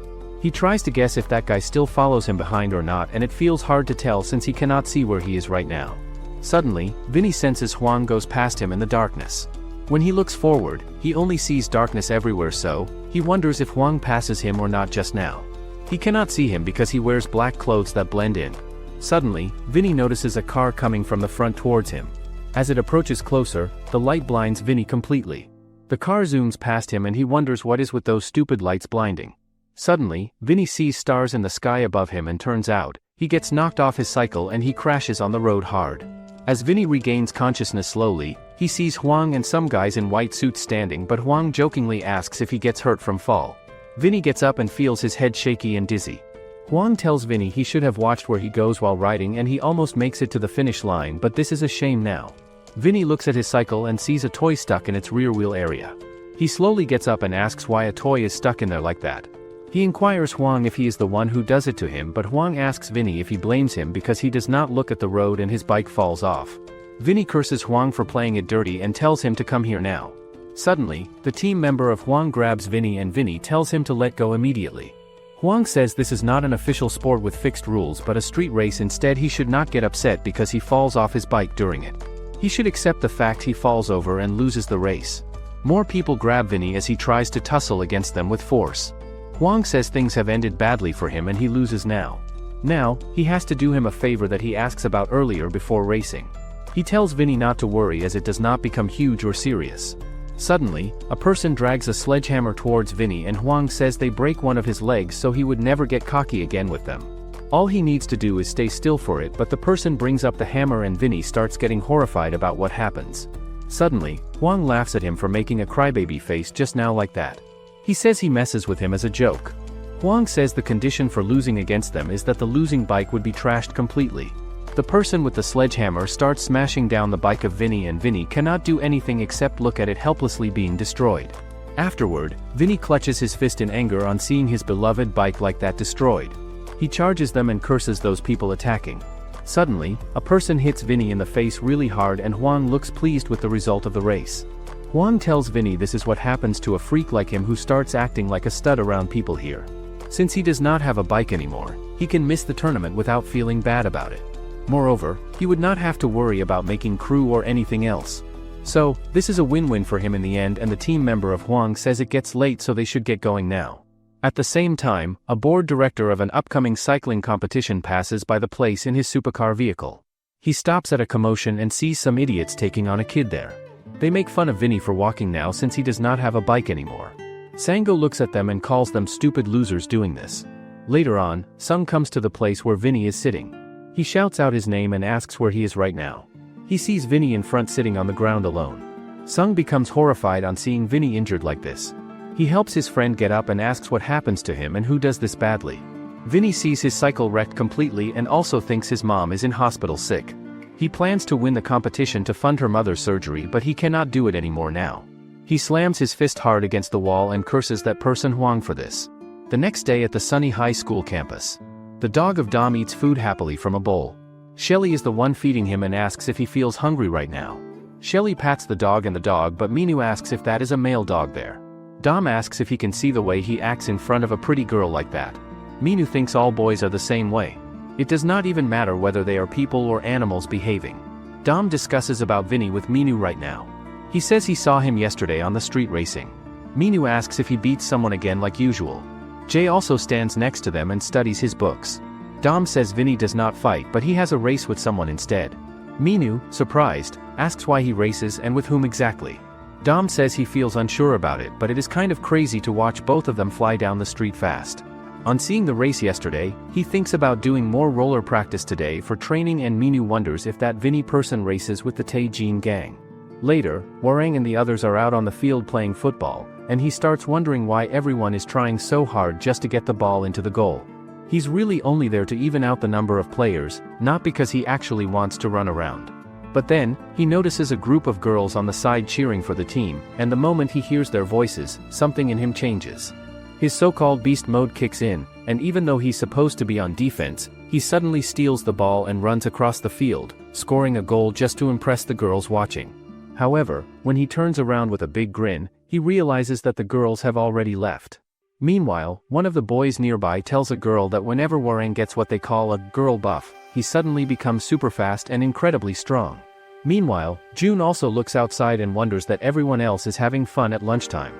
He tries to guess if that guy still follows him behind or not, and it feels hard to tell since he cannot see where he is right now. Suddenly, Vinnie senses Huang goes past him in the darkness. When he looks forward, he only sees darkness everywhere, so he wonders if Huang passes him or not just now. He cannot see him because he wears black clothes that blend in. Suddenly, Vinnie notices a car coming from the front towards him. As it approaches closer, the light blinds Vinnie completely. The car zooms past him and he wonders what is with those stupid lights blinding. Suddenly, Vinnie sees stars in the sky above him and turns out, he gets knocked off his cycle and he crashes on the road hard. As Vinnie regains consciousness slowly, he sees Huang and some guys in white suits standing, but Huang jokingly asks if he gets hurt from fall. Vinnie gets up and feels his head shaky and dizzy. Huang tells Vinnie he should have watched where he goes while riding and he almost makes it to the finish line, but this is a shame now. Vinnie looks at his cycle and sees a toy stuck in its rear wheel area. He slowly gets up and asks why a toy is stuck in there like that. He inquires Huang if he is the one who does it to him, but Huang asks Vinnie if he blames him because he does not look at the road and his bike falls off. Vinnie curses Huang for playing it dirty and tells him to come here now. Suddenly, the team member of Huang grabs Vinnie and Vinnie tells him to let go immediately. Huang says this is not an official sport with fixed rules but a street race, instead he should not get upset because he falls off his bike during it. He should accept the fact he falls over and loses the race. More people grab Vinnie as he tries to tussle against them with force. Huang says things have ended badly for him and he loses now. Now, he has to do him a favor that he asks about earlier before racing. He tells Vinnie not to worry as it does not become huge or serious. Suddenly, a person drags a sledgehammer towards Vinnie and Huang says they break one of his legs so he would never get cocky again with them. All he needs to do is stay still for it, but the person brings up the hammer and Vinnie starts getting horrified about what happens. Suddenly, Huang laughs at him for making a crybaby face just now like that. He says he messes with him as a joke. Huang says the condition for losing against them is that the losing bike would be trashed completely. The person with the sledgehammer starts smashing down the bike of Vinnie and Vinnie cannot do anything except look at it helplessly being destroyed. Afterward, Vinnie clutches his fist in anger on seeing his beloved bike like that destroyed. He charges them and curses those people attacking. Suddenly, a person hits Vinnie in the face really hard and Huang looks pleased with the result of the race. Huang tells Vinnie this is what happens to a freak like him who starts acting like a stud around people here. Since he does not have a bike anymore, he can miss the tournament without feeling bad about it. Moreover, he would not have to worry about making crew or anything else. So, this is a win-win for him in the end, and the team member of Huang says it gets late so they should get going now. At the same time, a board director of an upcoming cycling competition passes by the place in his supercar vehicle. He stops at a commotion and sees some idiots taking on a kid there. They make fun of Vinnie for walking now since he does not have a bike anymore. Sango looks at them and calls them stupid losers doing this. Later on, Sung comes to the place where Vinnie is sitting. He shouts out his name and asks where he is right now. He sees Vinnie in front sitting on the ground alone. Sung becomes horrified on seeing Vinnie injured like this. He helps his friend get up and asks what happens to him and who does this badly. Vinnie sees his cycle wrecked completely and also thinks his mom is in hospital sick. He plans to win the competition to fund her mother's surgery, but he cannot do it anymore now. He slams his fist hard against the wall and curses that person Huang for this. The next day at the sunny high school campus. The dog of Dom eats food happily from a bowl. Shelley is the one feeding him and asks if he feels hungry right now. Shelley pats the dog and the dog, but Minu asks if that is a male dog there. Dom asks if he can see the way he acts in front of a pretty girl like that. Minu thinks all boys are the same way. It does not even matter whether they are people or animals behaving. Dom discusses about Vinnie with Minu right now. He says he saw him yesterday on the street racing. Minu asks if he beats someone again like usual. Jay also stands next to them and studies his books. Dom says Vinnie does not fight, but he has a race with someone instead. Minu, surprised, asks why he races and with whom exactly. Dom says he feels unsure about it, but it is kind of crazy to watch both of them fly down the street fast. On seeing the race yesterday, he thinks about doing more roller practice today for training, and Minyu wonders if that Vinnie person races with the Tae-jin gang. Later, Huang and the others are out on the field playing football, and he starts wondering why everyone is trying so hard just to get the ball into the goal. He's really only there to even out the number of players, not because he actually wants to run around. But then, he notices a group of girls on the side cheering for the team, and the moment he hears their voices, something in him changes. His so-called beast mode kicks in, and even though he's supposed to be on defense, he suddenly steals the ball and runs across the field, scoring a goal just to impress the girls watching. However, when he turns around with a big grin, he realizes that the girls have already left. Meanwhile, one of the boys nearby tells a girl that whenever Huang gets what they call a girl buff, he suddenly becomes super fast and incredibly strong. Meanwhile, June also looks outside and wonders that everyone else is having fun at lunchtime.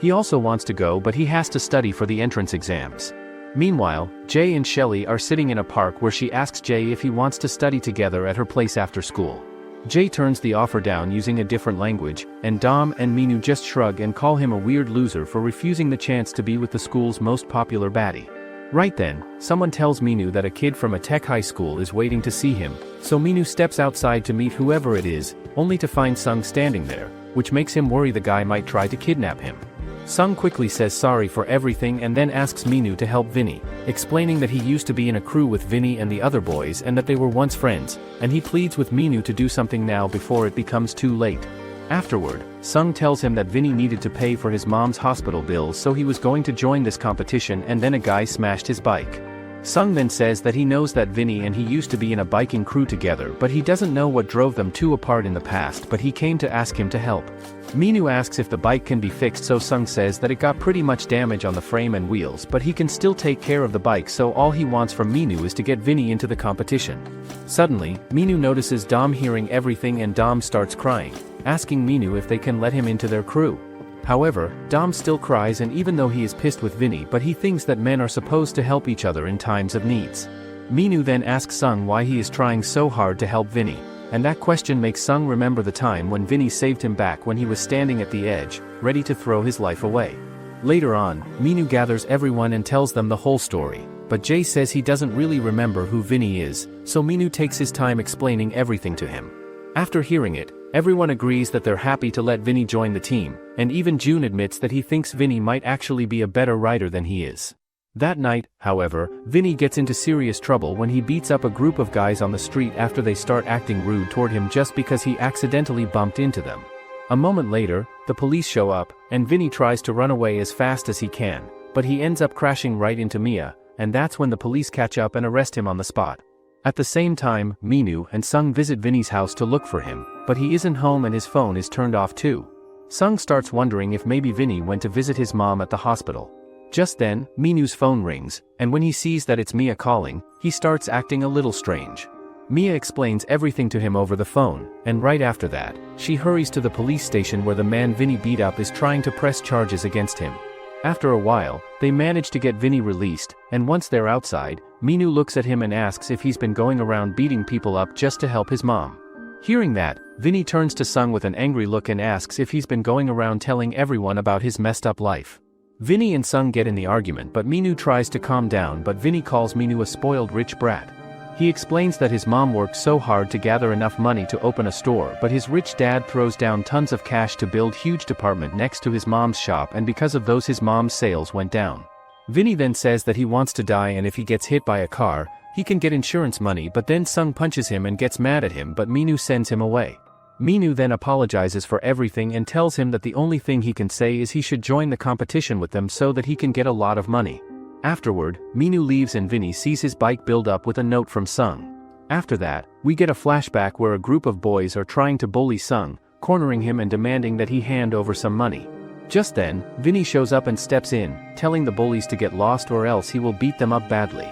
He also wants to go, but he has to study for the entrance exams. Meanwhile, Jay and Shelley are sitting in a park where she asks Jay if he wants to study together at her place after school. Jay turns the offer down using a different language, and Dom and Minyu just shrug and call him a weird loser for refusing the chance to be with the school's most popular baddie. Right then, someone tells Minyu that a kid from a tech high school is waiting to see him, so Minyu steps outside to meet whoever it is, only to find Sung standing there, which makes him worry the guy might try to kidnap him. Sung quickly says sorry for everything and then asks Minyu to help Vinnie, explaining that he used to be in a crew with Vinnie and the other boys and that they were once friends, and he pleads with Minyu to do something now before it becomes too late. Afterward, Sung tells him that Vinnie needed to pay for his mom's hospital bills, so he was going to join this competition, and then a guy smashed his bike. Sung then says that he knows that Vinnie and he used to be in a biking crew together, but he doesn't know what drove them two apart in the past, but he came to ask him to help. Minyu asks if the bike can be fixed, so Sung says that it got pretty much damage on the frame and wheels, but he can still take care of the bike, so all he wants from Minyu is to get Vinnie into the competition. Suddenly, Minyu notices Dom hearing everything and Dom starts crying, asking Minyu if they can let him into their crew. However, Dom still cries, and even though he is pissed with Vinnie, but he thinks that men are supposed to help each other in times of needs. Minyu then asks Sung why he is trying so hard to help Vinnie, and that question makes Sung remember the time when Vinnie saved him back when he was standing at the edge, ready to throw his life away. Later on, Minyu gathers everyone and tells them the whole story, but Jay says he doesn't really remember who Vinnie is, so Minyu takes his time explaining everything to him. After hearing it, everyone agrees that they're happy to let Vinnie join the team, and even June admits that he thinks Vinnie might actually be a better rider than he is. That night, however, Vinnie gets into serious trouble when he beats up a group of guys on the street after they start acting rude toward him just because he accidentally bumped into them. A moment later, the police show up, and Vinnie tries to run away as fast as he can, but he ends up crashing right into Mia, and that's when the police catch up and arrest him on the spot. At the same time, Minyu and Sung visit Vinnie's house to look for him, but he isn't home and his phone is turned off too. Sung starts wondering if maybe Vinnie went to visit his mom at the hospital. Just then, Minyu's phone rings, and when he sees that it's Mia calling, he starts acting a little strange. Mia explains everything to him over the phone, and right after that, she hurries to the police station where the man Vinnie beat up is trying to press charges against him. After a while, they manage to get Vinnie released, and once they're outside, Minyu looks at him and asks if he's been going around beating people up just to help his mom. Hearing that, Vinnie turns to Sung with an angry look and asks if he's been going around telling everyone about his messed up life. Vinnie and Sung get in the argument, but Minyu tries to calm down, but Vinnie calls Minyu a spoiled rich brat. He explains that his mom worked so hard to gather enough money to open a store, but his rich dad throws down tons of cash to build huge department next to his mom's shop, and because of those his mom's sales went down. Vinnie then says that he wants to die, and if he gets hit by a car, he can get insurance money, but then Sung punches him and gets mad at him, but Minyu sends him away. Minyu then apologizes for everything and tells him that the only thing he can say is he should join the competition with them so that he can get a lot of money. Afterward, Minyu leaves and Vinnie sees his bike build up with a note from Sung. After that, we get a flashback where a group of boys are trying to bully Sung, cornering him and demanding that he hand over some money. Just then, Vinnie shows up and steps in, telling the bullies to get lost or else he will beat them up badly.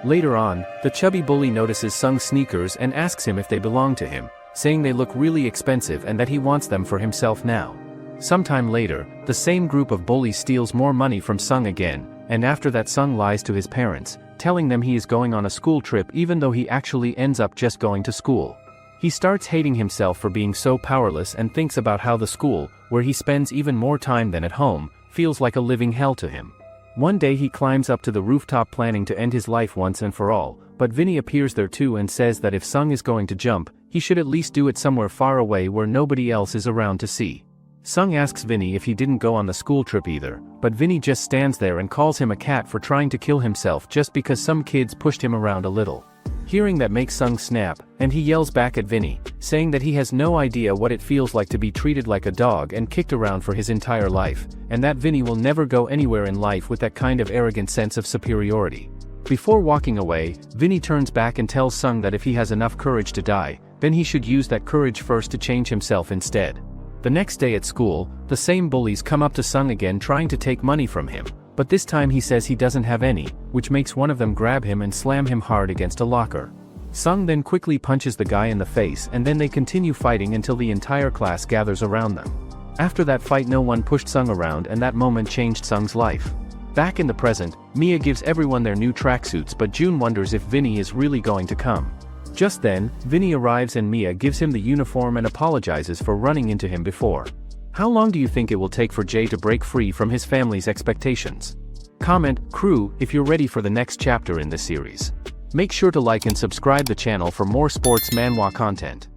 Later on, the chubby bully notices Sung's sneakers and asks him if they belong to him, saying they look really expensive and that he wants them for himself now. Sometime later, the same group of bullies steals more money from Sung again, and after that Sung lies to his parents, telling them he is going on a school trip even though he actually ends up just going to school. He starts hating himself for being so powerless and thinks about how the school, where he spends even more time than at home, feels like a living hell to him. One day he climbs up to the rooftop planning to end his life once and for all, but Vinnie appears there too and says that if Sung is going to jump, he should at least do it somewhere far away where nobody else is around to see. Sung asks Vinnie if he didn't go on the school trip either, but Vinnie just stands there and calls him a cat for trying to kill himself just because some kids pushed him around a little. Hearing that makes Sung snap, and he yells back at Vinnie, saying that he has no idea what it feels like to be treated like a dog and kicked around for his entire life, and that Vinnie will never go anywhere in life with that kind of arrogant sense of superiority. Before walking away, Vinnie turns back and tells Sung that if he has enough courage to die, then he should use that courage first to change himself instead. The next day at school, the same bullies come up to Sung again trying to take money from him, but this time he says he doesn't have any, which makes one of them grab him and slam him hard against a locker. Sung then quickly punches the guy in the face and then they continue fighting until the entire class gathers around them. After that fight no one pushed Sung around and that moment changed Sung's life. Back in the present, Mia gives everyone their new tracksuits but June wonders if Vinnie is really going to come. Just then, Vinnie arrives and Mia gives him the uniform and apologizes for running into him before. How long do you think it will take for Jay to break free from his family's expectations? Comment, crew, if you're ready for the next chapter in this series. Make sure to like and subscribe the channel for more sports manhwa content.